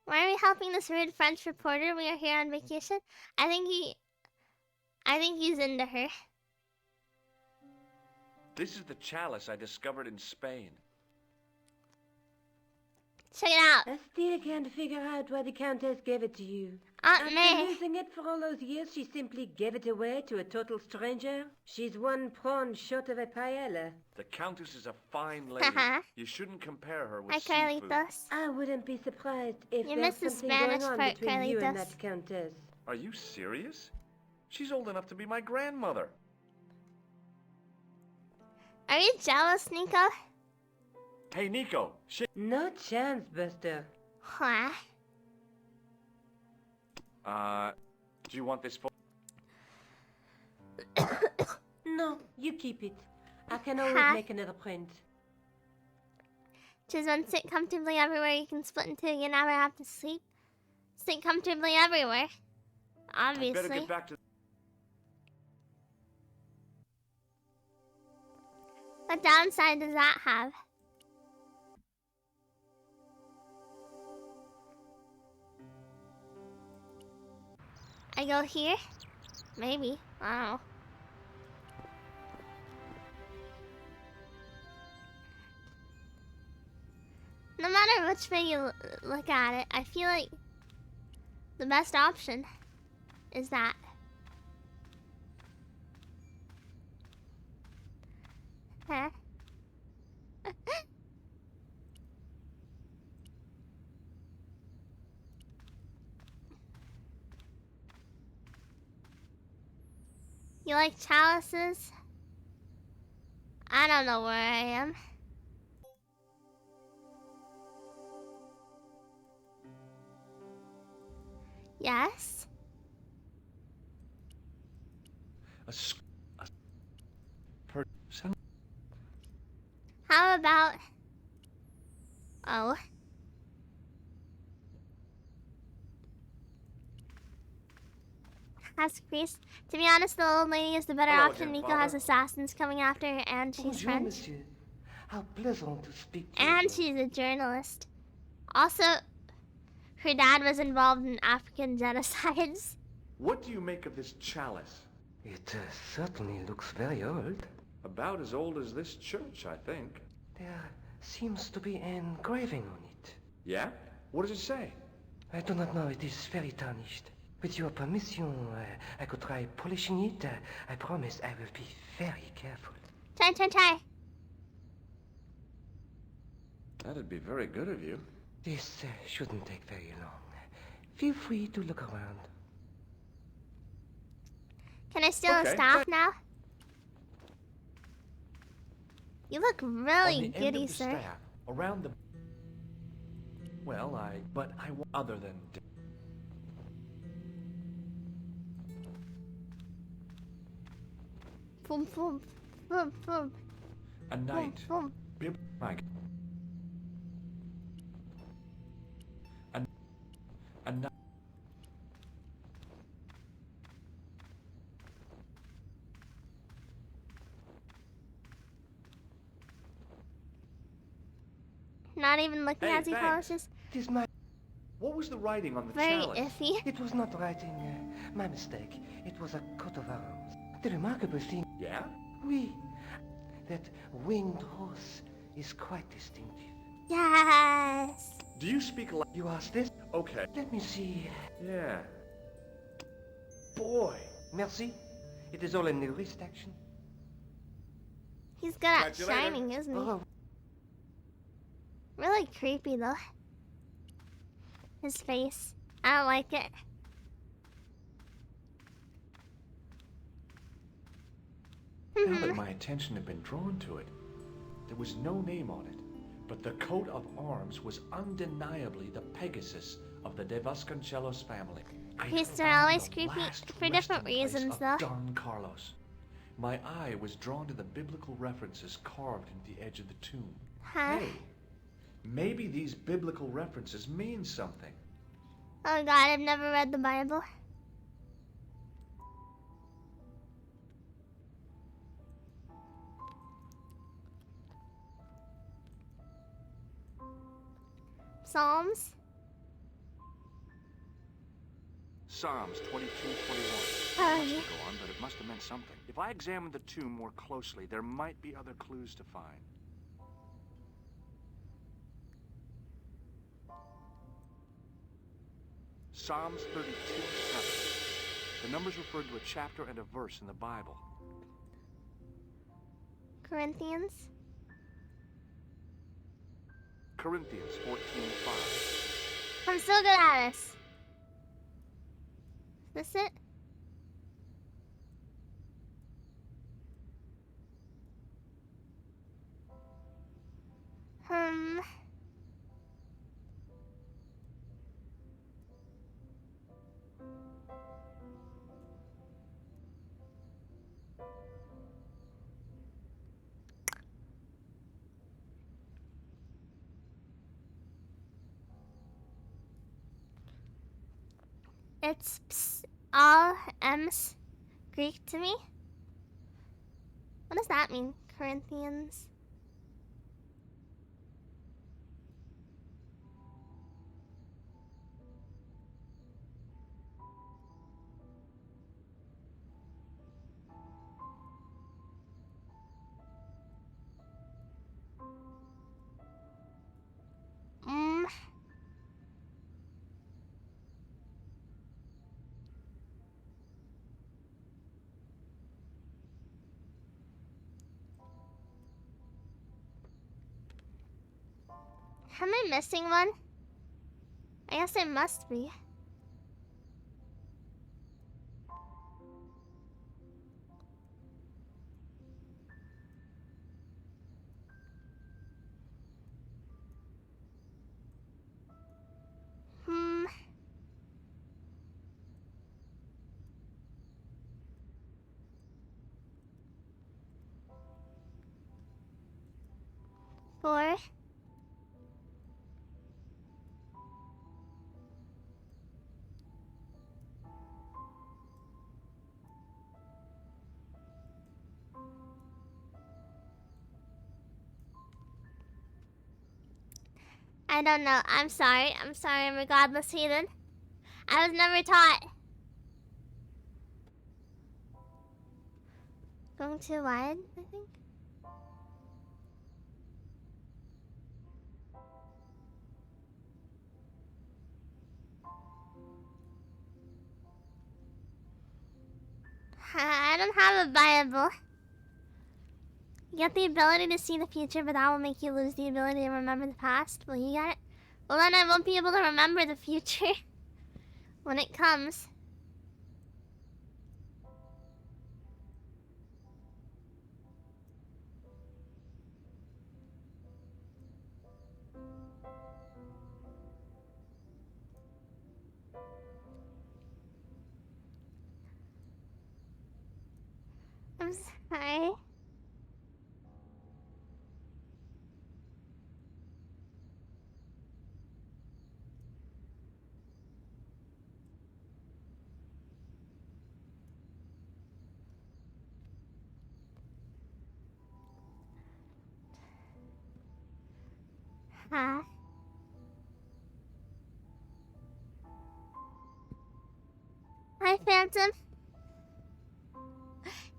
Speaker 1: Why are we helping this rude French reporter? We are here on vacation. I think he's into her.
Speaker 2: This is the chalice I discovered in Spain.
Speaker 1: Check it out.
Speaker 6: I still can't figure out why the Countess gave it to you.
Speaker 1: Aunt
Speaker 6: After
Speaker 1: May.
Speaker 6: losing it for all those years, she simply gave it away to a total stranger? She's one prawn short of a paella.
Speaker 2: The Countess is a fine lady.
Speaker 1: Haha.
Speaker 2: You shouldn't compare her with
Speaker 1: Hi,
Speaker 2: seafood.
Speaker 1: Carlitos.
Speaker 6: I wouldn't be surprised if
Speaker 1: You
Speaker 6: there's
Speaker 1: missed the
Speaker 6: something
Speaker 1: Spanish
Speaker 6: going on
Speaker 1: part,
Speaker 6: between you and
Speaker 1: Carlitos.
Speaker 6: that Countess.
Speaker 2: Are you serious? She's old enough to be my grandmother.
Speaker 1: Are you jealous, Nico?
Speaker 2: Hey, Nico. Shit.
Speaker 6: No chance, Buster.
Speaker 1: Huh?
Speaker 2: Do you want this photo?
Speaker 6: No, you keep it. I can always
Speaker 1: Huh?
Speaker 6: make another print.
Speaker 1: Choose one, sit comfortably everywhere. You can split in two. You never have to sleep. Sit comfortably everywhere.
Speaker 2: I better
Speaker 1: Obviously.
Speaker 2: get back to...
Speaker 1: What downside does that have? I go here? Maybe. I don't know. No matter which way you look at it, I feel like the best option is that. Huh? You like chalices? I don't know where I am. Yes? How about... Oh. Ask Grease. To be honest, the old lady is the better
Speaker 2: Hello
Speaker 1: option.
Speaker 2: again,
Speaker 1: Nico has
Speaker 2: Father.
Speaker 1: assassins coming after her, and she's
Speaker 7: Bonjour,
Speaker 1: French.
Speaker 7: monsieur. How pleasant to speak to
Speaker 1: And
Speaker 7: you.
Speaker 1: she's a journalist. Also, her dad was involved in African genocides.
Speaker 2: What do you make of this chalice?
Speaker 7: It certainly looks very old.
Speaker 2: About as old as this church, I think.
Speaker 7: There seems to be an engraving on it.
Speaker 2: Yeah? What does it say?
Speaker 7: I do not know. It is very tarnished. With your permission, I could try polishing it. I promise I will be very careful.
Speaker 1: Try.
Speaker 2: That'd be very good of you.
Speaker 7: This shouldn't take very long. Feel free to look around.
Speaker 1: Can I steal a staff now? You look really
Speaker 2: On the end
Speaker 1: giddy,
Speaker 2: of the
Speaker 1: sir.
Speaker 2: staff, around the... Well, But I want... Other than...
Speaker 1: Boom, boom, boom, boom,
Speaker 2: A
Speaker 1: boom,
Speaker 2: knight.
Speaker 1: boom.
Speaker 2: Mike. A knight.
Speaker 1: Not even looking
Speaker 2: Hey,
Speaker 1: as he
Speaker 2: thanks.
Speaker 1: polishes.
Speaker 7: It is my...
Speaker 2: What was the writing on the
Speaker 1: Very
Speaker 2: chalice?
Speaker 1: iffy.
Speaker 7: It was not writing. My mistake. It was a coat of arms. The remarkable thing...
Speaker 2: Yeah?
Speaker 7: Oui. That winged horse is quite distinctive.
Speaker 1: Yes.
Speaker 2: Do you speak
Speaker 7: You asked this?
Speaker 2: Okay.
Speaker 7: Let me see.
Speaker 2: Yeah. Boy.
Speaker 7: Merci. It is all in the wrist action.
Speaker 1: He's good at
Speaker 2: Catch you later.
Speaker 1: shining, isn't he?
Speaker 7: Oh,
Speaker 1: Really creepy though. His face. I don't like it.
Speaker 2: Now that my attention had been drawn to it, there was no name on it, but the coat of arms was undeniably the Pegasus of the De Vasconcelos family. I
Speaker 1: Priests are
Speaker 2: found
Speaker 1: always
Speaker 2: the
Speaker 1: creepy
Speaker 2: last
Speaker 1: for different
Speaker 2: resting place
Speaker 1: reasons,
Speaker 2: of
Speaker 1: though.
Speaker 2: Don Carlos. My eye was drawn to the biblical references carved into the edge of the tomb.
Speaker 1: Huh?
Speaker 2: Hey, maybe these biblical references mean something.
Speaker 1: Oh god, I've never read the Bible. Psalms?
Speaker 2: Psalms 22:21.
Speaker 1: Oh,
Speaker 2: Must
Speaker 1: yeah.
Speaker 2: go on, but it must have meant something. If I examine the tomb more closely, there might be other clues to find. Psalms 32:7. The numbers refer to a chapter and a verse in the Bible.
Speaker 1: Corinthians?
Speaker 2: Corinthians 14:5.
Speaker 1: I'm so good at this. Is this it? Hmm. It's all M's Greek to me. What does that mean? Corinthians? Am I missing one? I guess I must be. Hmm. Four. I don't know. I'm sorry. I'm a godless heathen. I was never taught. Going too wide, I think. I don't have a Bible. You get the ability to see the future, but that will make you lose the ability to remember the past. Well, you got it. Well, then I won't be able to remember the future when it comes. I'm sorry. Huh? Hi, Phantom.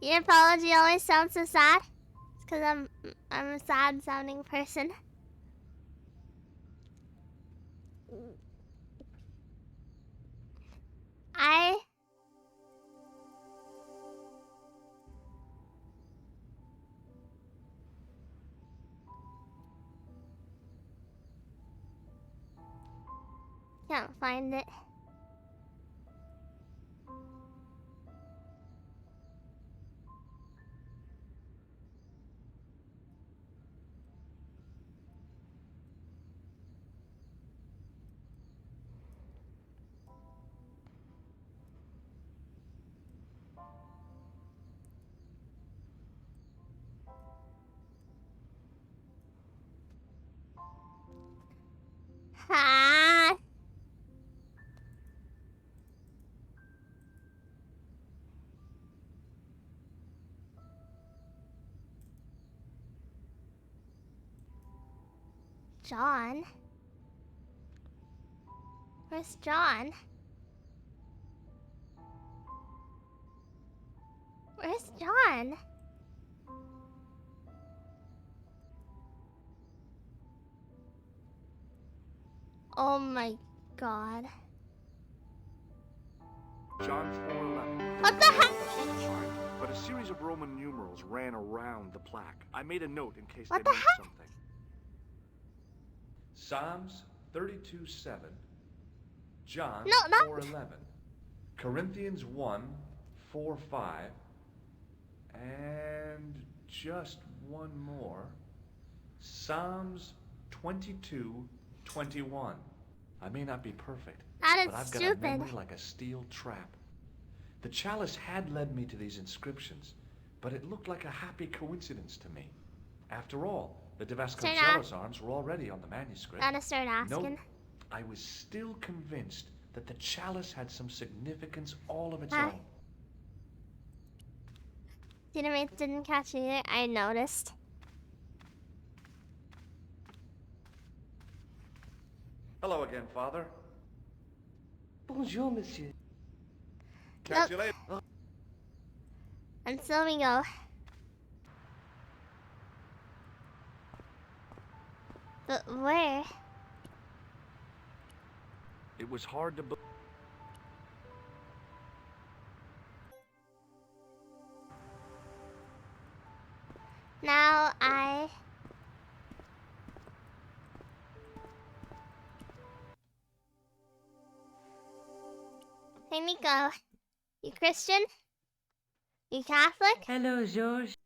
Speaker 1: Your apology always sounds so sad. It's because I'm a sad-sounding person. I can't find it. Ah. John? Where's John? Where's John? Oh my god.
Speaker 2: John 4:11.
Speaker 1: What the heck?
Speaker 2: But a series of Roman numerals ran around the plaque. I made a note in case
Speaker 1: What
Speaker 2: they
Speaker 1: the
Speaker 2: meant
Speaker 1: heck?
Speaker 2: something. Psalms 32:7. John
Speaker 1: No, not-
Speaker 2: 4:11. Corinthians 1:4-5. And just one more. Psalms 22:21. I may not be perfect,
Speaker 1: That is
Speaker 2: but I've got a
Speaker 1: stupid.
Speaker 2: memory like a steel trap. The chalice had led me to these inscriptions, but it looked like a happy coincidence to me. After all, the De Vasconcelos arms were already on the manuscript.
Speaker 1: Gotta start asking.
Speaker 2: Nope, I was still convinced that the chalice had some significance all of its
Speaker 1: Huh?
Speaker 2: own.
Speaker 1: Dinnermates didn't catch me either. I noticed.
Speaker 2: Hello again, Father.
Speaker 7: Bonjour, monsieur.
Speaker 2: Catch you later.
Speaker 1: And so we go. But where?
Speaker 2: It was hard to believe.
Speaker 1: Now I... Hey, Nico. You Christian? You Catholic?
Speaker 6: Hello, George.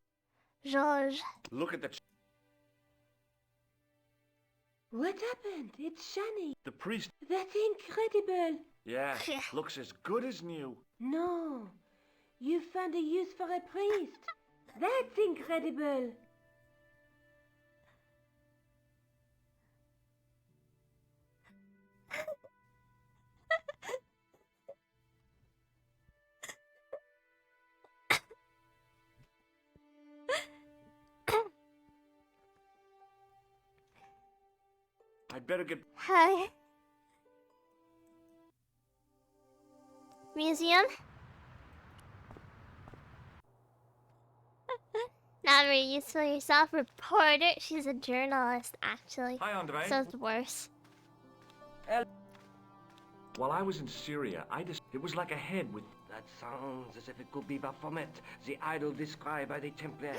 Speaker 1: George.
Speaker 2: Look at the
Speaker 6: What happened? It's shiny.
Speaker 2: the priest.
Speaker 6: That's incredible.
Speaker 2: Yeah, looks as good as new.
Speaker 6: No, you found a use for a priest. That's incredible.
Speaker 2: I'd better get.
Speaker 1: Hi. Museum? Not very useful yourself. Reporter. She's a journalist, actually.
Speaker 2: Hi, Andre.
Speaker 1: So it's worse.
Speaker 2: While I was in Syria, it was like a head with...
Speaker 7: That sounds as if it could be Baphomet, the idol described by the Templars.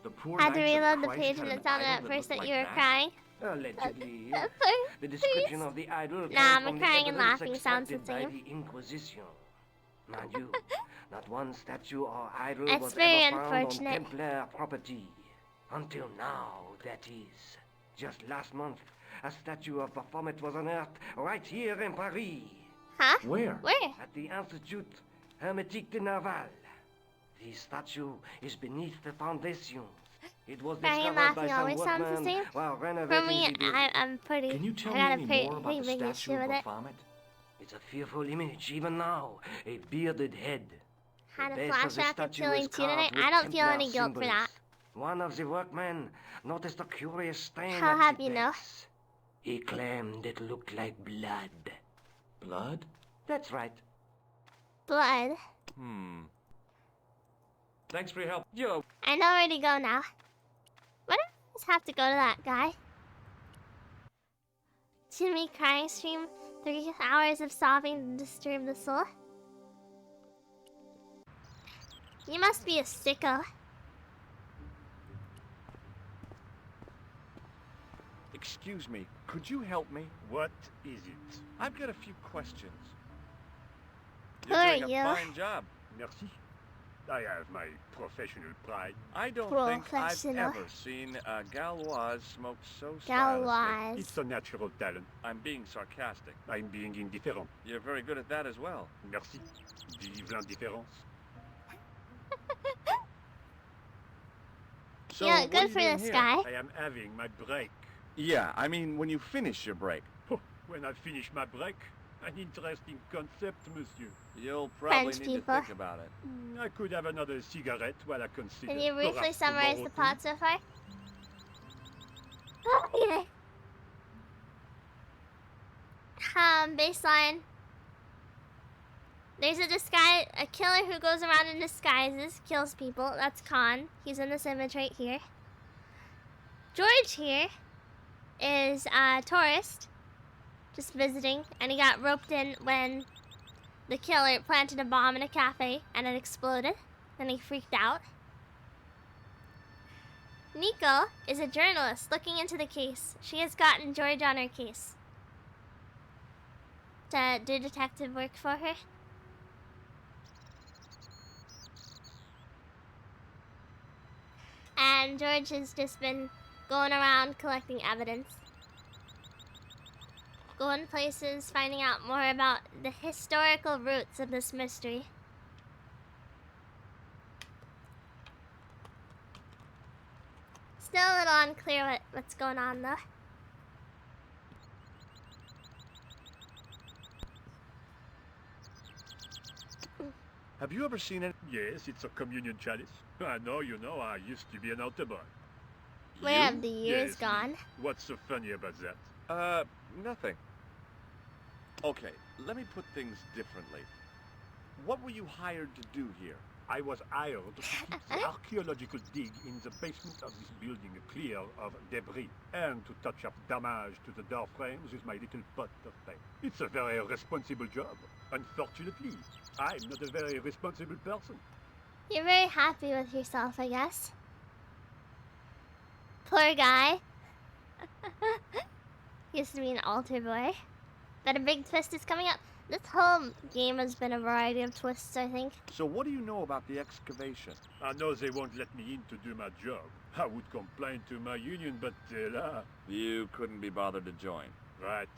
Speaker 2: The poor
Speaker 1: Had to
Speaker 2: Knights of
Speaker 1: reload the
Speaker 2: Christ
Speaker 1: page
Speaker 2: had
Speaker 1: and
Speaker 2: an
Speaker 1: it sounded
Speaker 2: idol
Speaker 1: at
Speaker 2: that
Speaker 1: first
Speaker 2: looked
Speaker 1: that you
Speaker 2: like
Speaker 1: were crying.
Speaker 7: Allegedly.
Speaker 1: Please?
Speaker 7: The description of the idol came
Speaker 1: Nah,
Speaker 7: from
Speaker 1: but
Speaker 7: the
Speaker 1: crying and
Speaker 7: evidence
Speaker 1: laughing sounds the
Speaker 7: extracted by
Speaker 1: same.
Speaker 7: the Inquisition. Mind you, not one statue or idol
Speaker 1: It's
Speaker 7: was
Speaker 1: very
Speaker 7: ever found on
Speaker 1: unfortunate.
Speaker 7: Templar property. Until now, that is. Just last month, a statue of Baphomet was unearthed right here in Paris.
Speaker 1: Huh?
Speaker 2: Where?
Speaker 1: Where?
Speaker 7: At the Institut Hermétique de Naval. The statue is beneath the foundations. It was
Speaker 1: Crying and
Speaker 7: discovered by
Speaker 1: laughing
Speaker 7: some
Speaker 1: always sounds the
Speaker 7: workmen
Speaker 1: same.
Speaker 7: while
Speaker 1: For
Speaker 7: renovating
Speaker 1: me,
Speaker 7: the building.
Speaker 1: I'm pretty.
Speaker 2: Can you tell
Speaker 1: I
Speaker 2: me
Speaker 1: got a
Speaker 2: any
Speaker 1: pretty,
Speaker 2: more about
Speaker 1: pretty
Speaker 2: the
Speaker 1: big
Speaker 2: statue
Speaker 1: issue
Speaker 2: of
Speaker 1: with it.
Speaker 2: Baphomet?
Speaker 7: It's a fearful image, even now. A bearded head.
Speaker 1: Had a
Speaker 7: The base of the
Speaker 1: flashback of
Speaker 7: statue
Speaker 1: killing
Speaker 7: is
Speaker 1: two today.
Speaker 7: carved with
Speaker 1: I don't feel
Speaker 7: Templar
Speaker 1: any guilt for that.
Speaker 7: symbols. One of the workmen noticed a curious stain
Speaker 1: How
Speaker 7: at
Speaker 1: have
Speaker 7: the
Speaker 1: you know?
Speaker 7: base. He claimed it looked like blood.
Speaker 2: Blood?
Speaker 7: That's right.
Speaker 1: Blood.
Speaker 2: Thanks for your help.
Speaker 7: Yo,
Speaker 1: I know where to go now. Why do I just have to go to that guy? To me crying stream 3 hours of sobbing to disturb the soul. You must be a sicko.
Speaker 2: Excuse me, could you help me?
Speaker 9: What is it?
Speaker 2: I've got a few questions.
Speaker 1: Who
Speaker 2: You're
Speaker 1: are
Speaker 2: doing
Speaker 1: you?
Speaker 2: a fine job.
Speaker 9: Merci. I have my professional pride.
Speaker 2: I don't think I've
Speaker 1: Professional.
Speaker 2: ever seen a Gauloise smoke so stylishly.
Speaker 1: Gauloise.
Speaker 9: It's a natural talent.
Speaker 2: I'm being sarcastic.
Speaker 9: I'm being indifferent.
Speaker 2: You're very good at that as well.
Speaker 9: Merci. Vive l'indifférence.
Speaker 2: So,
Speaker 1: Yeah,
Speaker 2: what are
Speaker 1: good
Speaker 2: you
Speaker 1: for
Speaker 2: doing
Speaker 1: this
Speaker 2: here?
Speaker 1: guy.
Speaker 9: I am having my break.
Speaker 2: Yeah, I mean when you finish your break.
Speaker 9: When I finish my break, an interesting concept, monsieur.
Speaker 2: You'll probably
Speaker 1: French
Speaker 2: need
Speaker 1: people.
Speaker 2: to think about it.
Speaker 9: I could have another cigarette while I consider.
Speaker 1: Can you briefly
Speaker 9: perhaps
Speaker 1: summarize
Speaker 9: tomorrow
Speaker 1: the plot
Speaker 9: too.
Speaker 1: so far? Okay. Baseline. There's a killer who goes around in disguises, kills people. That's Khan. He's in this image right here. George here is a tourist, just visiting, and he got roped in when the killer planted a bomb in a cafe and it exploded, and he freaked out. Nico is a journalist looking into the case. She has gotten George on her case to do detective work for her. And George has just been going around collecting evidence. Going places, finding out more about the historical roots of this mystery. Still a little unclear what's going on though.
Speaker 2: Have you ever seen any...
Speaker 9: Yes, it's a communion chalice. I know, you know, I used to be an altar boy.
Speaker 1: Where have the years
Speaker 9: Yes,
Speaker 1: gone?
Speaker 9: What's so funny about that?
Speaker 2: Nothing. Okay, let me put things differently. What were you hired to do here?
Speaker 9: I was hired to keep the archaeological dig in the basement of this building clear of debris and to touch up damage to the door frames with my little pot of paint. It's a very responsible job. Unfortunately, I'm not a very responsible person.
Speaker 1: You're very happy with yourself, I guess. Poor guy. Used to be an altar boy. But a big twist is coming up. This whole game has been a variety of twists, I think.
Speaker 2: So what do you know about the excavation?
Speaker 9: I know they won't let me in to do my job. I would complain to my union, but
Speaker 2: You couldn't be bothered to join.
Speaker 9: right.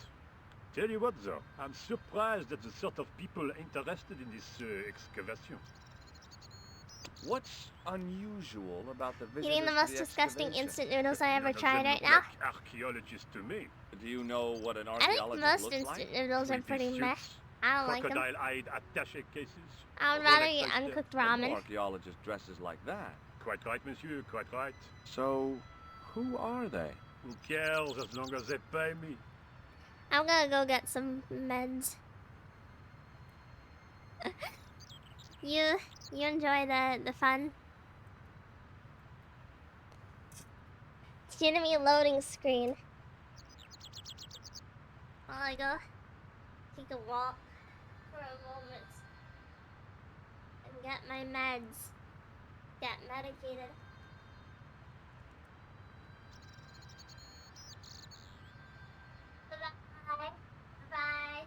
Speaker 9: Tell you what, though, I'm surprised at the sort of people interested in this excavation.
Speaker 2: What's unusual about the visitors
Speaker 1: Eating the
Speaker 2: to
Speaker 1: most disgusting
Speaker 2: excavation?
Speaker 1: instant noodles I ever
Speaker 9: None of
Speaker 1: tried
Speaker 9: them
Speaker 1: right
Speaker 9: look
Speaker 1: now.
Speaker 9: like archaeologists to me.
Speaker 2: Do you know what an
Speaker 1: I think
Speaker 2: archaeologist
Speaker 1: most
Speaker 2: looks
Speaker 1: instant
Speaker 2: like?
Speaker 1: noodles are
Speaker 9: Creepy
Speaker 1: pretty meh.
Speaker 9: suits,
Speaker 1: I don't like them.
Speaker 9: crocodile-eyed attaché cases.
Speaker 1: I would rather
Speaker 9: Rolex
Speaker 1: eat
Speaker 9: like
Speaker 1: uncooked
Speaker 2: No
Speaker 1: ramen.
Speaker 2: archaeologist dresses like that.
Speaker 9: Quite right, monsieur, quite right.
Speaker 2: So, who are they?
Speaker 9: Who cares as long as they pay me?
Speaker 1: I'm gonna go get some meds. you enjoy the fun? enemy loading screen. While I go take a walk for a moment and get my meds. Get medicated. Bye-bye. Bye-bye.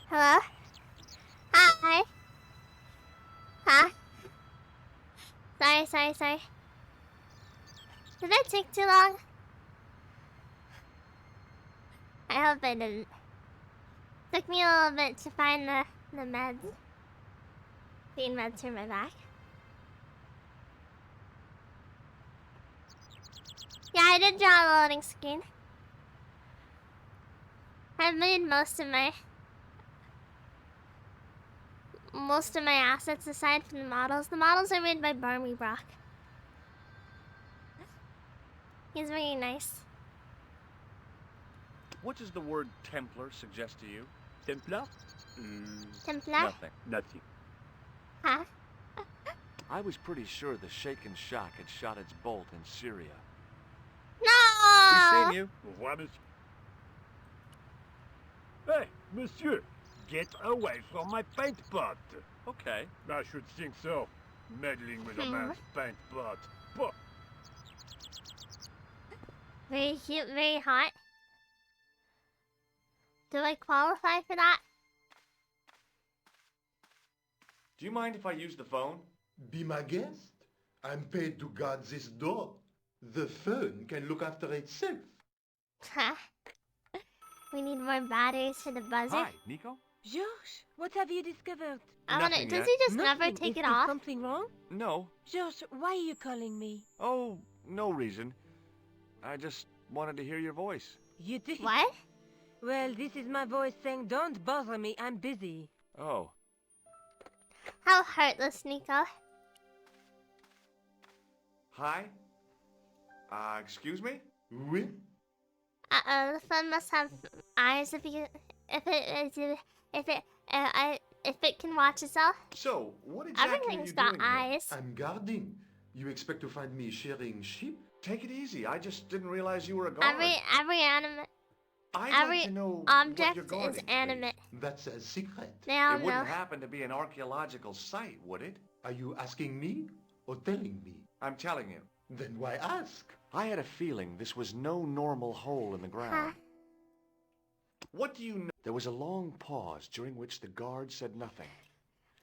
Speaker 1: Hello? Hi. Huh? Sorry. Did that take too long? I hope I didn't. Took me a little bit to find the meds. Pain meds for my back. Yeah, I did draw a loading screen. I've made most of my assets aside from the models. The models are made by Barmy Brock. He's very nice.
Speaker 2: What does the word Templar suggest to you?
Speaker 9: Templar?
Speaker 1: Templar?
Speaker 2: Nothing.
Speaker 9: Nothing.
Speaker 1: Huh?
Speaker 2: I was pretty sure the Shaken Shock had shot its bolt in Syria.
Speaker 1: No!
Speaker 2: We've seen you.
Speaker 9: Au revoir, monsieur. Hey, monsieur! Get away from my paint pot!
Speaker 2: Okay.
Speaker 9: I should think so. Meddling with a man's paint pot. Pah.
Speaker 1: Very cute, very hot. Do I qualify for that?
Speaker 2: Do you mind if I use the phone?
Speaker 10: Be my guest. I'm paid to guard this door. The phone can look after itself.
Speaker 1: Huh? We need more batteries for the buzzer.
Speaker 2: Hi, Nico?
Speaker 6: Georges, what have you discovered?
Speaker 2: Nothing
Speaker 1: Does
Speaker 2: yet.
Speaker 1: he just
Speaker 6: Nothing.
Speaker 1: never take
Speaker 6: Is
Speaker 1: it
Speaker 6: there
Speaker 1: off?
Speaker 6: something wrong?
Speaker 2: No.
Speaker 6: Georges, why are you calling me?
Speaker 2: Oh, no reason. I just wanted to hear your voice.
Speaker 6: You did?
Speaker 1: What?
Speaker 6: Well, this is my voice saying, don't bother me, I'm busy.
Speaker 2: Oh.
Speaker 1: How heartless, Nico.
Speaker 2: Hi? Excuse me?
Speaker 10: Oui?
Speaker 1: The phone must have eyes if it can watch itself.
Speaker 2: So, what exactly
Speaker 1: Everything's
Speaker 2: are you
Speaker 1: got
Speaker 2: doing here?
Speaker 1: eyes.
Speaker 10: I'm guarding. You expect to find me shearing sheep?
Speaker 2: Take it easy. I just didn't realize you were a guard.
Speaker 1: Every animate,
Speaker 2: I'd like to know
Speaker 1: object
Speaker 2: what you're
Speaker 1: is
Speaker 2: guarding,
Speaker 1: animate.
Speaker 10: That's a secret.
Speaker 1: They all
Speaker 2: It
Speaker 1: know.
Speaker 2: wouldn't happen to be an archaeological site, would it?
Speaker 10: Are you asking me or telling me?
Speaker 2: I'm telling you.
Speaker 10: Then why ask?
Speaker 2: I had a feeling this was no normal hole in the ground. What do you know? There was a long pause during which the guard said nothing.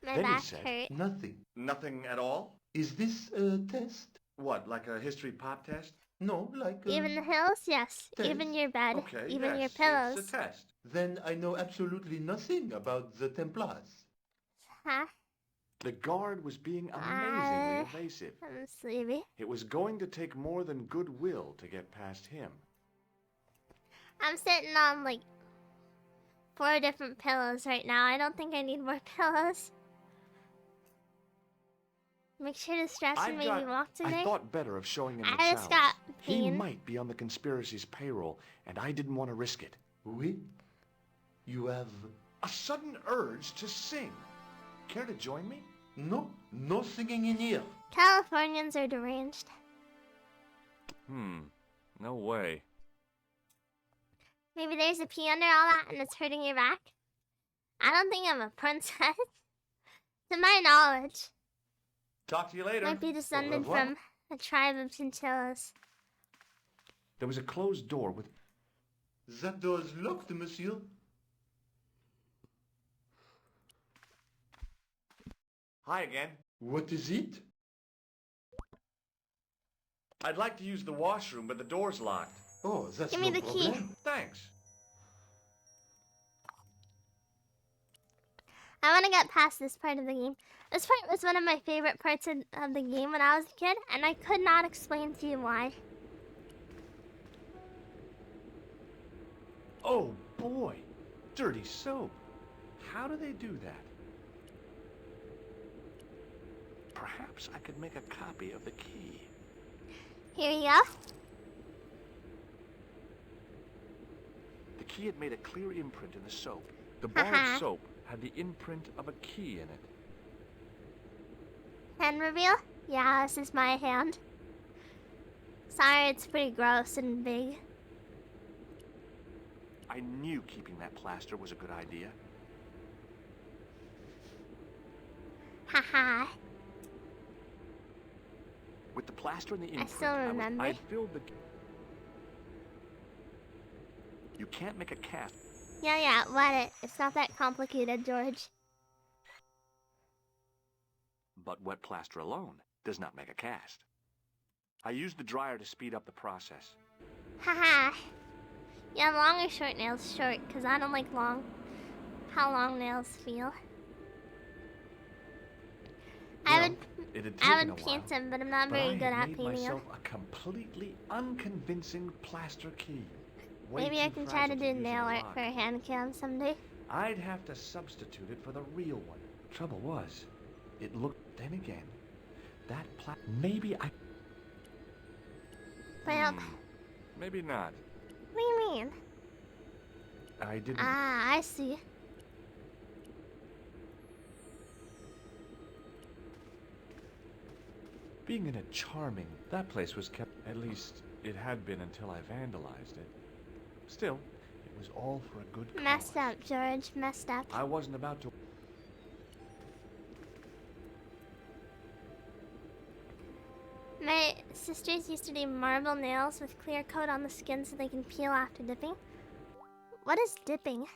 Speaker 1: My
Speaker 2: Then he
Speaker 1: back
Speaker 2: said,
Speaker 1: hurt.
Speaker 10: Nothing.
Speaker 2: Nothing at all?
Speaker 10: Is this a test?
Speaker 2: What, like a history pop test?
Speaker 10: No, like
Speaker 1: Even the hills, yes.
Speaker 10: Test.
Speaker 1: Even your bed.
Speaker 2: Okay,
Speaker 1: Even your
Speaker 2: yes,
Speaker 1: pillows.
Speaker 2: it's a test.
Speaker 10: Then I know absolutely nothing about the Templars.
Speaker 1: Huh?
Speaker 2: The guard was being amazingly evasive.
Speaker 1: I'm sleepy.
Speaker 2: It was going to take more than goodwill to get past him.
Speaker 1: I'm sitting on like 4 different pillows right now. I don't think I need more pillows. Make sure to stretch and maybe walk today.
Speaker 2: I thought better of showing him the
Speaker 1: I just
Speaker 2: challenge.
Speaker 1: got
Speaker 2: He
Speaker 1: pain.
Speaker 2: might be on the conspiracy's payroll, and I didn't want to risk it.
Speaker 10: Oui? You have...
Speaker 2: A sudden urge to sing. Care to join me?
Speaker 10: No, no singing in here.
Speaker 1: Californians are deranged.
Speaker 2: No way.
Speaker 1: Maybe there's a pea under all that and it's hurting your back. I don't think I'm a princess. To my knowledge.
Speaker 2: Talk to you later.
Speaker 1: Might be descended
Speaker 10: revoir.
Speaker 1: from a tribe of chinchillas.
Speaker 2: There was a closed door with...
Speaker 10: That door's locked, monsieur.
Speaker 2: Hi again.
Speaker 10: What is it?
Speaker 2: I'd like to use the washroom, but the door's locked.
Speaker 10: Oh, that's
Speaker 1: Give me
Speaker 10: no
Speaker 1: the key.
Speaker 10: problem.
Speaker 2: Thanks.
Speaker 1: I want to get past this part of the game. This part was one of my favorite parts of the game when I was a kid, and I could not explain to you why.
Speaker 2: Oh, boy. Dirty soap. How do they do that? Perhaps I could make a copy of the key.
Speaker 1: Here you go.
Speaker 2: The key had made a clear imprint in the soap. The bar of soap had the imprint of a key in it.
Speaker 1: Hand reveal? Yeah, this is my hand. Sorry, it's pretty gross and big.
Speaker 2: I knew keeping that plaster was a good idea.
Speaker 1: Haha.
Speaker 2: With the plaster and the imprint,
Speaker 1: still remember.
Speaker 2: I'd filled the... You can't make a cast.
Speaker 1: Yeah, let it. It's not that complicated, George.
Speaker 2: But wet plaster alone does not make a cast. I used the dryer to speed up the process.
Speaker 1: Haha. You have long or short nails? Short, because I don't like long. How long nails feel. I haven't painted, but I'm not very good at painting them.
Speaker 2: Myself a completely unconvincing plaster key.
Speaker 1: Maybe I can try to do nail art for a hand cam someday.
Speaker 2: I'd have to substitute it for the real one. Trouble was, it looked. Then again, that maybe I.
Speaker 1: Well.
Speaker 2: Maybe not.
Speaker 1: What do you mean?
Speaker 2: I didn't.
Speaker 1: Ah, I see.
Speaker 2: Being in a charming, that place was kept. At least it had been until I vandalized it. Still, it was all for a good cause.
Speaker 1: Messed up, George. Messed up.
Speaker 2: I wasn't about to.
Speaker 1: My sisters used to do marble nails with clear coat on the skin so they can peel after dipping. What is dipping?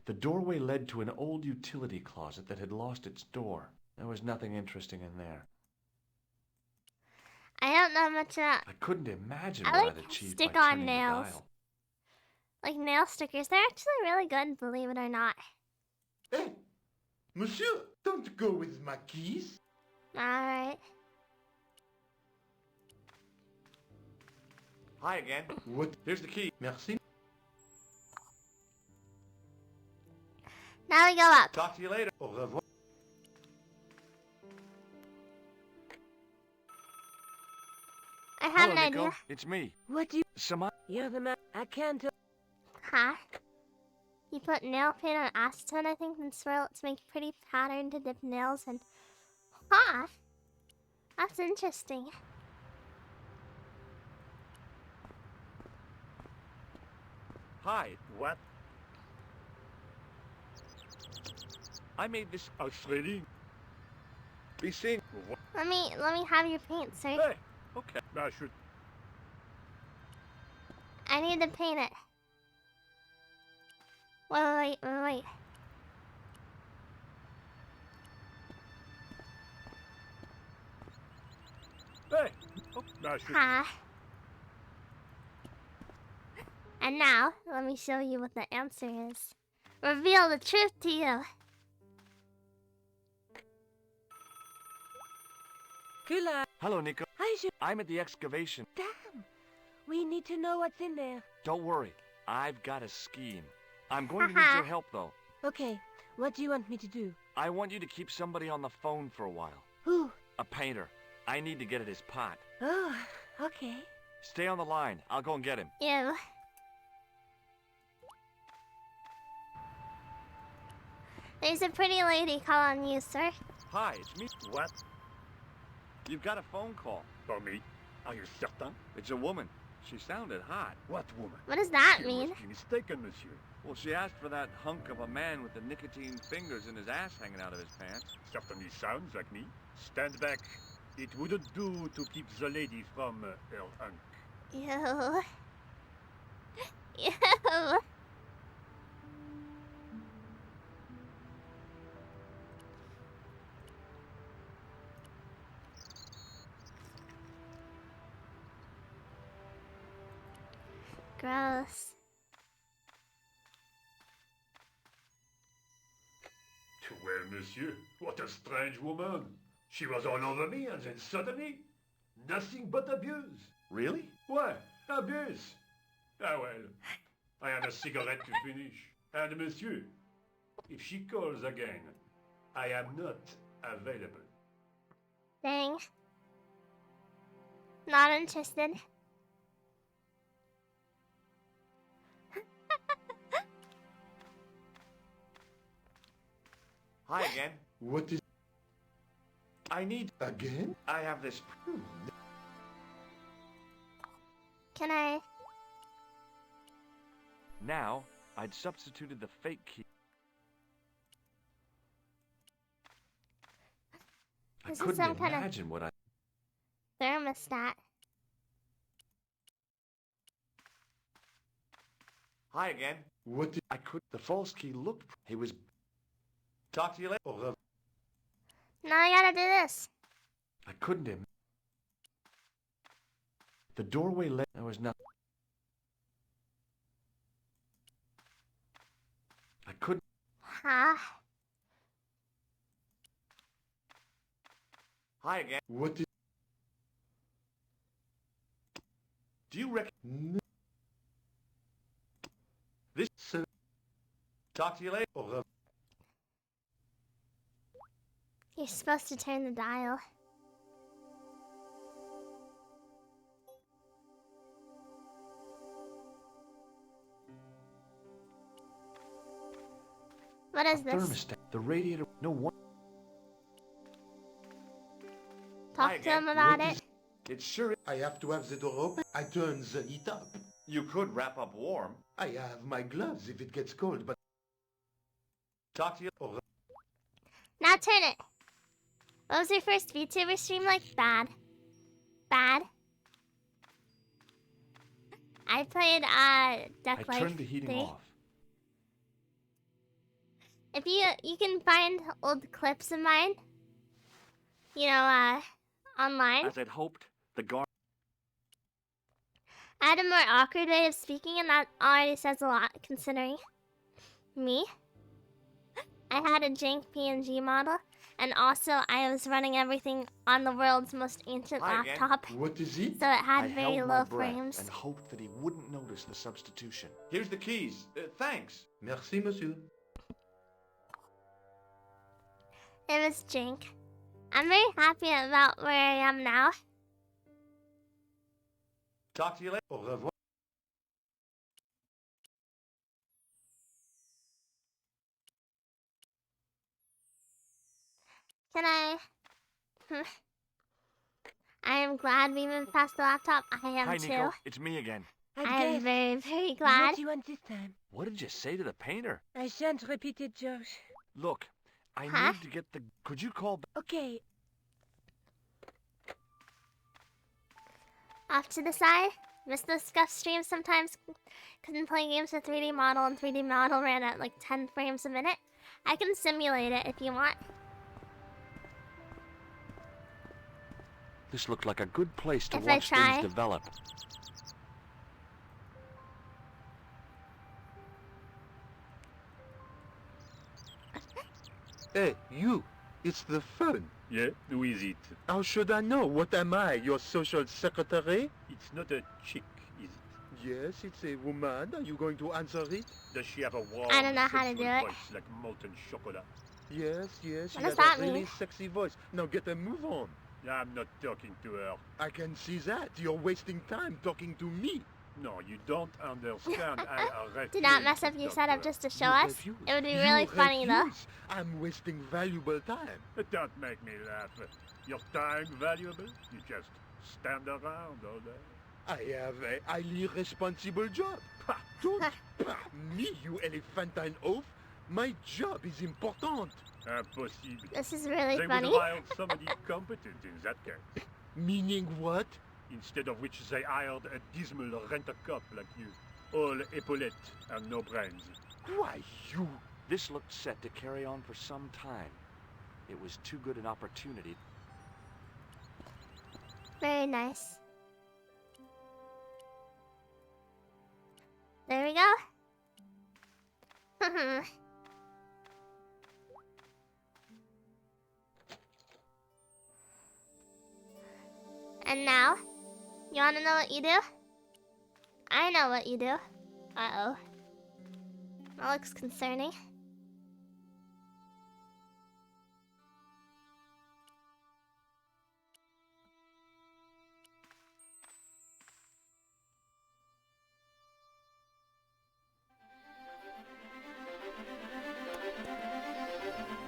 Speaker 2: The doorway led to an old utility closet that had lost its door. There was nothing interesting in there.
Speaker 1: I don't know much about.
Speaker 2: I couldn't imagine
Speaker 1: I
Speaker 2: what I'd achieved by
Speaker 1: stick-on
Speaker 2: turning the
Speaker 1: nails.
Speaker 2: dial.
Speaker 1: Like nail stickers. They're actually really good, believe it or not.
Speaker 10: Hey, monsieur, don't go with my keys.
Speaker 1: Alright.
Speaker 2: Hi again.
Speaker 10: What?
Speaker 2: Here's the key.
Speaker 10: Merci.
Speaker 1: Now we go up.
Speaker 2: Talk to you later.
Speaker 10: Au revoir.
Speaker 1: I have an
Speaker 2: Nico.
Speaker 1: idea.
Speaker 2: It's me.
Speaker 6: What do you...
Speaker 2: Samai.
Speaker 6: You're the man. I can't tell.
Speaker 1: Huh? You put nail paint on acetone, I think, and swirl it to make a pretty pattern to dip nails in. Huh? That's interesting.
Speaker 2: Hi.
Speaker 9: What?
Speaker 2: I made this.
Speaker 9: Australie?
Speaker 2: Be seen.
Speaker 9: What?
Speaker 1: Let me have your paint, sir.
Speaker 9: Hey! Okay. I should.
Speaker 1: I need to paint it. Wait.
Speaker 9: Hey! Oh, I should.
Speaker 1: Huh? And now, let me show you what the answer is. Reveal the truth to you.
Speaker 6: Kula.
Speaker 2: Hello, Nico.
Speaker 6: Hi,
Speaker 2: I'm at the excavation.
Speaker 6: Damn. We need to know what's in there.
Speaker 2: Don't worry. I've got a scheme. I'm going to need your help, though.
Speaker 6: Okay. What do you want me to do?
Speaker 2: I want you to keep somebody on the phone for a while.
Speaker 6: Who?
Speaker 2: A painter. I need to get at his pot.
Speaker 6: Oh, okay.
Speaker 2: Stay on the line. I'll go and get him.
Speaker 1: You. There's a pretty lady calling you, sir.
Speaker 2: Hi, it's me.
Speaker 9: What?
Speaker 2: You've got a phone call.
Speaker 9: For me? Are you certain?
Speaker 2: It's a woman. She sounded hot.
Speaker 9: What woman?
Speaker 1: What does that
Speaker 9: You
Speaker 1: mean?
Speaker 9: must be mistaken, monsieur.
Speaker 2: Well, she asked for that hunk of a man with the nicotine fingers in his ass hanging out of his pants.
Speaker 9: Certainly sounds like me. Stand back. It wouldn't do to keep the lady from her hunk.
Speaker 1: Ew. Ew. Gross.
Speaker 9: Well, monsieur, what a strange woman. She was all over me and then suddenly, nothing but abuse.
Speaker 2: Really?
Speaker 9: Why? Abuse. Ah well, I had a cigarette to finish. And monsieur, if she calls again, I am not available.
Speaker 1: Dang. Not interested.
Speaker 2: Hi again.
Speaker 10: What is...
Speaker 2: I need...
Speaker 10: Again?
Speaker 2: I have this...
Speaker 1: Can I?
Speaker 2: Now, I'd substituted the fake key. I
Speaker 1: This is
Speaker 2: couldn't
Speaker 1: some kind of
Speaker 2: imagine what I...
Speaker 1: thermostat.
Speaker 2: Hi again.
Speaker 10: What is...
Speaker 2: I could. The false key looked. He was. Talk to you later.
Speaker 10: Au revoir.
Speaker 1: Now I gotta do this.
Speaker 2: I couldn't him. The doorway led. There was nothing. I couldn't.
Speaker 1: Huh?
Speaker 2: Hi again.
Speaker 10: What is...
Speaker 2: Do you reckon
Speaker 10: This... Sir...
Speaker 2: talk to you later?
Speaker 10: Au revoir.
Speaker 1: You're supposed to turn the dial. What is this?
Speaker 2: Thermostat. The radiator. No one.
Speaker 1: Talk to him about
Speaker 10: What
Speaker 1: it.
Speaker 10: is...
Speaker 2: It sure is.
Speaker 10: I have to have the door open. I turn the heat up.
Speaker 2: You could wrap up warm.
Speaker 10: I have my gloves if it gets cold, but...
Speaker 2: Talk to you.
Speaker 10: Au revoir.
Speaker 1: Now turn it. What was your first VTuber stream like? Bad. Bad. I played Duck
Speaker 2: I
Speaker 1: Life
Speaker 2: turned the heating
Speaker 1: 3.
Speaker 2: off.
Speaker 1: If you can find old clips of mine, you know, online.
Speaker 2: As I'd hoped, the guard.
Speaker 1: I had a more awkward way of speaking, and that already says a lot, considering me. I had a jank PNG model, and also I was running everything on the world's most ancient
Speaker 2: Hi again.
Speaker 1: laptop,
Speaker 10: What is it?
Speaker 1: so it had
Speaker 2: I
Speaker 1: very
Speaker 2: held my
Speaker 1: low
Speaker 2: breath
Speaker 1: frames.
Speaker 2: and hoped that he wouldn't notice the substitution. Here's the keys. Thanks.
Speaker 10: Merci, monsieur.
Speaker 1: It was jank. I'm very happy about where I am now.
Speaker 2: Talk to you later.
Speaker 10: Au revoir.
Speaker 1: Can I? I am glad we moved past the laptop. I am
Speaker 2: Hi,
Speaker 1: too.
Speaker 2: Nico. It's me again.
Speaker 1: I am very, very
Speaker 6: What
Speaker 1: glad.
Speaker 6: do you want this time?
Speaker 2: What did you say to the painter?
Speaker 6: I shan't repeat it, Josh.
Speaker 2: Look, I
Speaker 1: Huh?
Speaker 2: need to get the. Could you call back?
Speaker 6: Okay.
Speaker 1: Off to the side. Miss the scuff stream sometimes. Couldn't play games with 3D model, and 3D model ran at like 10 frames a minute. I can simulate it if you want.
Speaker 2: This looked like a good place to
Speaker 1: If I
Speaker 2: watch
Speaker 1: try.
Speaker 2: things develop.
Speaker 10: Hey, you. It's the phone.
Speaker 9: Yeah, who is it?
Speaker 10: How should I know? What am I, your social secretary?
Speaker 9: It's not a chick, is it?
Speaker 10: Yes, it's a woman. Are you going to answer it?
Speaker 9: Does she have a warm,
Speaker 1: I don't know how to
Speaker 9: sensual
Speaker 1: do it.
Speaker 9: voice like molten chocolate?
Speaker 10: Yes, yes. She
Speaker 1: What does
Speaker 10: has
Speaker 1: that
Speaker 10: a really
Speaker 1: mean?
Speaker 10: sexy voice. Now get a move on.
Speaker 9: I'm not talking to her.
Speaker 10: I can see that. You're wasting time talking to me.
Speaker 9: No, you don't understand. I refuse
Speaker 1: Do not mess up
Speaker 9: to
Speaker 1: your
Speaker 9: talk
Speaker 1: setup
Speaker 9: to her.
Speaker 1: just to show
Speaker 10: You
Speaker 1: us.
Speaker 10: refuse.
Speaker 1: It would be
Speaker 10: You
Speaker 1: really funny though.
Speaker 10: refuse. I'm wasting valuable time.
Speaker 9: Don't make me laugh. Your time valuable? You just stand around all day.
Speaker 10: I have a highly responsible job.
Speaker 9: Ha!
Speaker 10: Don't me, you elephantine oaf. My job is important.
Speaker 9: Impossible.
Speaker 1: This is really
Speaker 9: They
Speaker 1: funny.
Speaker 9: would hire somebody competent in that case.
Speaker 10: Meaning what?
Speaker 9: Instead of which they hired a dismal rent-a-cop like you. All epaulettes and no brains.
Speaker 10: Why, you...
Speaker 2: This looked set to carry on for some time. It was too good an opportunity.
Speaker 1: Very nice. There we go. And now, you wanna know what you do? I know what you do. Uh-oh. That looks concerning.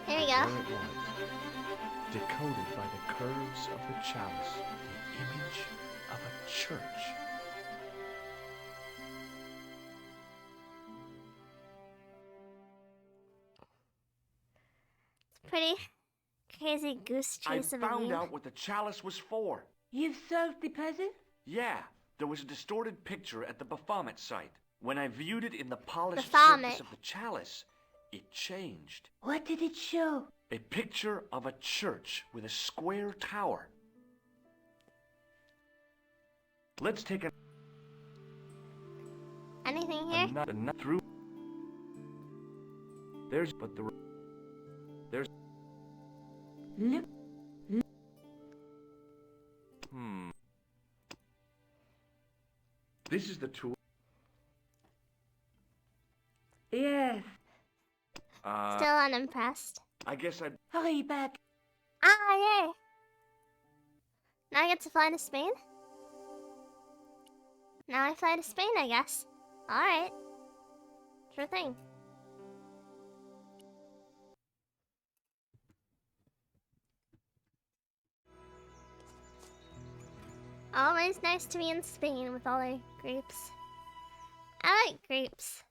Speaker 1: There we go.
Speaker 2: There it was, decoded by the curves of the chalice, the image of a church.
Speaker 1: It's pretty crazy goose
Speaker 2: I
Speaker 1: chase of a
Speaker 2: found
Speaker 1: meme.
Speaker 2: out what the chalice was for.
Speaker 6: You've solved the puzzle?
Speaker 2: Yeah, there was a distorted picture at the Baphomet site. When I viewed it in the polished
Speaker 1: vomit.
Speaker 2: surface of the chalice, it changed.
Speaker 8: What did it show?
Speaker 2: A picture of a church with a square tower. Let's take a
Speaker 1: Anything here?
Speaker 2: nut through. There's
Speaker 8: Look.
Speaker 2: This is the tool.
Speaker 6: Yes.
Speaker 1: Still unimpressed.
Speaker 2: I guess I'd.
Speaker 8: Hurry back.
Speaker 1: Ah, yay! Now I get to fly to Spain? Now I fly to Spain, I guess. Alright. Sure thing. Always nice to be in Spain with all their grapes. I like grapes.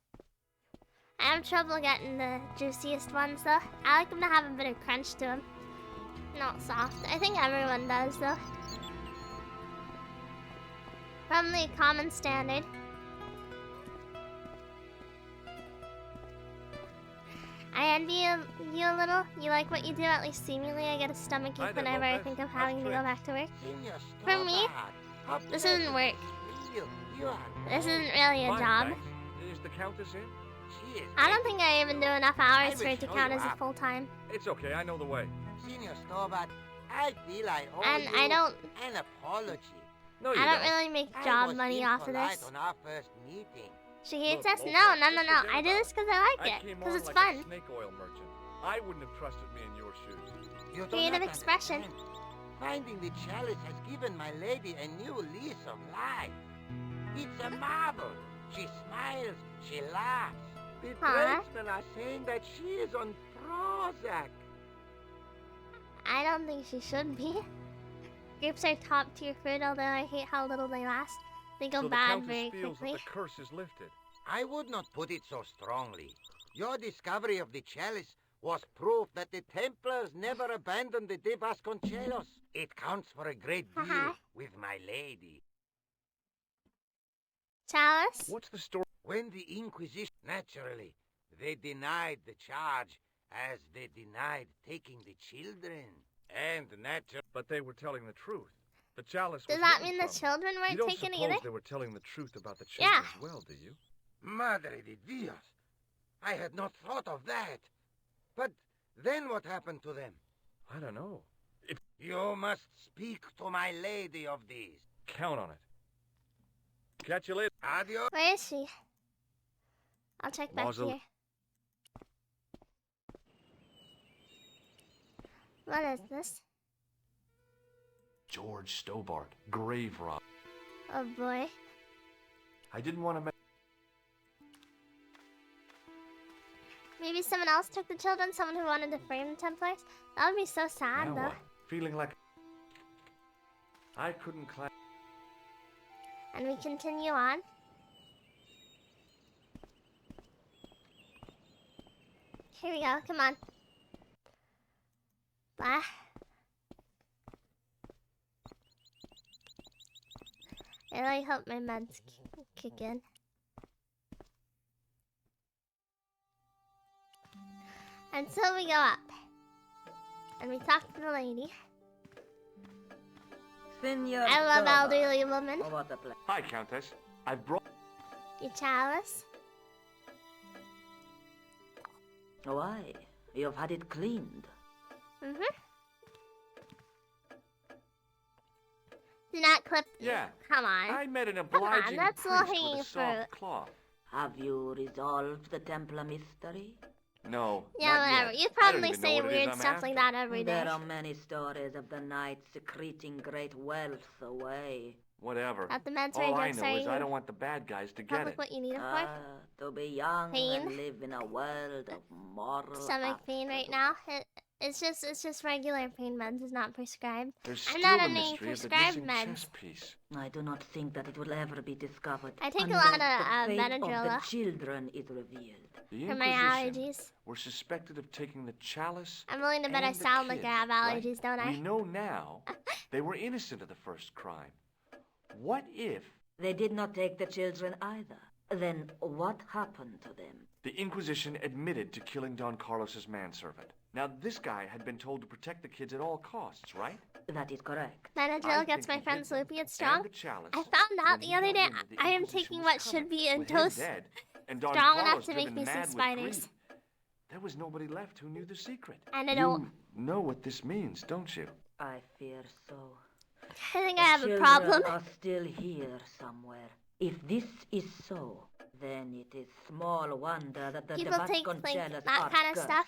Speaker 1: I have trouble getting the juiciest ones though. I like them to have a bit of crunch to them. Not soft. I think everyone does though. Probably a common standard. I envy you a little. You like what you do, at least seemingly. I get a stomachache whenever I think of having to go back to work. For me, this isn't work. This isn't really a job.
Speaker 2: Is the Countess in?
Speaker 1: I don't think I even do enough hours for it to count as a full-time.
Speaker 2: It's okay, I know the way.
Speaker 3: Senior Stobart, I feel I owe
Speaker 1: And
Speaker 3: you
Speaker 1: I don't...
Speaker 3: an apology.
Speaker 2: No, you
Speaker 1: I don't really make job money off of this.
Speaker 3: On our first meeting.
Speaker 1: She hates
Speaker 2: Look,
Speaker 1: us?
Speaker 2: Lothar,
Speaker 1: No.
Speaker 2: just forget
Speaker 1: I do
Speaker 2: about
Speaker 1: this because I like
Speaker 2: I
Speaker 1: it.
Speaker 2: came
Speaker 1: Because
Speaker 2: on
Speaker 1: it's
Speaker 2: like
Speaker 1: fun.
Speaker 2: a snake oil merchant. I wouldn't have trusted me in your shoes.
Speaker 3: You do
Speaker 1: Creative
Speaker 3: not
Speaker 1: expression.
Speaker 3: understand. Finding the chalice has given my lady a new lease of life. It's a marvel. She smiles, she laughs. The tradesmen are saying that she is on Prozac.
Speaker 1: I don't think she should be. Grapes are top tier fruit, although I hate how little they last. They go
Speaker 2: So the
Speaker 1: bad
Speaker 2: Countess
Speaker 1: very
Speaker 2: feels
Speaker 1: quickly.
Speaker 2: that the curse is lifted.
Speaker 3: I would not put it so strongly. Your discovery of the chalice was proof that the Templars never abandoned the de Vasconcelos. It counts for a great deal with my lady.
Speaker 1: Chalice?
Speaker 2: What's the story?
Speaker 3: When the Inquisition, naturally, they denied the charge as they denied taking the children. And naturally...
Speaker 2: But they were telling the truth. The chalice
Speaker 1: Does
Speaker 2: was
Speaker 1: that
Speaker 2: hidden
Speaker 1: mean the
Speaker 2: from them.
Speaker 1: children
Speaker 2: You
Speaker 1: weren't
Speaker 2: don't
Speaker 1: taken
Speaker 2: suppose
Speaker 1: either?
Speaker 2: they were telling the truth about the children
Speaker 1: Yeah.
Speaker 2: as well, do you?
Speaker 3: Madre de Dios! I had not thought of that. But then what happened to them?
Speaker 2: I don't know.
Speaker 3: You must speak to my lady of these.
Speaker 2: Count on it. Catch you later.
Speaker 3: Adios.
Speaker 1: Where is she? I'll check back here. What is this?
Speaker 2: George Stobart, grave rob.
Speaker 1: Oh boy.
Speaker 2: I didn't want to.
Speaker 1: Maybe someone else took the children, someone who wanted to frame the Templars? That would be so sad,
Speaker 2: Now
Speaker 1: though.
Speaker 2: what? Feeling like I couldn't climb.
Speaker 1: And we continue on. Here we go, come on. Blah. I really hope my meds kick in. And so we go up. And we talk to the lady.
Speaker 8: Senor
Speaker 1: I love
Speaker 8: Stobart.
Speaker 1: elderly women.
Speaker 8: Oh, what a pleasure.
Speaker 2: Hi, Countess. I've brought.
Speaker 1: Your chalice.
Speaker 8: Why? You've had it cleaned.
Speaker 1: Mm-hmm. Do not clip.
Speaker 2: Yeah.
Speaker 1: Come on.
Speaker 2: I met an
Speaker 1: Come on,
Speaker 2: obliging
Speaker 1: that's
Speaker 2: priest
Speaker 1: low-hanging
Speaker 2: with a soft
Speaker 1: fruit.
Speaker 2: cloth.
Speaker 8: Have you resolved the Templar mystery?
Speaker 2: No.
Speaker 1: Yeah,
Speaker 2: not
Speaker 1: whatever.
Speaker 2: yet.
Speaker 1: You
Speaker 2: I don't
Speaker 1: probably
Speaker 2: even know
Speaker 1: say
Speaker 2: what it is
Speaker 1: weird
Speaker 2: I'm
Speaker 1: stuff like
Speaker 2: after.
Speaker 1: that every day.
Speaker 8: There are many stories of the knight secreting great wealth away.
Speaker 2: Whatever.
Speaker 1: At the meds
Speaker 2: All
Speaker 1: right
Speaker 2: I
Speaker 1: next
Speaker 2: know is
Speaker 1: to
Speaker 2: I
Speaker 1: you.
Speaker 2: don't want the bad guys to get
Speaker 1: Probably
Speaker 2: it.
Speaker 1: what you need it for.
Speaker 8: To be young
Speaker 1: Pain.
Speaker 8: and live in a world of moral
Speaker 1: Stomach pain right now. It's just regular pain meds. It's not prescribed.
Speaker 2: There's
Speaker 1: I'm
Speaker 2: still
Speaker 1: not
Speaker 2: the
Speaker 1: on any
Speaker 2: mystery of the
Speaker 1: prescribed
Speaker 2: missing
Speaker 1: meds.
Speaker 2: chess piece.
Speaker 8: I do not think that it will ever be discovered.
Speaker 1: I take a
Speaker 8: unless
Speaker 1: lot of
Speaker 8: the fate
Speaker 1: Benadryl,
Speaker 8: of the
Speaker 1: though.
Speaker 8: children is revealed.
Speaker 2: The
Speaker 1: For my
Speaker 2: Inquisition
Speaker 1: allergies.
Speaker 2: were suspected of taking the chalice.
Speaker 1: I'm willing to bet I
Speaker 2: and the
Speaker 1: sound like I
Speaker 2: kids,
Speaker 1: have
Speaker 2: right?
Speaker 1: allergies, don't I?
Speaker 2: We know now they were innocent of the first crime. What if?
Speaker 8: They did not take the children either. Then what happened to them?
Speaker 2: The Inquisition admitted to killing Don Carlos's manservant. Now, this guy had been told to protect the kids at all costs, right?
Speaker 8: That is correct.
Speaker 1: Benadryl gets my friend Sloopy. It's strong. I found out the other day I am taking what should be a dose strong enough to make me see spiders.
Speaker 2: There was nobody left who knew the secret.
Speaker 1: And I don't.
Speaker 2: You know what this means, don't you?
Speaker 8: I fear so.
Speaker 1: I think I have a problem.
Speaker 8: Children are still here somewhere. If this is so, then it is small wonder that the
Speaker 1: People take like
Speaker 8: Vasconcelos
Speaker 1: that
Speaker 8: are
Speaker 1: kind of stuff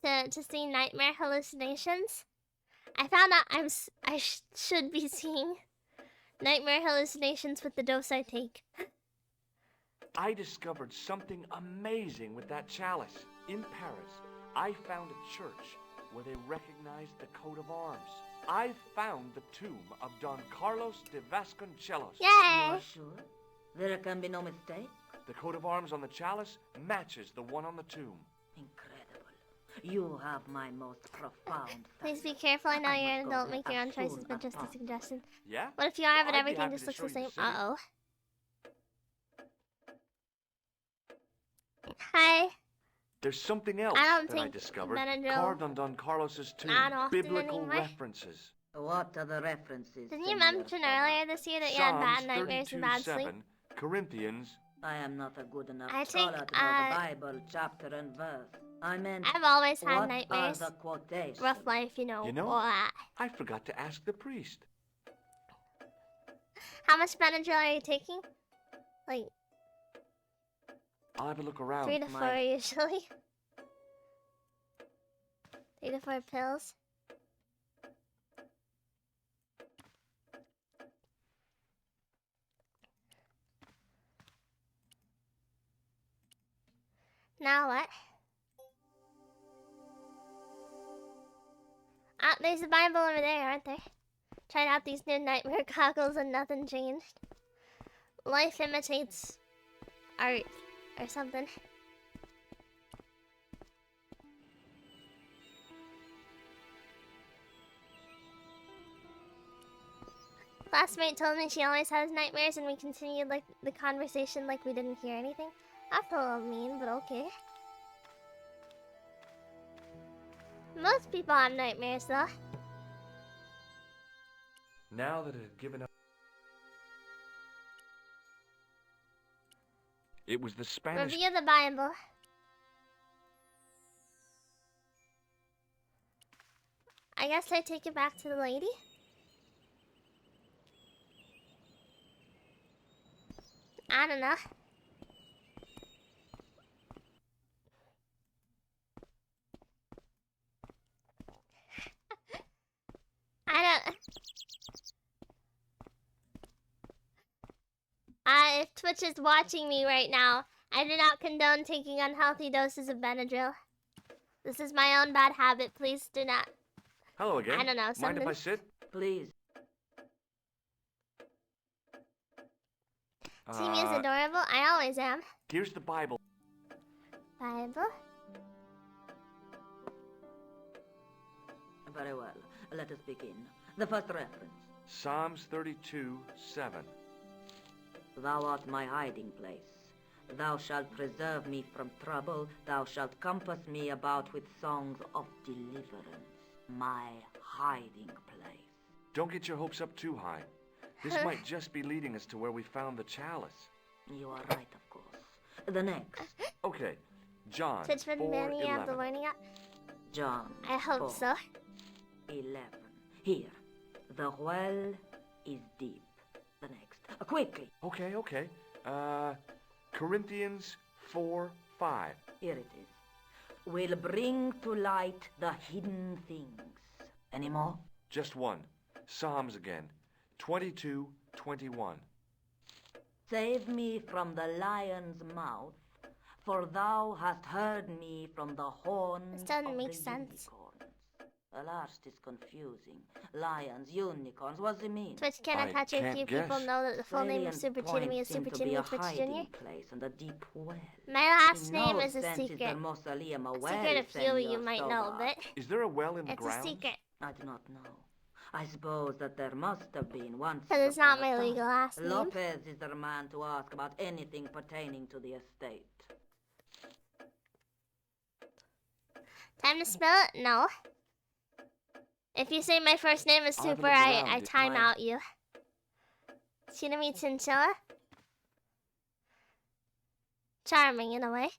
Speaker 1: to see nightmare hallucinations. I found out I should be seeing nightmare hallucinations with the dose I take.
Speaker 2: I discovered something amazing with that chalice. In Paris, I found a church where they recognized the coat of arms. I found the tomb of Don Carlos de Vasconcelos.
Speaker 1: Yay!
Speaker 8: You are sure? There can be no mistake?
Speaker 2: The coat of arms on the chalice matches the one on the tomb.
Speaker 8: Incredible. You have my most profound
Speaker 1: Please be careful. I know you're an adult. Make your own choices, but just a suggestion.
Speaker 2: Yeah?
Speaker 1: What if you are, but
Speaker 2: I'd be
Speaker 1: everything
Speaker 2: happy
Speaker 1: just
Speaker 2: to
Speaker 1: looks
Speaker 2: show
Speaker 1: the
Speaker 2: you
Speaker 1: same?
Speaker 2: the city.
Speaker 1: Uh-oh. Hi.
Speaker 2: There's something else
Speaker 1: I don't
Speaker 2: that I
Speaker 1: think
Speaker 2: discovered
Speaker 1: Benadryl
Speaker 2: carved on Don Carlos's tomb.
Speaker 1: not often
Speaker 2: Biblical
Speaker 1: anymore.
Speaker 2: references.
Speaker 8: What are the references?
Speaker 1: Didn't you
Speaker 8: Senor
Speaker 1: mention
Speaker 8: Stobart?
Speaker 1: earlier this year that you had bad nightmares and bad
Speaker 2: 32:7,
Speaker 1: sleep?
Speaker 2: Corinthians.
Speaker 8: I am not a good enough
Speaker 1: I
Speaker 8: scholar
Speaker 1: think,
Speaker 8: to know the Bible chapter and verse. I meant,
Speaker 1: I've always had
Speaker 8: what
Speaker 1: nightmares.
Speaker 8: are the quotations?
Speaker 1: Rough life, you know.
Speaker 2: You know,
Speaker 1: Blah.
Speaker 2: I forgot to ask the priest.
Speaker 1: How much Benadryl are you taking? Like
Speaker 2: I'll have a look around.
Speaker 1: 3 to 4 usually. 3 to 4 pills. Now what? Ah, there's a Bible over there, aren't there? Tried out these new nightmare goggles and nothing changed. Life imitates art or something. Classmate told me she always has nightmares and we continued like the conversation like we didn't hear anything. That's a little mean, but okay. Most people have nightmares though.
Speaker 2: Now that it had given up. It was the Spanish.
Speaker 1: Review the Bible. I guess I take it back to the lady. I don't know. I don't. If Twitch is watching me right now, I do not condone taking unhealthy doses of Benadryl. This is my own bad habit. Please do not.
Speaker 2: Hello again.
Speaker 1: I don't know.
Speaker 2: Mind
Speaker 1: Something.
Speaker 2: if I sit?
Speaker 8: Please.
Speaker 1: Timmy is adorable. I always am.
Speaker 2: Here's the Bible.
Speaker 1: Bible.
Speaker 8: Very well. Let us begin. The first reference.
Speaker 2: Psalms 32:7.
Speaker 8: Thou art my hiding place. Thou shalt preserve me from trouble. Thou shalt compass me about with songs of deliverance. My hiding place.
Speaker 2: Don't get your hopes up too high. This might just be leading us to where we found the chalice.
Speaker 8: You are right, of course. The next.
Speaker 2: Okay, John
Speaker 1: Twitch been banning you after
Speaker 2: 4:11.
Speaker 1: learning it?
Speaker 8: John.
Speaker 1: I hope
Speaker 8: 4,
Speaker 1: so.
Speaker 8: 11. Here. The well is deep. The next. Quickly.
Speaker 2: Okay. Corinthians 4:5.
Speaker 8: Here it is. Will bring to light the hidden things. Any more?
Speaker 2: Just one. Psalms again. 22:21.
Speaker 8: Save me from the lion's mouth, for thou hast heard me from the horns
Speaker 1: This doesn't
Speaker 8: of
Speaker 1: make
Speaker 8: the
Speaker 1: sense.
Speaker 8: unicorns. Alas, it is confusing. Lions, unicorns, what does it mean?
Speaker 1: Twitch can
Speaker 2: I
Speaker 1: attach a
Speaker 2: can't
Speaker 1: few
Speaker 2: guess.
Speaker 1: people know that the full name of
Speaker 8: Salient
Speaker 1: Super Jimmy
Speaker 8: points
Speaker 1: is Super
Speaker 8: seem to be
Speaker 1: Jimmy
Speaker 8: a
Speaker 1: Twitch
Speaker 8: hiding
Speaker 1: Jr.
Speaker 8: place and a deep well.
Speaker 1: My last
Speaker 8: In
Speaker 1: name
Speaker 8: no
Speaker 1: is a
Speaker 8: sense is the
Speaker 1: secret.
Speaker 8: mausoleum a well,
Speaker 1: Secret a few of you
Speaker 8: Senor
Speaker 1: might know,
Speaker 8: Stobart.
Speaker 1: but
Speaker 2: Is there a well in the
Speaker 1: it's
Speaker 2: ground?
Speaker 1: a secret.
Speaker 8: I do not know. I suppose that there must have been once.
Speaker 1: Because it's not
Speaker 8: upon a
Speaker 1: my
Speaker 8: time.
Speaker 1: legal last name.
Speaker 8: Lopez is the man to ask about anything pertaining to the estate.
Speaker 1: Time to spell it? No. If you say my first name is
Speaker 2: I'll have a
Speaker 1: Super,
Speaker 2: look
Speaker 1: I
Speaker 2: around.
Speaker 1: time out you. Chinami Chinchilla? Charming in a way.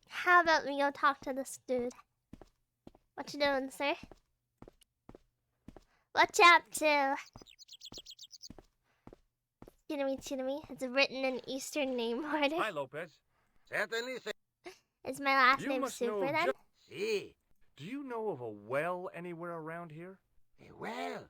Speaker 1: How about we go talk to this dude? What you doing, sir? What you up to? Chinami. It's written in Eastern name order.
Speaker 2: Hi, Lopez.
Speaker 3: Certainly, sir.
Speaker 1: Is my last
Speaker 2: You
Speaker 1: name
Speaker 2: must
Speaker 1: Super
Speaker 2: know
Speaker 1: then?
Speaker 3: See.
Speaker 2: Do you know of a well anywhere around here?
Speaker 3: Well,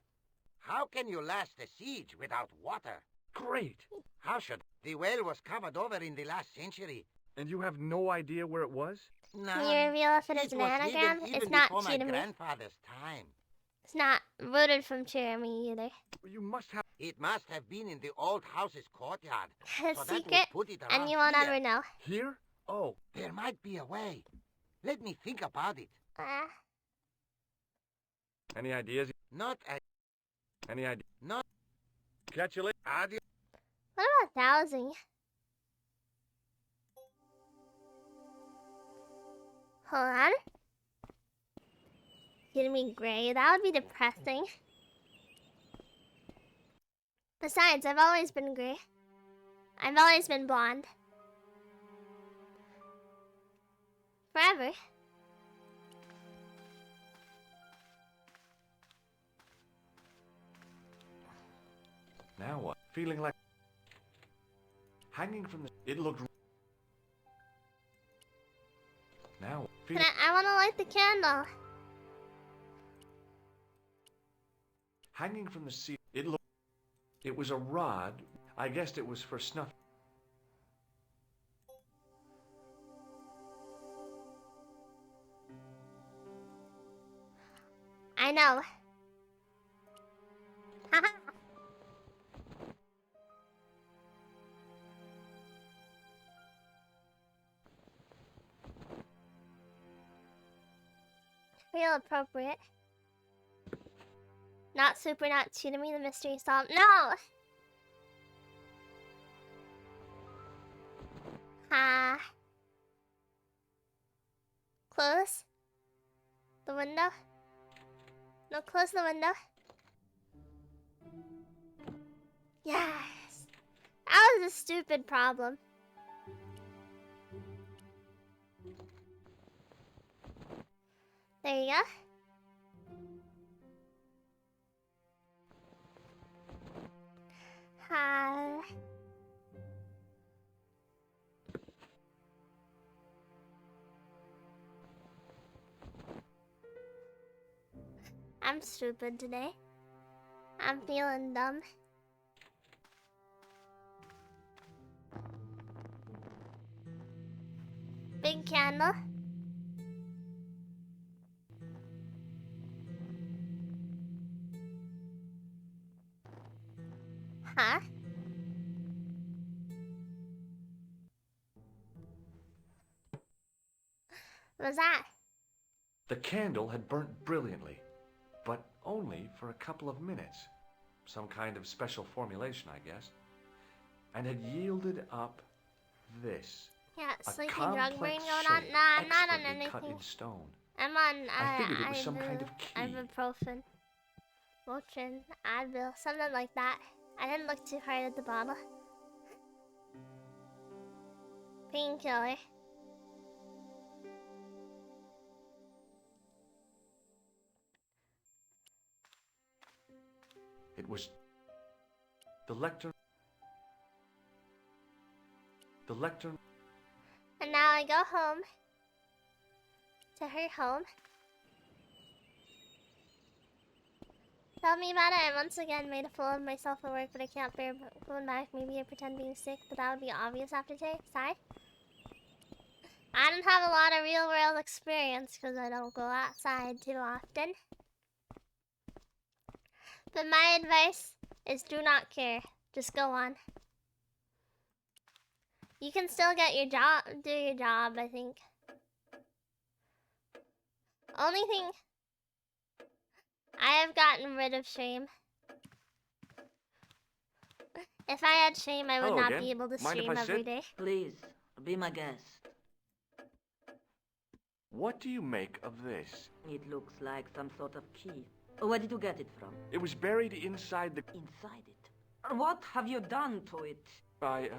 Speaker 3: how can you last a siege without water?
Speaker 2: Great.
Speaker 3: How should... The well was covered over in the last century.
Speaker 2: And you have no idea where it was?
Speaker 3: No.
Speaker 1: Can you reveal if it is an
Speaker 3: was
Speaker 1: anagram?
Speaker 3: hidden
Speaker 1: It's
Speaker 3: even
Speaker 1: not
Speaker 3: before my
Speaker 1: Chinami.
Speaker 3: grandfather's time.
Speaker 1: It's not rooted from Cherami either.
Speaker 2: You must have...
Speaker 3: It must have been in the old house's courtyard.
Speaker 1: It's
Speaker 3: So that would
Speaker 1: secret,
Speaker 3: put it
Speaker 1: and
Speaker 3: around
Speaker 1: you won't
Speaker 3: here.
Speaker 1: ever know.
Speaker 2: Here? Oh,
Speaker 3: There might be a way. Let me think about it.
Speaker 2: any ideas?
Speaker 3: Not a...
Speaker 2: Any idea?
Speaker 3: Not...
Speaker 2: Catch you later.
Speaker 3: Adios.
Speaker 1: What about dowsing? Hold on. Gonna be gray. That would be depressing. Besides, I've always been gray. I've always been blonde. Forever.
Speaker 2: Now what? Feeling like... Hanging from the... It looked... Now what?
Speaker 1: Can I want to light the candle.
Speaker 2: Hanging from the ceiling. It looked... It was a rod. I guessed it was for snuff.
Speaker 1: I know. Haha. Real appropriate. Not super, not cheating me, the mystery solved. No! Close the window. No, close the window. Yes! That was a stupid problem. There you go. I'm stupid today. I'm feeling dumb. Big candle. Huh? What was that?
Speaker 2: The candle had burnt brilliantly, but only for a couple of minutes. Some kind of special formulation, I guess. And had yielded up this.
Speaker 1: Yeah,
Speaker 2: A
Speaker 1: sleepy drug brain
Speaker 2: complex
Speaker 1: going on?
Speaker 2: shape,
Speaker 1: Nah, I'm not on
Speaker 2: expertly cut
Speaker 1: anything.
Speaker 2: in stone.
Speaker 1: I'm on
Speaker 2: I figured it was some kind of key.
Speaker 1: ibuprofen, Motrin, Advil, something like that. I didn't look too hard at the bottle. Painkiller.
Speaker 2: It was the lectern. The lectern.
Speaker 1: And now I go home. To her home. Tell me about it. I once again made a fool of myself at work, but I can't bear going back. Maybe I pretend being sick, but that would be obvious after today. Sigh. I don't have a lot of real world experience because I don't go outside too often. But my advice is do not care. Just go on. You can still get your job, do your job, I think. Only thing... I have gotten rid of shame. If I had shame, I would
Speaker 2: Hello
Speaker 1: not
Speaker 2: again.
Speaker 1: be able to
Speaker 2: Mind if
Speaker 1: stream
Speaker 2: I
Speaker 1: every
Speaker 2: sit?
Speaker 1: day.
Speaker 8: Please, be my guest.
Speaker 2: What do you make of this?
Speaker 8: It looks like some sort of key. Where did you get it from?
Speaker 2: It was buried inside the...
Speaker 8: Inside it. What have you done to it?
Speaker 2: I,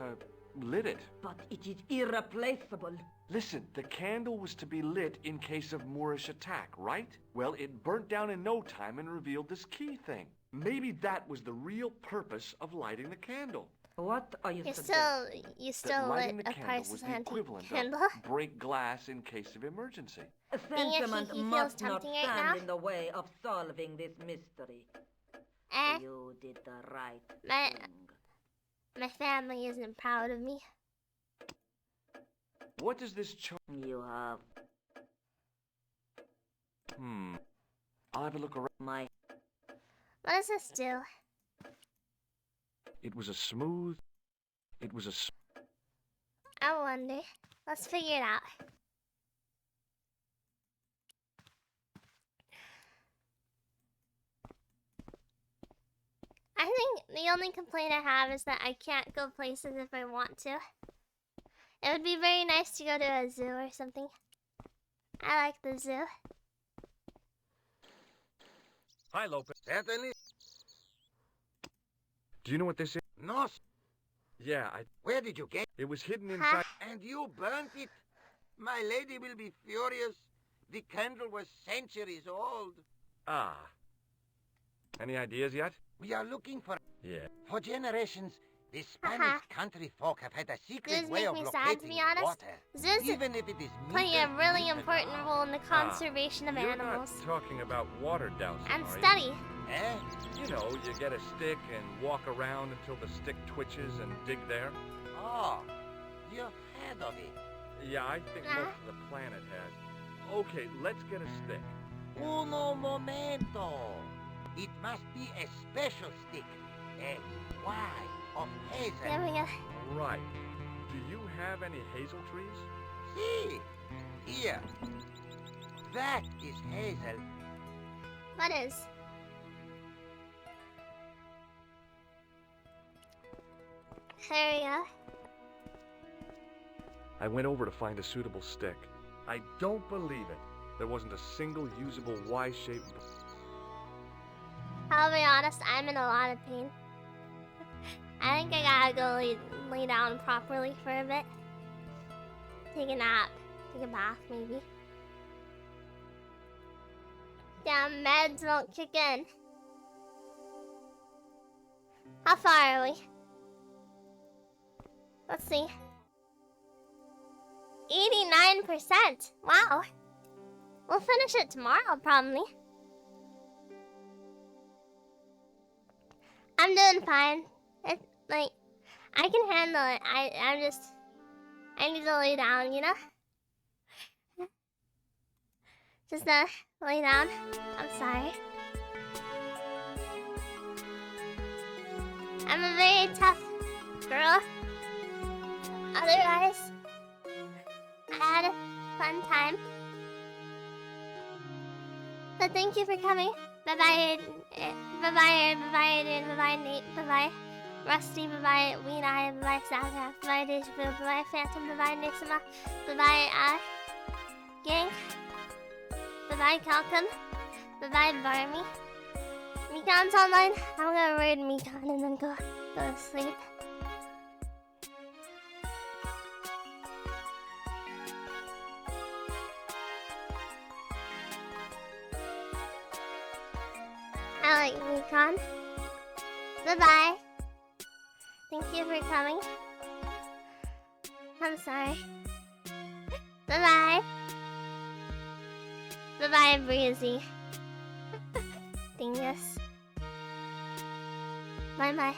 Speaker 2: lit it.
Speaker 8: But it is irreplaceable.
Speaker 2: Listen, the candle was to be lit in case of Moorish attack, right? Well, it burnt down in no time and revealed this key thing. Maybe that was the real purpose of lighting the candle.
Speaker 8: What are you
Speaker 1: You
Speaker 8: suggesting?
Speaker 1: still
Speaker 2: Lighting
Speaker 1: lit
Speaker 2: the
Speaker 1: a
Speaker 2: candle was
Speaker 1: Persian
Speaker 2: the
Speaker 1: antique
Speaker 2: equivalent
Speaker 1: candle.
Speaker 2: of break glass in case of emergency.
Speaker 1: Being a
Speaker 8: Sentiment
Speaker 1: he feels
Speaker 8: must not
Speaker 1: tempting right
Speaker 8: stand
Speaker 1: now.
Speaker 8: in the way of solving this mystery.
Speaker 1: Eh,
Speaker 8: You did the right
Speaker 1: my,
Speaker 8: thing.
Speaker 1: my family isn't proud of me.
Speaker 2: What does this
Speaker 8: You have
Speaker 2: I'll have a look around.
Speaker 8: my...
Speaker 1: What does this do?
Speaker 2: It was a smooth...
Speaker 1: I wonder. Let's figure it out. I think the only complaint I have is that I can't go places if I want to. It would be very nice to go to a zoo or something. I like the zoo.
Speaker 2: Hi, Lopez.
Speaker 3: Certainly.
Speaker 2: Do you know what this is?
Speaker 3: No.
Speaker 2: Yeah,
Speaker 3: Where did you get?
Speaker 2: it was hidden inside...
Speaker 3: And you burnt it? My lady will be furious. The candle was centuries old.
Speaker 2: Ah. Any ideas yet?
Speaker 3: We are looking for...
Speaker 2: Yeah.
Speaker 3: For generations, the Spanish country folk have had a secret
Speaker 1: Zoos
Speaker 3: way
Speaker 1: make
Speaker 3: of
Speaker 1: me
Speaker 3: locating
Speaker 1: sad, to be honest.
Speaker 3: water.
Speaker 1: Zoos
Speaker 3: Even if it is
Speaker 1: play a
Speaker 3: meters
Speaker 1: really
Speaker 3: deep and
Speaker 1: important
Speaker 3: long.
Speaker 1: role in the conservation of
Speaker 2: You're
Speaker 1: animals.
Speaker 2: not talking about water dousing,
Speaker 1: And
Speaker 2: are you?
Speaker 1: study.
Speaker 3: Eh?
Speaker 2: You know, you get a stick and walk around until the stick twitches and dig there.
Speaker 3: Oh, you heard of it.
Speaker 2: Yeah, I think most of the planet has. Okay, let's get a stick.
Speaker 3: Uno momento. It must be a special stick. A Y of hazel.
Speaker 1: There we go.
Speaker 2: Right. Do you have any hazel trees?
Speaker 3: See, here. That is hazel.
Speaker 1: What is? There we go.
Speaker 2: I went over to find a suitable stick. I don't believe it. There wasn't a single usable Y-shaped...
Speaker 1: I'll be honest, I'm in a lot of pain. I think I gotta go lay down properly for a bit. Take a nap. Take a bath, maybe. Damn, meds won't kick in. How far are we? Let's see. 89%! Wow! We'll finish it tomorrow, probably. I'm doing fine. It's like, I can handle it. I need to lay down, you know? Just lay down. I'm sorry. I'm a very tough girl. Otherwise, I had a fun time. But thank you for coming. Bye-bye, bye-bye, bye-bye, bye-bye, Nate, bye-bye, Rusty, bye-bye, Weena, bye-bye, Saga, bye-bye, Deja Vu, bye-bye, Phantom, bye-bye, Nixima, bye-bye, Gang, bye-bye, Calcum, bye-bye, Barmy. Mikan's online. I'm gonna raid Mikan and then go to sleep. I like Mikan. Bye-bye. Thank you for coming. I'm sorry. Bye-bye. Bye-bye, Breezy. Dingus. Bye-bye.